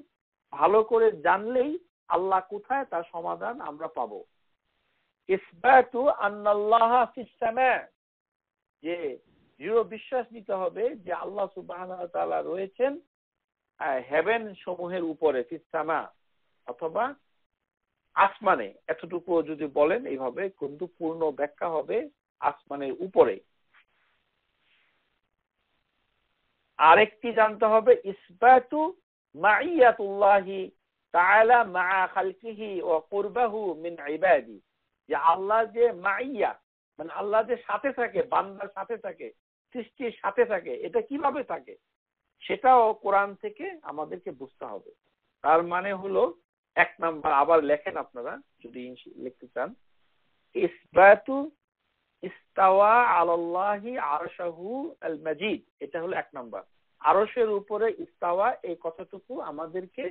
ভালো করে জানলেই আল্লাহ কোথায় তার সমাধান আমরা পাবো। ইসবাতু আন্নাল্লাহা ফিস সামা, যে দৃঢ় বিশ্বাস নিতে হবে যে আল্লাহ সুবহানাহু ওয়া তাআলা রয়েছেন হেভেন সমূহের উপরে, ফিস সামা অথবা আসমানে। এতটুকু যদি বলেন এইভাবে কিন্তু পূর্ণ ব্যাখ্যা হবে আসমানের উপরে। আরেকটি জানতে হবে ইসবাতু মাইয়াতুল্লাহি তাআলা মা খালকিহি ওয়া কুরবাহু মিন ইবাদি, যে আল্লাহ যে মাইয়া মানে আল্লাহ যে সাথে থাকে, বান্দার সাথে থাকে, সৃষ্টির সাথে থাকে, এটা কিভাবে থাকে সেটাও কোরআন থেকে আমাদেরকে বুঝতে হবে। তার মানে হলো এক নাম্বার, আবার লেখেন আপনারা যদি লিখতে চান, ইসবাতু ইস্তাওয়া আলাল্লাহি আরশাহু আল মাজিদ, এটা হলো এক নাম্বার। আরশের উপরে ইস্তাওয়া এই কথাটুকু আমাদেরকে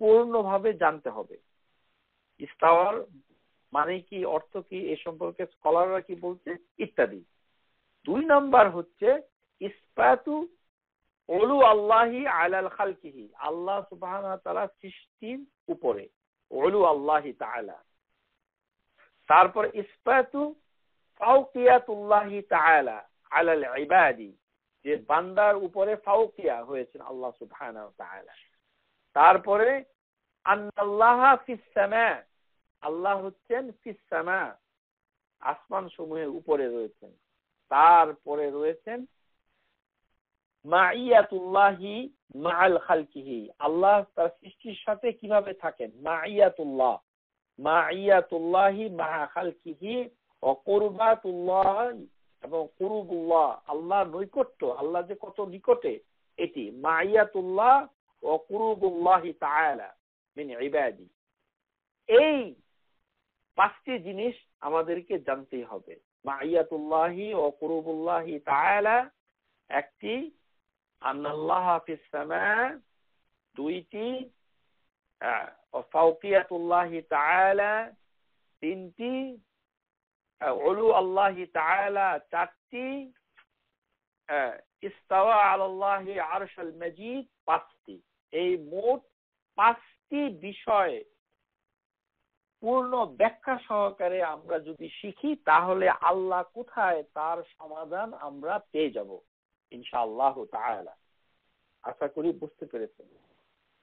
পূর্ণভাবে জানতে হবে। ইস্তাওয়ার মানে কি, অর্থ কি, এ সম্পর্কে স্কলাররা কি বলছে ইত্যাদি। দুই নাম্বার হচ্ছে ইসবাতু উলু আল্লাহি আলাল খালকিহি, আল্লাহ সুবহানাহু ওয়া তাআলা সৃষ্টির উপরে, উলু আল্লাহি তাআলা। তারপর ইসবাতু ফাওকিয়াতুল্লাহি তাআলা আলাল ইবাদি, যে বান্দার উপরে ফাওকিয়া হয়েছেন আল্লাহ সুবহানাহু ওয়া তাআলা। তারপরে আন্নাল্লাহা ফিস সামা, আল্লাহ হচ্ছেন ফিস সামা, আসমান সমূহের উপরে রয়েছেন। তারপরে রয়েছেন মাইয়াতুল্লাহি মাআল খালকিহি, আল্লাহ তার সৃষ্টির সাথে কিভাবে থাকেন। মাইয়াতুল্লাহ, মাইয়াতুল্লাহি মাআ খালকিহি ওয়া কুরবাতুল্লাহ, এবং কুরুবুল্লাহ, আল্লাহর নৈকট্য, আল্লাহ যে কত নিকটে, এটি মাইয়াতুল্লাহ ওয়া কুরুবুল্লাহি তাআলা মিন ইবাদি। এই পাঁচটি জিনিস আমাদেরকে জানতেই হবে। মাইয়াতুল্লাহি ওয়া কুরুবুল্লাহি তাআলা একটি, আন্নাল্লাহা ফিস সামা দুইটি, ফাওকিয়াতুল্লাহি তাআলা তিনটি, উলু আল্লাহি তাআলা চারটি, ইস্তাওয়া আলাল্লাহি আরশাল মাজিদ পাঁচটি। এই মোট পাঁচটি বিষয় পূর্ণ ব্যাখ্যা সহকারে আমরা যদি শিখি তাহলে আল্লাহ কোথায় তার সমাধান আমরা পেয়ে যাব ইনশাআল্লাহ তাআলা। আশা করি বুঝতে পেরেছেন।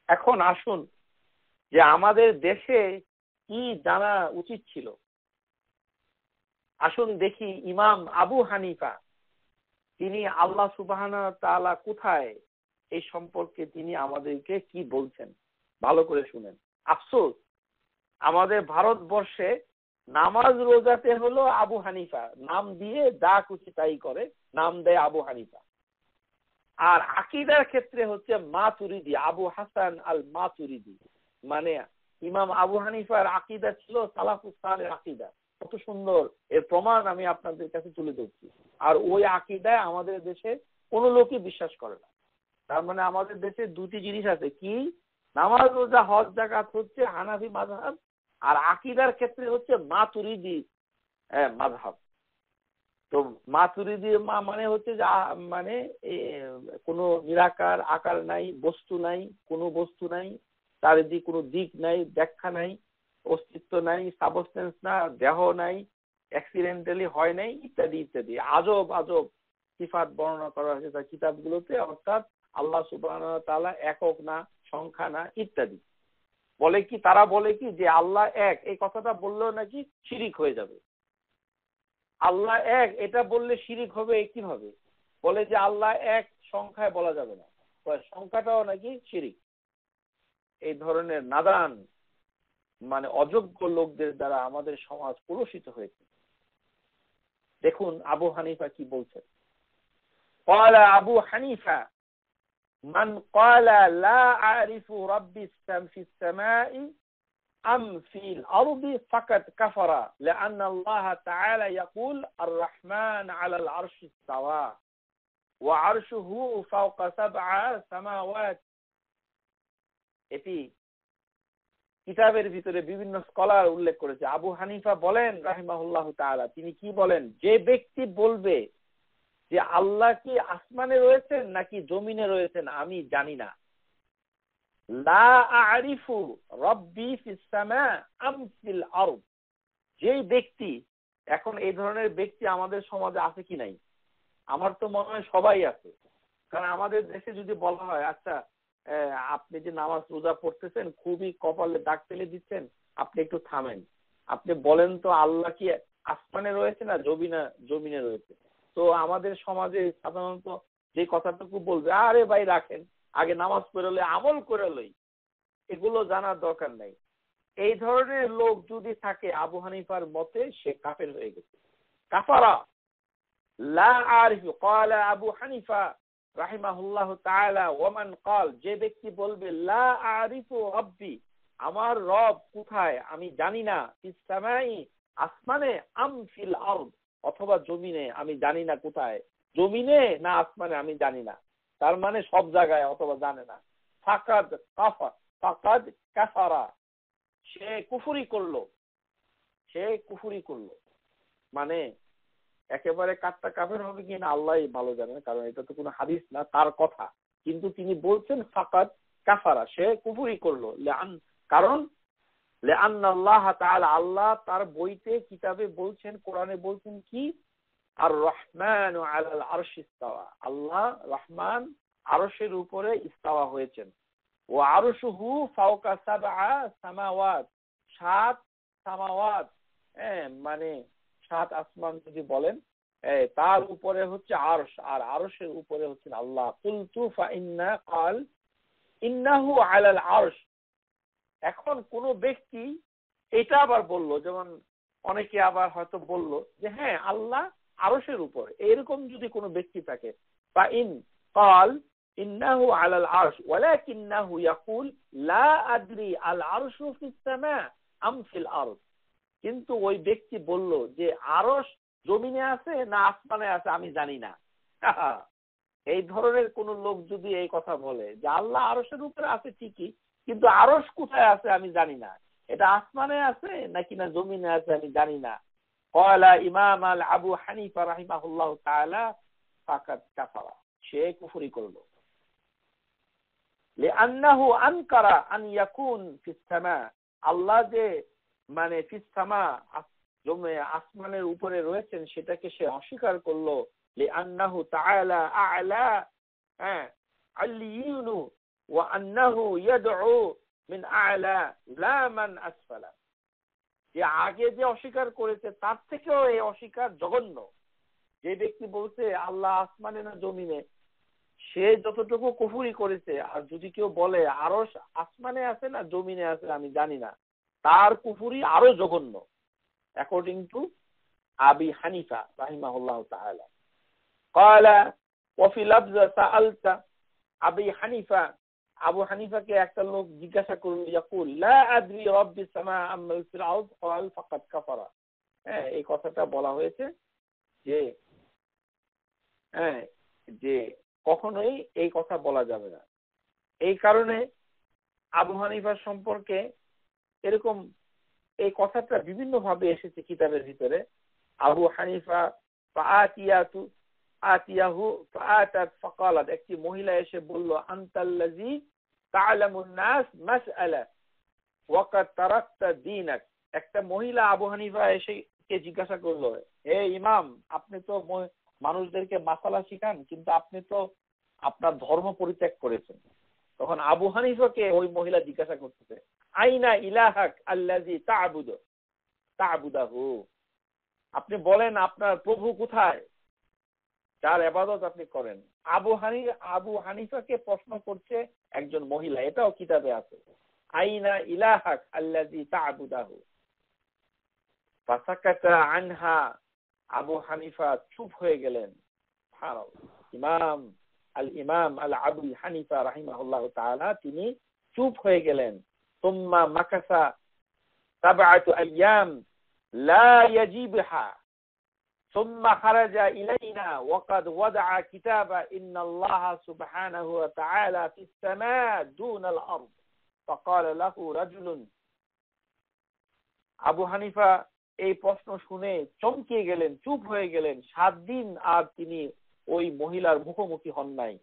এখন আসুন যে আমাদের দেশে কি জানা উচিত ছিল। আসুন দেখি ইমাম আবু হানিফা তিনি আল্লাহ সুবহানাহু ওয়া তাআলা কোথায় এই সম্পর্কে তিনি আমাদেরকে কি বলছেন, ভালো করে শুনেন। আফসোস আমাদের ভারতবর্ষে নামাজ রোজাতে হলো আবু হানিফা, নাম দিয়ে যা খুশি তাই করে, নাম দেয় আবু হানিফা। আর আকীদার ক্ষেত্রে হচ্ছে মাতুরিদি, আবু হাসান আল মাতুরিদি। মানে ইমাম আবু হানিফার আকীদা ছিল সালাফুস সালেহ আকীদা। কত সুন্দর, এর প্রমাণ আমি আপনাদের কাছে তুলে ধরছি। আর ওই আকীদায় আমাদের দেশে কোনো লোকই বিশ্বাস করে না। তার মানে আমাদের দেশে দুটি জিনিস আছে, কি নামাজ রোজা হজ যাকাত হচ্ছে হানাফি মাযহাব, আর আকীদার ক্ষেত্রে হচ্ছে মাতুরিদি মাযহাব। তো মাতুরিদি মানে হচ্ছে যে মানে কোনো নিরাকার আকার নাই, বস্তু নাই, কোনো বস্তু নাই, চারিদিক কোনো দিক নাই, ব্যাখ্যা নাই, অস্তিত্ব নাই, সাবস্টেন্স না, দেহ নাই, অ্যাক্সিডেন্টালি হয় নাই, ইত্যাদি ইত্যাদি আজব আজব সিফাত বর্ণনা করা হয়েছে তার কিতাবগুলোতে। অর্থাৎ আল্লাহ সুবহানাহু ওয়া তাআলা একক না, সংখ্যা না, ইত্যাদি। বলে কি, তারা বলে কি যে আল্লাহ এক, এই কথাটা বললেও নাকি শিরিক হয়ে যাবে। আল্লাহ এক এটা বললে শিরিক হবে কিভাবে? বলে যে আল্লাহ এক সংখ্যায় বলা যাবে না, সংখ্যাটাও নাকি শিরিক। এই ধরনের নাদান মানে অযোগ্য লোকদের দ্বারা আমাদের সমাজ কলুষিত হয়েছে। দেখুন আবু হানিফা কি বলছেন। قال আবু হানিফা মান قال لا اعرف ربي في السماء আম ফিল আরদি ফাকাদ কাফারা লিআন্না আল্লাহ তাআলা ইয়াকুল আর-রাহমান আলাল আরশি ইস্তাওয়া ওয়া আরশুহু ফাওকা সাবআ সামাওয়াত। এটি কিতাবের ভিতরে বিভিন্ন স্কলার উল্লেখ করেছে। আবু হানিফা বলেন রাহিমাহুল্লাহু তাআলা, তিনি কি বলেন, যে ব্যক্তি বলবে যে আল্লাহ কি আসমানে রয়েছেন নাকি জমিনে রয়েছেন আমি জানি না, লা আ'রিফু রাব্বি ফিস সামা আম ফিল আরদ, যেই ব্যক্তি, এখন এই ধরনের ব্যক্তি আমাদের সমাজে আছে কি নাই? আমার তো মনে হয় সবাই আছে। কারণ আমাদের দেশে যদি বলা হয়, আচ্ছা আপনি যে নামাজ রোজা পড়তেছেন খুবই কপালে দাগ ফেলে দিচ্ছেন, আপনি একটু থামেন, আপনি বলেন তো আল্লাহ কি আসমানে রয়েছে না জমিনে রয়েছে? তো আমাদের সমাজে সাধারণত যে কথাটুকু বলবে, আরে ভাই রাখেন, আগে নামাজ পড়ে লই, আমল করে লই, এগুলো জানার দরকার নাই। এই ধরনের লোক যদি থাকে আবু হানিফার মতে সে কাফের হয়ে গেছে, কাফারা। লা আরিফু ক্বালা আবু হানিফা রাহিমাহুল্লাহু তাআলা ওয়ামান ক্বাল, যে ব্যক্তি বলবে লা আরিফু রাব্বি, আমার রব কোথায় আমি জানি না, ফিস সামাই আসমানে আম ফিল আরদ, অথবা জমিনে আমি জানি না কোথায়, জমিনে না আসমানে আমি জানি না, তার মানে সব জায়গায় অথবা জানে না। ফাকাদ কাফারা, সে কুফরি করলো, মানে একেবারে কাটটা কাফের হবে কিনা আল্লাহই ভালো জানেন, কারণ এটা তো কোনো হাদিস না তার কথা, কিন্তু তিনি বলছেন ফাকাদ কাফারা, সে কুফরি করলো। কারণ লিআন্না আল্লাহ তাআলা, আল্লাহ তার বইতে কিতাবে বলছেন, কোরআনে বলছেন কি, আর রহমান আলাল আরশি ইস্তাওয়া, আল্লাহ রহমান আরশের উপরে ইস্তাওয়া হয়েছেন। ও আরশুহু ফাওকা সাবআ সামাওয়াত, 7 সামাওয়াত, মানে 7 আসমান যদি বলেন, তার উপরে হচ্ছে আরশ, আর আরশের উপরে হচ্ছেন আল্লাহ। কুলতু ফাইন্না ক্বাল ইন্নাহু আলাল আরশ। এখন কোন ব্যক্তি এটা আবার বলল, যেমন অনেকে আবার হয়তো বলল যে হ্যাঁ আল্লাহ আরশের উপরে, এরকম যদি কোনো ব্যক্তি থাকে, বা ইন ক্বাল ইন্নাহু আলাল আরশ ওয়ালাকিন্নাহু ইয়াকুল লা আদরি আল আরশু ফিস সামা আম ফিল আরদ, কিন্তু ওই ব্যক্তি বলল যে আরশ জমিনে আছে না আসমানে আছে আমি জানি না। এই ধরনের কোন লোক যদি এই কথা বলে যে আল্লাহ আরশের উপরে আছে ঠিকই, কিন্তু আরশ কোথায় আছে আমি জানি না, এটা আসমানে আছে নাকি না জমিনে আছে আমি জানি না, ক্বালা ইমাম আল আবু হানিফা রাহিমাহুল্লাহু তাআলা ফাকাদ কাফারা, সে কুফরি করলো। লিআন্নাহু আনকারা আন ইয়াকুন ফিস সামা, আল্লাহ যে মানে ফিস সামা আসমানের উপরে রয়েছেন সেটাকে সে অস্বীকার করলো। লিআন্নাহু তাআলা আ'লা আলিয়ুনু ওয়া আন্নাহু ইয়াদউ মিন আ'লা লা মান আসফালা, যে আগে যে অস্বীকার করেছে তার থেকেও এই অস্বীকার জঘন্য। যে ব্যক্তি বলছে আল্লাহ আসমানে না জমিনে, সে যতটুকু কুফরি করেছে, আর যদি কেউ বলে আরশ আসমানে আছে না জমিনে আছে আমি জানি না, তার কুফরি আরো জঘন্য, অ্যাকর্ডিং টু আবি হানিফা রাহিমাহুল্লাহু তাআলা। ক্বালা ওয়া ফি লাফজ সাআলতা আবু হানিফাকে একটা লোক জিজ্ঞাসা করল, ইয়াকুল লা আদরি রাব্বিস সামা আম ফিল আরদ ক্বাল ফাকাদ কাফারা। এই কথাটা বলা হয়েছে যে কখনোই এই কথা বলা যাবে না। এই কারণে আবু হানিফার সম্পর্কে এরকম এই কথাটা বিভিন্ন ভাবে এসেছে কিতাবের ভিতরে। আবু হানিফা আতিয়াহু ফাআতাত ফাকালাত, একটি মহিলা এসে বলল, আনতাল্লাযী তা'লামুন নাস মাসআলা ওয়া কাদ তারাকতা দীনাক। একটা মহিলা আবু হানিফা এসে কে জিজ্ঞাসা করলো, হে ইমাম, আপনি তো মানুষদেরকে মাসালা শিখান, কিন্তু আপনি তো আপনার ধর্ম পরিত্যাগ করেছেন। তখন আবু হানিফাকে ওই মহিলা জিজ্ঞাসা করতেছে, আইনা ইলাহাক আল্লাযী তা'বুদাহু, আপনি বলেন আপনার প্রভু কোথায় যার ইবাদত আপনি করেন। আবু হানিফাকে প্রশ্ন করছে একজন মহিলা, এটাও কিতাবে আছে, আইনা ইলাহাক আল্লাযী তা'বুদাহু। ফাসাকাতা আনহা, আবু হানিফা চুপ হয়ে গেলেন। ইমাম আল আবু হানিফা রাহিমাহুল্লাহু তাআলা তিনি চুপ হয়ে গেলেন। সুম্মা মাকাসা سبعة أيام لا يجيبها ثم خرج إلينا وقد وضع كتابا إن الله سبحانه وتعالى في السماء دون الأرض فقال له رجل আবু হানিফা এই প্রশ্ন শুনে চমকে গেলেন, চুপ হয়ে গেলেন। 7 দিন আর তিনি ওই মহিলার মুখোমুখি হন নাই।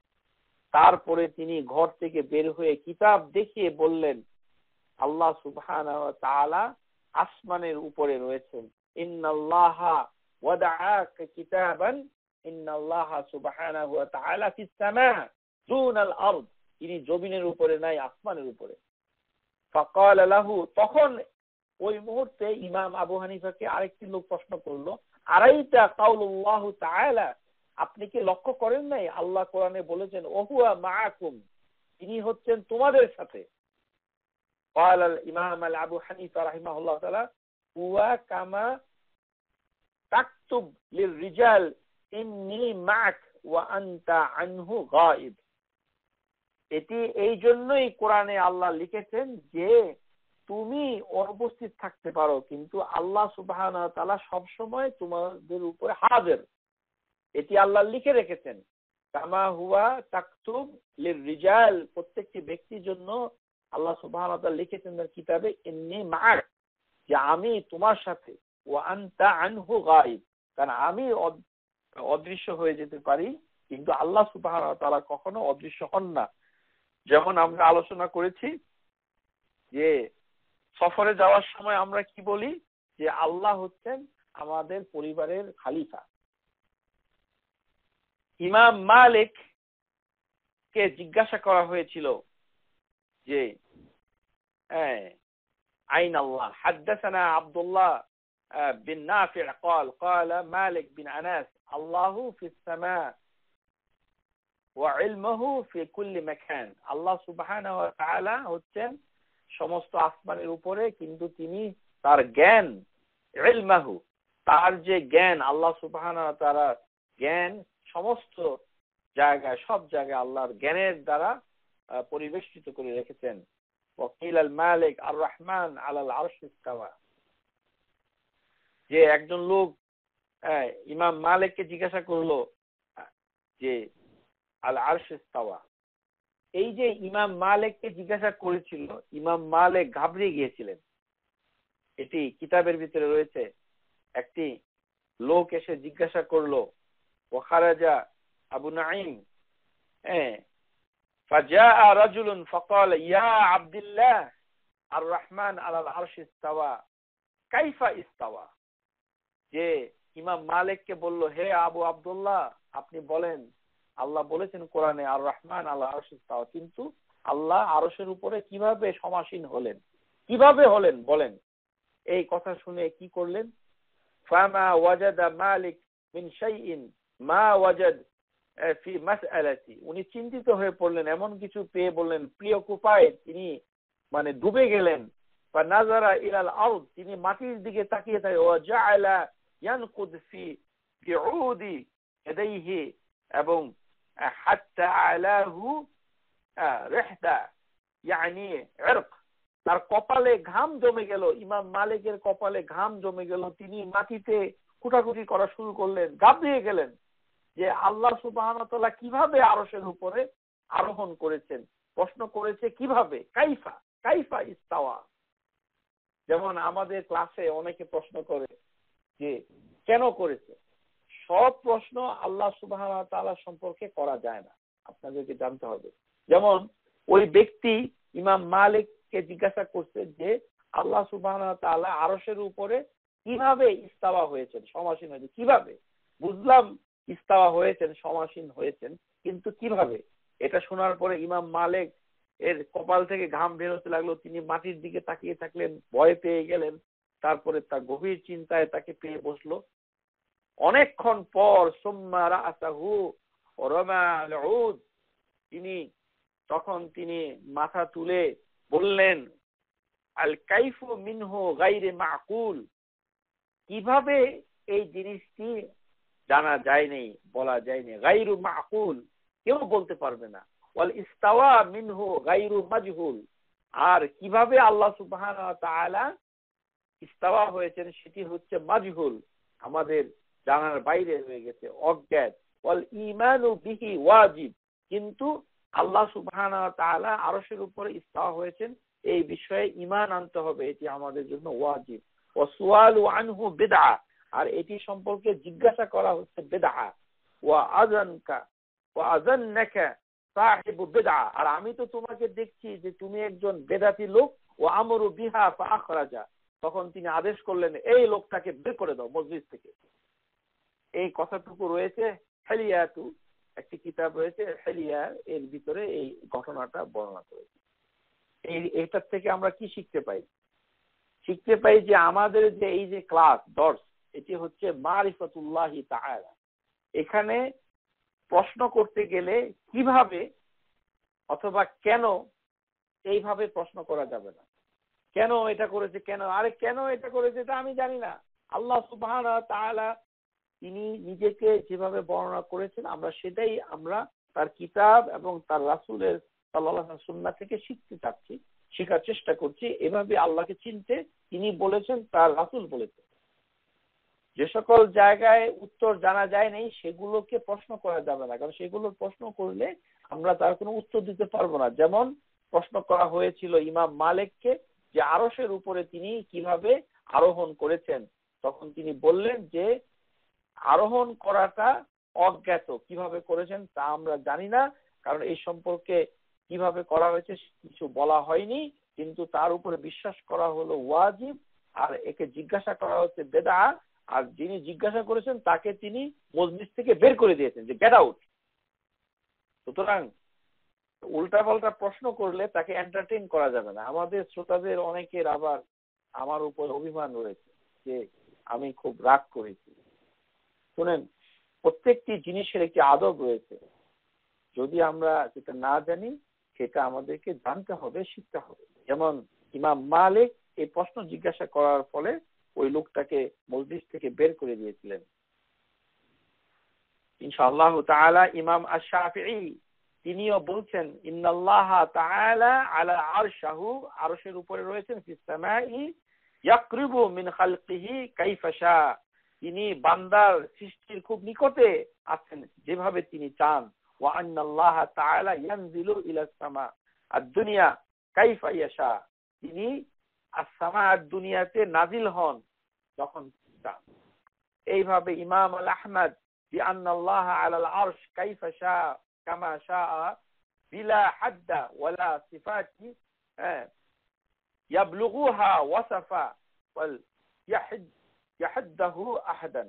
তারপরে তিনি ঘর থেকে বের হয়ে কিতাব দেখিয়ে বললেন, আল্লাহ সুবহানাহু ওয়া তাআলা আসমানের উপরে রয়েছেন। ইন্নাল্লাহা ওয়াদাআকা কিতাবান ইন্নাল্লাহা সুবহানাহু ওয়া তাআলা ফিস সামা দুনাল আরদ, তিনি জমিনের উপরে নাই, আসমানের উপরে। ফাকাল লাহু, তখন ওই মুহূর্তে ইমাম আবু হানিফাকে আরেকটি লোক প্রশ্ন করলো, আরাইতা কাউলুল্লাহু তাআলা, আপনি কি লক্ষ্য করেন নাই আল্লাহ কোরআনে বলেছেন ওহুয়া মাআকুম, তিনি হচ্ছেন তোমাদের সাথে। قال الامام ابو حنيفه رحمه الله تعالى هو كما تكتب للرجال اني معك وانت عنه غائب, এটি এই জন্যই কোরআনে আল্লাহ লিখেছেন যে তুমি অনুপস্থিত থাকতে পারো কিন্তু আল্লাহ সুবহানাহু ওয়া তাআলা সব সময় তোমাদের উপরে হাজির, এটি আল্লাহ লিখে রেখেছেন। কামা হুয়া তাকতুব লিররিজাল, প্রত্যেকটি ব্যক্তির জন্য আল্লাহ সুবহানাহু ওয়া তাআলা লিখেছেন তার কিতাবে ইন্নী মা'আক, যে আমি তোমার সাথে, ওয়া আনতা আনহু গায়ব, কারণ আমি অদৃশ্য হয়ে যেতে পারি কিন্তু আল্লাহ সুবহানাহু ওয়া তাআলা কখনো অদৃশ্য হন না। যেমন আমরা আলোচনা করেছি যে সফরে যাওয়ার সময় আমরা কি বলি যে আল্লাহ হচ্ছেন আমাদের পরিবারের খলিফা। ইমাম মালিক কে জিজ্ঞাসা করা হয়েছিল যে আইন আল্লাহ, হাদাসানা আব্দুল্লাহ বিন নাফি' قال قال مالك بن انس الله في السماء وعلمه في كل مكان, আল্লাহ সুবহানাহু ওয়া তাআলা হচ্ছেন সমস্ত আসমানের উপরে কিন্তু তিনি তার জ্ঞান, ইলমাহু, তার যে জ্ঞান, আল্লাহ সুবহানাহু ওয়া তাআলা জ্ঞান সমস্ত জায়গায়, সব জায়গায় আল্লাহর জ্ঞানের দ্বারা পরিবেষ্টিত করে রেখেছেন। ওয়াকিল আল মালিক আর রহমান আলাল আরশ ইস্তাওয়া, যে একজন লোক ইমাম মালিককে জিজ্ঞাসা করলো যে আল আরশ ইস্তাওয়া, এই যে ইমাম মালিককে জিজ্ঞাসা করেছিল, ইমাম মালিক ঘাবড়ে গিয়েছিলেন। এটি কিতাবের ভিতরে রয়েছে। একটি লোক এসে জিজ্ঞাসা করলো, ওয়াখারাজা আবু নাঈম فجاء رجل فقال يا عبد الله الرحمن على العرش استوى كيف استوى, যে ইমাম মালিককে বলল, হে আবু আব্দুল্লাহ, আপনি বলেন আল্লাহ বলেছেন কোরআনে আর রহমান আল্লাহ আরশ ইস্তাওয়া, কিন্তু আল্লাহ আরশের উপরে কিভাবে সমাসীন হলেন, কিভাবে হলেন বলেন। এই কথা শুনে কি করলেন, ফামা ওয়াজাদা মালিক মিন শাইইন মা ওয়াজাদ ফি মাসআলাতি, উনি চিন্তিত হয়ে পড়লেন, এমন কিছু পেয়ে বললেন, প্রিঅকুপাইড, তিনি মানে ডুবে গেলেন। ফানাজারা ইলাল আরদ, তিনি মাটির দিকে তাকিয়ে থাকে। ওয়া জাআলা ইয়ানকুদ ফি বিউদি ইয়াদাইহি, এবং হাত্তা আলাহু রিহদা ইয়ানি ইরক, তার কপালে ঘাম জমে গেল, ইমাম মালিকের কপালে ঘাম জমে গেল, তিনি মাটিতে কুটাকুটি করা শুরু করলেন, ঘাবড়িয়ে গেলেন যে আল্লাহ সুবহানাহু ওয়া তাআলা কিভাবে আরশের উপরে আরোহণ করেছেন। প্রশ্ন করেছে কিভাবে, কাইফা কাইফা ইস্তাওয়া। যেমন আমাদের ক্লাসে অনেকে প্রশ্ন করে যে কেন করেছে, সব প্রশ্ন আল্লাহ সুবহানাহু ওয়া তাআলা সম্পর্কে করা যায় না, আপনাদেরকে জানতে হবে। যেমন ওই ব্যক্তি ইমাম মালিককে জিজ্ঞাসা করছে যে আল্লাহ সুবহানাহু ওয়া তাআলা আরশের উপরে কিভাবে ইস্তাওয়া হয়েছেন, সমাসীন হয়েছে, কিভাবে, বুঝলাম ইস্তাওয়া হয়েছেন, সমাসীন হয়েছেন, কিন্তু কিভাবে। এটা শোনার পরে ইমাম মালিক এর কপাল থেকে ঘাম বের হতে লাগলো, তিনি মাটির দিকে তাকিয়ে থাকলেন, ভয় পেয়ে গেলেন। তারপরে তার গভীর চিন্তায় তাকে পেয়ে বসলো। অনেকক্ষণ পর সুম্মা রাআসাহু ওয়ারামা আল-উদ, তিনি মাথা তুলে বললেন, আল কাইফু মিনহু গায়রে মাকুল, কিভাবে এই জিনিসটি জানা যায়নি, বলা যায়নি, গায়রু মাকুল, কেউ বলতে পারবে না। ওয়াল ইস্তাওয়া মিনহু গায়রু মাজহুল, আর কিভাবে আল্লাহ সুবহানাহু ওয়া তাআলা ইস্তাওয়া হয়েছেন সেটি হচ্ছে মাজহুল, আমাদের জানার বাইরে হয়ে গেছে, অজ্ঞাত। ওয়াল ঈমানু বিহি ওয়াজিব, কিন্তু আল্লাহ সুবহানাহু ওয়া তাআলা আরশের উপরে ইস্তাওয়া হয়েছেন এই বিষয়ে ঈমান আনতে হবে, এটি আমাদের জন্য ওয়াজিব। ওয়া সুআলু আনহু বিদআ, আর এটি সম্পর্কে জিজ্ঞাসা করা হচ্ছে বিদআ। ওয়া আযানকা ওয়া আযান্নাকা সাহিবু বিদআ, আর আমি তো তোমাকে দেখছি যে তুমি একজন বেদাতি লোক। ওয়া আমরু বিহা ফাআখরাজা, তখন তিনি আদেশ করলেন এই লোকটাকে বের করে দাও মসজিদ থেকে। এই কথাটুকু রয়েছে হেলিয়াতু, একটি কিতাব রয়েছে হেলিয়া, এর ভিতরে এই ঘটনাটা বর্ণনা করেছে। এটার থেকে আমরা কি শিখতে পাই? শিখতে পাই যে আমাদের যে এই যে ক্লাস দর্স, এটি হচ্ছে মারিফাতুল্লাহি তাআলা। এখানে প্রশ্ন করতে গেলে কিভাবে অথবা কেন, এইভাবে প্রশ্ন করা যাবে না। কেন এটা করেছে, কেন, আরে কেন এটা করেছে এটা আমি জানি না। আল্লাহ সুবহানাহু ওয়া তাআলা তিনি নিজেকে যেভাবে বর্ণনা করেছেন আমরা সেটাই আমরা তার কিতাব এবং তার রাসূলের সাল্লাল্লাহু আলাইহি সুন্নাহ থেকে শিখতে চাচ্ছি, শেখার চেষ্টা করছি। এভাবে আল্লাহকে চিনতে তিনি বলেছেন, তার রাসূল বলেছেন। যে সকল জায়গায় উত্তর জানা যায় নাই সেগুলোকে প্রশ্ন করা যাবে না, কারণ সেগুলোর প্রশ্ন করলে আমরা তার কোনো উত্তর দিতে পারবো না। যেমন প্রশ্ন করা হয়েছিল ইমাম মালিককে যে আরশের উপরে তিনি কিভাবে আরোহণ করেছেন, তখন তিনি বললেন যে আরোহণ করাটা অজ্ঞাত, কিভাবে করেছেন তা আমরা জানি না, কারণ এই সম্পর্কে কিভাবে করা হয়েছে কিছু বলা হয়নি, কিন্তু তার উপরে বিশ্বাস করা হলো ওয়াজিব। আর একে জিজ্ঞাসা করা হচ্ছে বেদআ, আর যিনি জিজ্ঞাসা করেছেন তাকে তিনি মজলিস থেকে বের করে দিয়েছেন যে গেট আউট। সুতরাং উল্টা পাল্টা প্রশ্ন করলে তাকে এন্টারটেইন করা যাবে না। আমাদের শ্রোতাদের অনেকের আবার আমার উপর অভিমান রয়েছে যে আমি খুব রাগ করেছি। শুনেন, প্রত্যেকটি জিনিসের একটি আদব রয়েছে, যদি আমরা যেটা না জানি সেটা আমাদেরকে জানতে হবে, শিখতে হবে। যেমন ইমাম মালিক এই প্রশ্ন জিজ্ঞাসা করার ফলে ওই লোকটাকে মসজিদ থেকে বের করে দিয়েছিলেন। ইনশাআল্লাহ তাআলা ইমাম আশ-শাফিঈ তিনিও বলছেন ইন্নাল্লাহা তাআলা আলা আরশাহু, আরশের উপরে রয়েছেন, ফিস সামাই ইয়াকরিবু মিন খালকিহি কাইফা শা, তিনি বান্দার সৃষ্টির খুব নিকটে আছেন যেভাবে তিনি চান। ওয়া আন্নাল্লাহা তাআলা ইয়ানজিলু ইলাস সামা আদ-দুনিয়া কাইফা ইয়াশা, তিনি আস-সামা আদ-দুনিয়াতে নাজিল হন যখন চান। এইভাবে ইমাম আল আহমদ বি আন্নাল্লাহা আলাল আরশ কাইফা শা কামা শা বিলা হাদ্দা ওয়ালা সিফাতি ইয়াবলুগুহা ওয়াসাফা ওয়াল ইয়াহদ্দাহু আহাদান,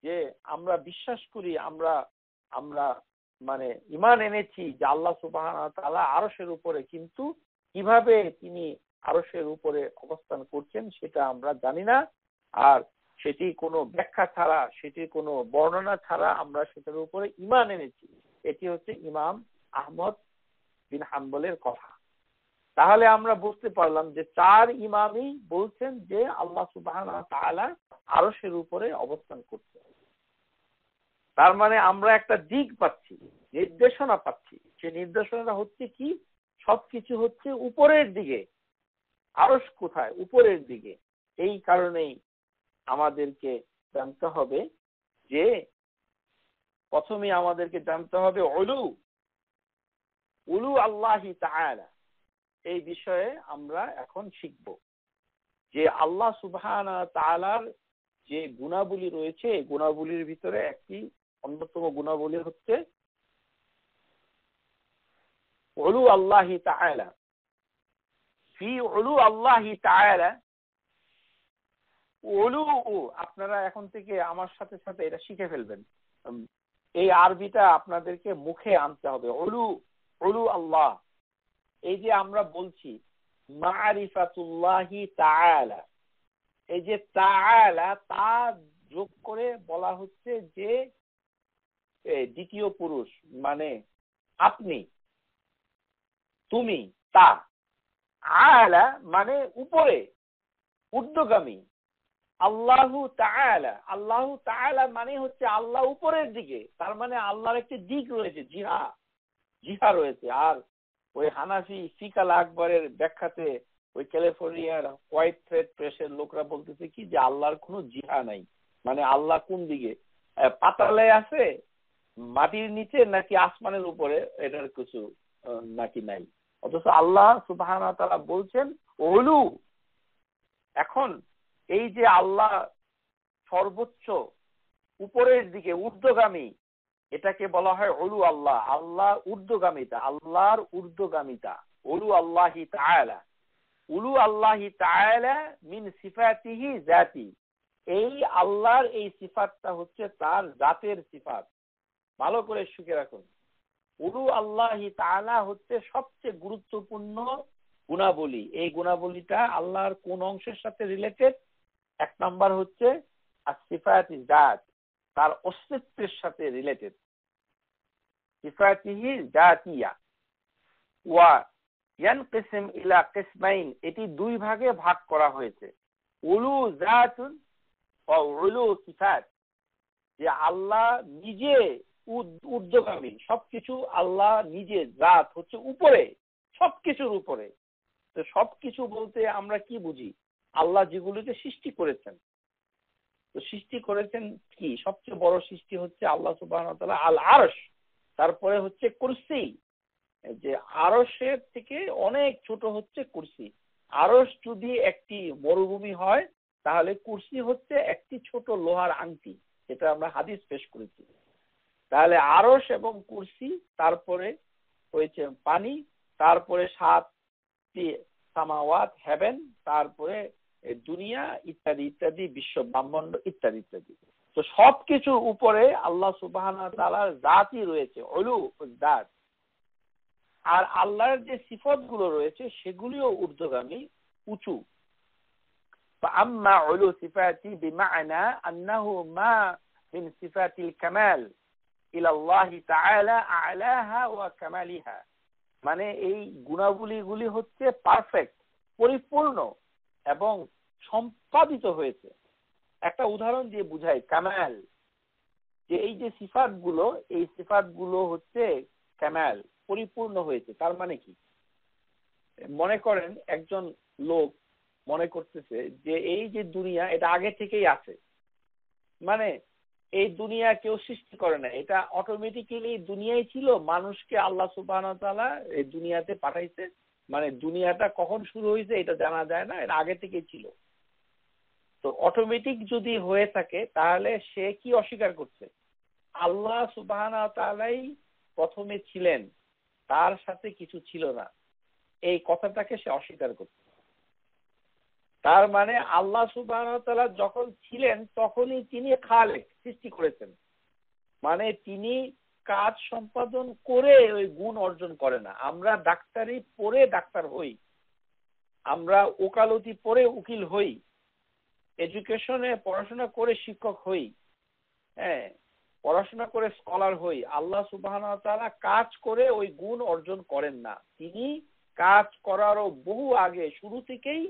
যে আমরা বিশ্বাস করি, আমরা মানে ঈমান এনেছি যে আল্লাহ সুবহানাহু ওয়া তাআলা আরশের উপরে, কিন্তু কিভাবে তিনি আরশের উপরে অবস্থান করছেন সেটা আমরা জানি না। আর সেটি কোনো ব্যাখ্যা ছাড়া, সেটির কোনো বর্ণনা ছাড়া আমরা সেটার উপরে ঈমান এনেছি। এটি হচ্ছে ইমাম আহমদ বিন হাম্বলের কথা। তাহলে আমরা বুঝতে পারলাম যে চার ইমামই বলছেন যে আল্লাহ সুবহানাহু ওয়া তাআলা আরশের উপরে অবস্থান করছেন। তার মানে আমরা একটা দিক পাচ্ছি, নির্দেশনা পাচ্ছি। সেই নির্দেশনাটা হচ্ছে কি, সবকিছু হচ্ছে উপরের দিকে, আরশ কোথায়, উপরের দিকে। এই কারণেই আমাদেরকে জানতে হবে যে প্রথমে আমাদেরকে জানতে হবে উলু আল্লাহি তাআলা। এই বিষয়ে আমরা এখন শিখব যে আল্লাহ সুবহানাহু ওয়া তাআলার যে গুণাবলী রয়েছে, এই গুণাবলীর ভিতরে একটি অন্যতম গুণাবলী হচ্ছে উলু আল্লাহি তাআলা। ফি উলু আল্লাহি তাআলা, উলু, আপনারা এখন থেকে আমার সাথে সাথে এটা শিখে ফেলবেন। এই আরবিটা আপনাদেরকে মুখে আনতে হবে। উলু আল্লাহ, এই যে আমরা বলছি মারিফাতুল্লাহি তাআলা, এই যে তাআলা তা যোগ করে বলা হচ্ছে যে দ্বিতীয় পুরুষ, মানে আপনি, তুমি, তা। আলা মানে উপরে, ঊর্ধ্বগামী। আল্লাহু তাআলা, আল্লাহু তাআলা মানে হচ্ছে আল্লাহ উপরের দিকে। তার মানে আল্লাহর একটি দিক রয়েছে, জিহা রয়েছে। আর ওই হানাফি ফিকাল আকবরের ব্যাখ্যাতে ওই ক্যালিফোর্নিয়ার হোয়াইট থ্রেড প্রেসের লোকরা বলতেছে কি যে আল্লাহর কোনো জিহা নাই, মানে আল্লাহ কোন দিকে, পাতালে আছে, মাটির নিচে নাকি আসমানের উপরে, এটার কিছু নাকি নাই। অথচ আল্লাহ সুবহানাহু ওয়া তাআলা বলছেন ওলু। এখন এই যে আল্লাহ সর্বোচ্চ উপরের দিকে ঊর্ধ্বগামী, এটাকে বলা হয় ওলু আল্লাহ। আল্লাহ ঊর্ধ্বগামিতা, আল্লাহর ঊর্ধ্বগামিতা, ওলু আল্লাহি তাআলা। উলু আল্লাহি তাআলা মিন সিফাতিহি জাতি। এই আল্লাহর এই সিফাতটা হচ্ছে তার জাতের সিফাত। ভালো করে শিখে রাখুন, উলু আল্লাহি তাআলা হচ্ছে সবচেয়ে গুরুত্বপূর্ণ গুণাবলী। এই গুণাবলীটা আল্লাহর কোন অংশের সাথে রিলেটেড? এক নাম্বার হচ্ছে আসিফাতি জাত, তার অস্তিত্বের সাথে রিলেটেড, সিফাতিহি জাতিয়া। ওয়া ইয়ানকিসিম ইলা কিসমাইন, এটি দুই ভাগে ভাগ করা হয়েছে, উলু জাত ও উলু সিফাত। যে আল্লাহ নিজে ঊর্ধ্বগামী, সবকিছু আল্লাহ নিজে, জাত হচ্ছে উপরে, সবকিছুর উপরে। তো সবকিছু বলতে আমরা কি বুঝি? আল্লাহ যেগুলিকে সৃষ্টি করেছেন। তো সৃষ্টি করেছেন কি? সবচেয়ে বড় সৃষ্টি হচ্ছে আল্লাহ সুবহানাহু ওয়া তাআলা আল আরশ, তারপরে হচ্ছে কুরসি। যে আরশের থেকে অনেক ছোট হচ্ছে কুরসি। আরশ যদি একটি মরুভূমি হয়, তাহলে কুরসি হচ্ছে একটি ছোট লোহার আংটি, যেটা আমরা হাদিস পেশ করেছি। তাহলে আরশ এবং কুরসি, তারপরে হয়েছে পানি, তারপরে 7টি সামাওয়াত, হেভেন, তারপরে দুনিয়া, ইত্যাদি ইত্যাদি, বিশ্ব ব্রহ্মাণ্ড, ইত্যাদি ইত্যাদি। তো সবকিছুর উপরে আল্লাহ সুবহানাহু ওয়া তাআলার জাতই রয়েছে, উলু জাত। আর আল্লাহর যে সিফত গুলো রয়েছে সেগুলিও ঊর্ধ্বগামী, উঁচু। আম্মা উলু সিফাতি বিমা'না আন্নাহু মা মিন সিফাতিল কামাল ইলা আল্লাহ তাআলা আ'লাহা ওয়া কামালিহা, মানে এই গুণাবলীগুলি হচ্ছে পারফেক্ট, পরিপূর্ণ এবং সম্পাদিত হয়েছে। একটা উদাহরণ দিয়ে বুঝাই কামাল, যে এই যে সিফাতগুলো, এই সিফাতগুলো হচ্ছে কামাল, পরিপূর্ণ হয়েছে। তার মানে কি? মনে করেন একজন লোক মনে করতেছে যে এই যে দুনিয়া, এটা আগে থেকেই আছে, মানে এই দুনিয়া কেউ সৃষ্টি করে না, এটা অটোমেটিক্যালি দুনিয়াই ছিল, মানুষকে আল্লাহ সুবহানাহু ওয়া তাআলা এই দুনিয়াতে পাঠাইছে, মানে দুনিয়াটা কখন শুরু হয়েছে এটা জানা যায় না, এটা আগে থেকেই ছিল। তো অটোমেটিক যদি হয়ে থাকে, তাহলে সে কি অস্বীকার করছে? আল্লাহ সুবহানাহু ওয়া তাআলাই প্রথমে ছিলেন, তার সাথে কিছু ছিল না, এই কথাটাকে সে অস্বীকার করছে। তার মানে আল্লাহ সুবহানাহু ওয়া তাআলা যখন ছিলেন তখনই তিনি খালেক, সৃষ্টি করেছেন। মানে তিনি কাজ সম্পাদন করে ওই গুণ অর্জন করে না। আমরা ডাক্তারি পড়ে ডাক্তার হই, আমরা ওকালতি পড়ে উকিল হই, এডুকেশনে পড়াশোনা করে শিক্ষক হই, হ্যাঁ, পড়াশোনা করে স্কলার হই। আল্লাহ সুবহানাহু ওয়া তাআলা কাজ করে ওই গুণ অর্জন করেন না। তিনি কাজ করারও বহু আগে, শুরু থেকেই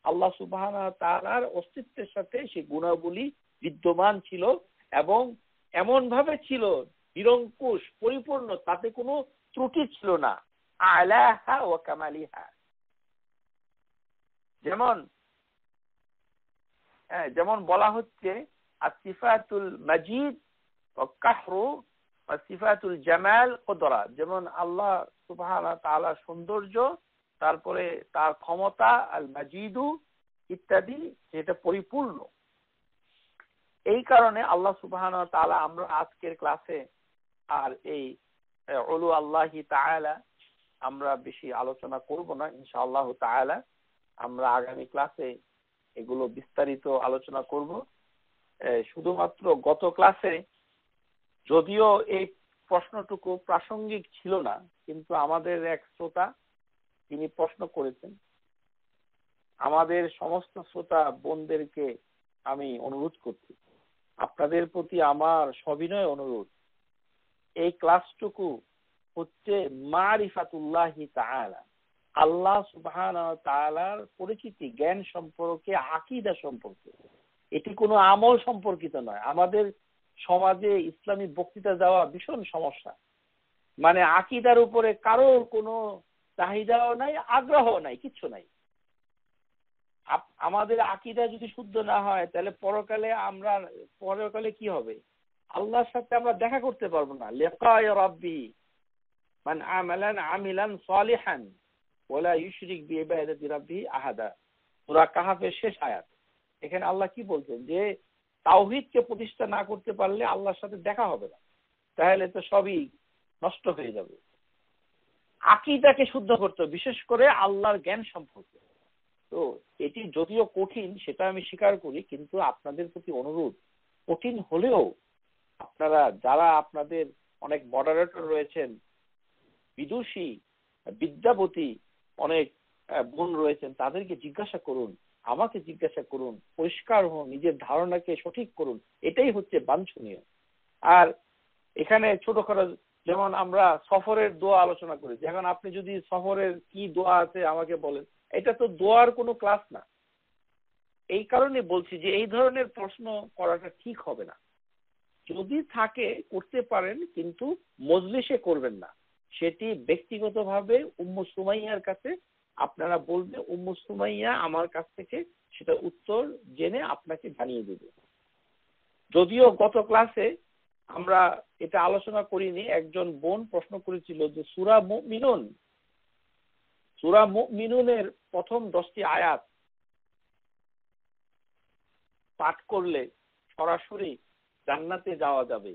আল্লাহ সুবহানাহু ওয়া তাআলার অস্তিত্বের সাথে সেই গুণাবলী বিদ্যমান ছিল, এবং এমন ভাবে ছিল নিরঙ্কুশ, পরিপূর্ণ, তাতে কোনো ত্রুটি ছিল না। আলাহা ওয়া কামালিহা। যেমন বলা হচ্ছে আসিফাতুল মাজিদ ওয়া কাহরু ওয়া সিফাতুল জামাল কুদরা, যেমন আল্লাহ সুবহানাহু ওয়া তাআলা সৌন্দর্য, তারপরে তার ক্ষমতা আল মাজিদু ইত্যাদি, যেটা পরিপূর্ণ। এই কারণে আল্লাহ সুবহানাহু ওয়া তাআলা, আমরা আজকের ক্লাসে আর এই উলু আল্লাহি তাআলা আমরা বেশি আলোচনা করব না, ইনশাআল্লাহ তাআলা আমরা আগামী ক্লাসে এগুলো বিস্তারিত আলোচনা করব। শুধুমাত্র গত ক্লাসে যদিও এই প্রশ্নটুকু প্রাসঙ্গিক ছিল না, কিন্তু আমাদের এক শ্রোতা তিনি প্রশ্ন করেছেন। আমাদের সমস্ত শ্রোতা বোনদেরকে আমি অনুরোধ করছি, আপনাদের প্রতি আমার সবিনয় অনুরোধ, এই ক্লাসটুকু হচ্ছে মারিফাতুল্লাহি তাআলা, আল্লাহ সুবহানাহু ওয়া তাআলার পরিচিতি, জ্ঞান সম্পর্কে, আকীদা সম্পর্কে। এটি কোনো আমল সম্পর্কিত নয়। আমাদের সমাজে ইসলামী বক্তৃতা দেওয়া ভীষণ সমস্যা, মানে আকীদার উপরে কারোর কোনো চাহিদাও নাই, আগ্রহ নাই, কিচ্ছু নাই। আমাদের আকীদা যদি শুদ্ধ না হয় তাহলে পরকালে কি হবে? আল্লাহর সাথে আমরা দেখা করতে পারবো না। লিকায়ে রাব্বি মান আমিলান সালিহান ওয়ালা ইউশরিক বিইবাদাতি রাব্বিহি আহাদা। সূরা কাহাফের শেষ আয়াত। এখানে আল্লাহ কি বলছেন যে তাওহীদকে প্রতিষ্ঠা না করতে পারলে আল্লাহর সাথে দেখা হবে না, তাহলে তো সবই নষ্ট হয়ে যাবে। আকীদাকে শুদ্ধ করতে, বিশেষ করে আল্লাহর জ্ঞান সম্পর্কে। তো এটি যদিও কঠিন সেটা আমি স্বীকার করি, কিন্তু আপনাদের প্রতি অনুরোধ, কঠিন হলেও আপনারা যারা আপনাদের অনেক মডারেটর রয়েছেন, বিদুষী বিদ্যাবতী অনেক বোন রয়েছেন, তাদেরকে জিজ্ঞাসা করুন, আমাকে জিজ্ঞাসা করুন, পরিষ্কার হন, নিজের ধারণাকে সঠিক করুন। এটাই হচ্ছে বাঞ্ছনীয়। আর এখানে ছোটখাটো যেমন আমরা সফরের দোয়া আলোচনা করেছি, এখন আপনি যদি সফরের কি দোয়া আছে আমাকে বলেন, এটা তো দোয়ার কোনো ক্লাস না। এই কারণে বলছি যে এই ধরনের প্রশ্ন করাটা ঠিক হবে না। যদি থাকে করতে পারেন, কিন্তু মজলিসে করবেন না। সেটি ব্যক্তিগতভাবে উম্মু সুমাইয়ার কাছে আপনারা বলবে, উম্মু সুমাইয়া আমার কাছ থেকে সেটা উত্তর জেনে আপনাকে জানিয়ে দেবে। যদিও গত ক্লাসে আমরা এটা আলোচনা করিনি, একজন বোন প্রশ্ন করেছিল যে সূরা মুমিনুনের প্রথম 10টি আয়াত পাঠ করলে সরাসরি জান্নাতে যাওয়া যাবে,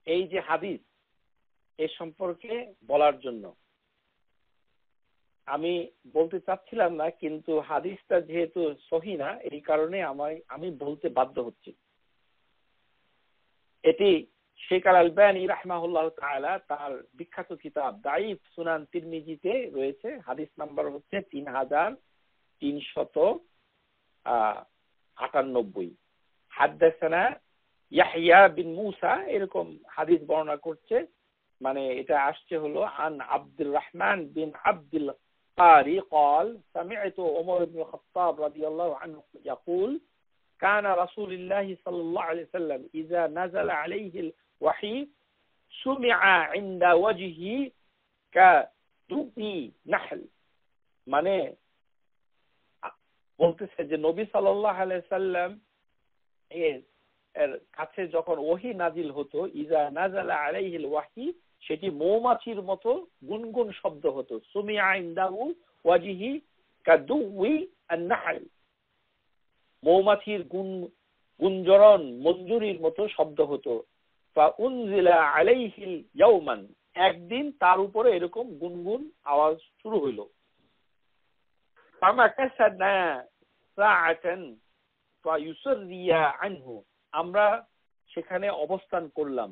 এই যে হাদিস, এ সম্পর্কে বলার জন্য আমি বলতে চাচ্ছিলাম না, কিন্তু হাদিসটা যেহেতু সহিহ না, এই কারণে আমি বলতে বাধ্য হচ্ছি। এটি শেখ আল আলবানী রাহমাহুল্লাহ তাআলা তার বিখ্যাত কিতাব দাঈফ সুনান তিরমিজিতে রয়েছে। হাদিস নাম্বার হচ্ছে 3398। হাদাসানা ইয়াহইয়া বিন মুসা, এরকম হাদিস বর্ণনা করছে। মানে এটা আসছে হলো আন আব্দুর রহমান বিন আব্দুল কারি قال سمعت عمر بن الخطاب رضي الله عنه يقول كان رسول الله صلى الله عليه وسلم إذا نزل عليه الوحي سمع عند وجهه كدبي نحل। মানে বলতেছে যে নবী সাল্লাল্লাহু আলাইহি সাল্লাম এর কাছে যখন ওহী নাজিল হতো, ইজা নাজালা আলাইহিল ওয়াহি, সেটি মৌমাছির মতো গুনগুন শব্দ হতো। সুমিআ ইনদাহু ওয়াজিহি কাদুই আন-নাহল, মৌমাছির গুঞ্জরণ মঞ্জুরির মতো শব্দ হতো। ফা উনজিলা আলাইহিল ইয়াওমান, একদিন তার উপরে এরকম গুনগুন আওয়াজ শুরু হইল। ফামাকাসানা সাআতান ফায়ুসরিয়া আনহু, আমরা সেখানে অবস্থান করলাম,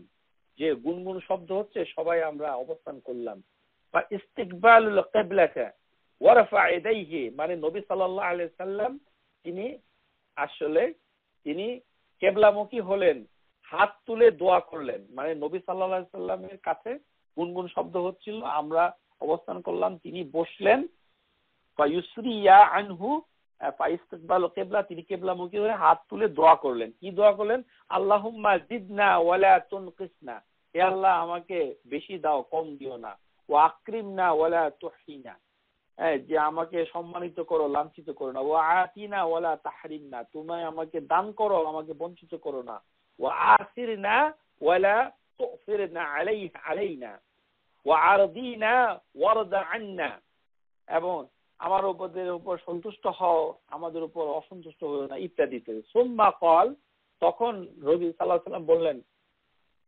যে গুনগুন শব্দ হচ্ছে সবাই আমরা অবস্থান করলাম। বা ইস্তিকবালুল কিবলাতা ওয়া রাফা ইয়াদাইহি, মানে নবী সাল্লাল্লাহু আলাইহি সাল্লাম তিনি কিবলামুখী হলেন, হাত তুলে দোয়া করলেন। মানে নবী সাল্লাল্লাহু আলাইহি সাল্লামের কাছে গুনগুন শব্দ হচ্ছিল, আমরা অবস্থান করলাম, তিনি বসলেন। ফায়ুসরিয়া আনহু ফাইস্তিকবাল কিবলা, তিনি কিবলামুখী হয়ে হাত তুলে দোয়া করলেন। কি দোয়া করলেন? আল্লাহুম্মা জিদনা ওয়ালা তুনকিসনা, হে আল্লাহ আমাকে বেশি দাও, কম দিও না। ওয়া আকরিমনা ওয়ালা তুহিনা, যে আমাকে সম্মানিত করো, লাঞ্ছিত করো না। ওয়া আতিনা ওয়ালা তাহরিমনা, তুমি আমাকে দান করো, আমাকে বঞ্চিত করো না। ওয়া আসিরনা ওয়ালা তুফিরনা আলাইনা ওয়া আরদিনা ওয়ারদা আন্না, এবং আমার উপর সন্তুষ্ট হও, আমাদের উপর অসন্তুষ্ট হও না, ইত্যাদিতে। সুম্মা ক্বাল, তখন নবী সাল্লাল্লাহু আলাইহি ওয়াসাল্লাম বললেন,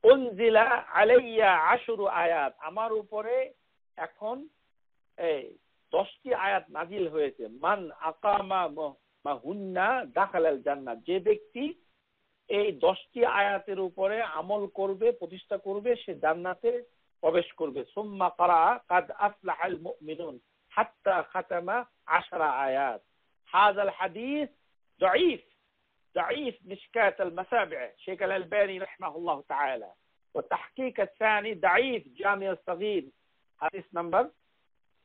উনজিলা আলাইয়া 10 আয়াত, আমার উপরে এখন 10টি আয়াত নাজিল হয়েছে। মান আকামা মাহুন্না দাখালাল জান্নাত, যে ব্যক্তি এই 10টি আয়াতের উপরে আমল করবে, প্রতিষ্ঠা করবে, সে জান্নাতে প্রবেশ করবে। সুম্মা ক্বারা কাদ আফলাহাল মুমিনুন হাত্তা খাতামা 10 আয়াত। হাযাল হাদিস ضعيف مشكاة المسابع শেখ আল আলবানী রাহিমাহুল্লাহ তাআলা, ওয়া তাহকিক الثاني ضعيف জামি الصغير হাদিস নাম্বার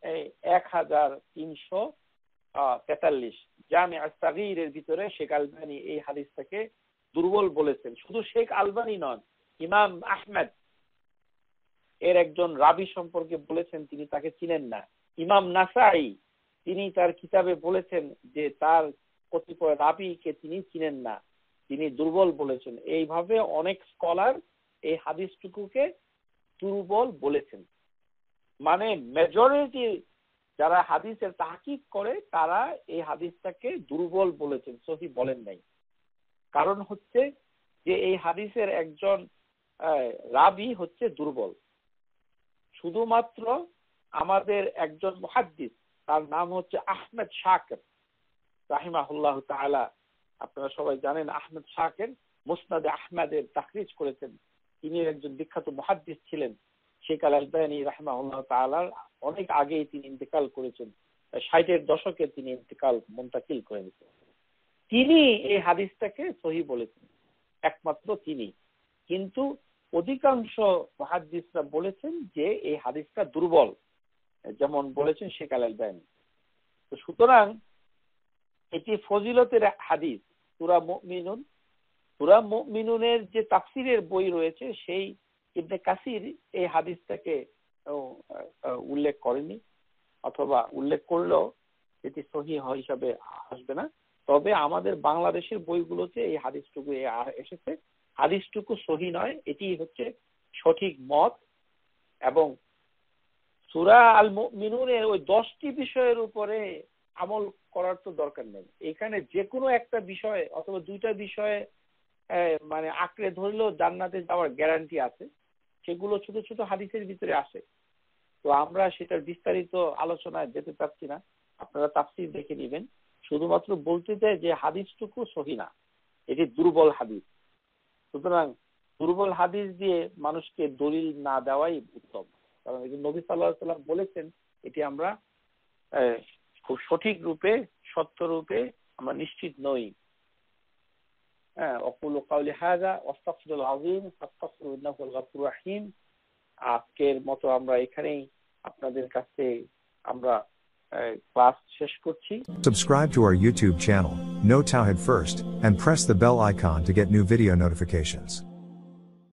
1343। জামি الصغير এর ভিতরে শেখ আলবানী এই হাদিসটাকে দুর্বল বলেছেন। শুধু শেখ আলবানী নন, ইমাম আহমদ এর একজন রাবি সম্পর্কে বলেছেন তিনি তাকে চিনেন না। ইমাম নাসাই তিনি তার কিতাবে বলেছেন যে তার কতিপয় রাবীকে তিনি চিনেন না, তিনি দুর্বল বলেছেন। এইভাবে অনেক স্কলার এই হাদিসটুকুকে দুর্বল বলেছেন। মানে মেজরিটি যারা হাদিসের তাহকিক করে তারা এই হাদিসটাকে দুর্বল বলেছেন, সহি বলেন নাই। কারণ হচ্ছে যে এই হাদিসের একজন রাবী হচ্ছে দুর্বল। শুধুমাত্র আমাদের একজন মুহাদ্দিস, তার নাম হচ্ছে আহমেদ শাকির রাহিমাহুল্লাহ তাআলা। আপনারা সবাই জানেন আহমেদ শাকির মুসনাদে আহমেদের তাখরিজ করেছেন। তিনি একজন বিখ্যাত মুহাদ্দিস ছিলেন। শেখ আল আলবানী রাহিমাহুল্লাহ তাআলার অনেক আগেই তিনি ইন্তেকাল করেছেন, 60-এর দশকে তিনি মুনতাকিল করে গেছেন। তিনি এই হাদিসটাকে সহি বলেছেন, একমাত্র তিনি। কিন্তু অধিকাংশ মুহাদ্দিসরা বলেছেন যে এই হাদিসটা দুর্বল, যেমন বলেছেন শেখ আল আলবানী। তো সুতরাং এটি ফজিলতের হাদিস। সূরা মুমিনুন, সূরা মুমিনুনের যে তাফসীরের বই রয়েছে সেই ইবনে কাসির এই হাদিসটাকে উল্লেখ করেনি, অথবা উল্লেখ করলেও এটি সহিহ হিসাবে আসবে না। তবে আমাদের বাংলাদেশের বইগুলোতে এই হাদিসটুকু এসেছে। হাদিসটুকু সহি নয়, এটি হচ্ছে সঠিক মত। এবং সূরা আল মুমিনুনের ওই 10টি বিষয়ের উপরে আমল করার তো দরকার নেই। এখানে যে কোনো একটা বিষয় অথবা দুইটা বিষয়ে মানে আঁকড়ে ধরলেও জান্নাতে যাওয়ার গ্যারান্টি আছে। সেগুলো ছোট ছোট হাদিসের ভিতরে আসে। তো আমরা সেটার বিস্তারিত আলোচনায় যেতে চাচ্ছি না, আপনারা তাফসীর দেখে নেবেন। শুধুমাত্র বলতে চাই যে হাদিসটুকু সহি না, এটি দুর্বল হাদিস। সুতরাং দুর্বল হাদিস দিয়ে মানুষকে দলিল না দেওয়াই উত্তম। কারণ এটি নবী সাল্লাল্লাহু আলাইহি ওয়াসাল্লাম বলেছেন, এটি আমরা খুব সঠিক রূপে সত্য রূপে আমরা নিশ্চিত নই। অকুলু কাউলি হাযা ওয়াস্তাগফিরুল আযীম ফাস্তাগফিরু ইন্নাহু হুয়াল গফুরুর রহিম। আজকের মতো আমরা এখানেই আপনাদের কাছে আমরা ক্লাস শেষ করছি। Subscribe to our YouTube channel, Know Tawhid First, and press the bell icon to get new video notifications.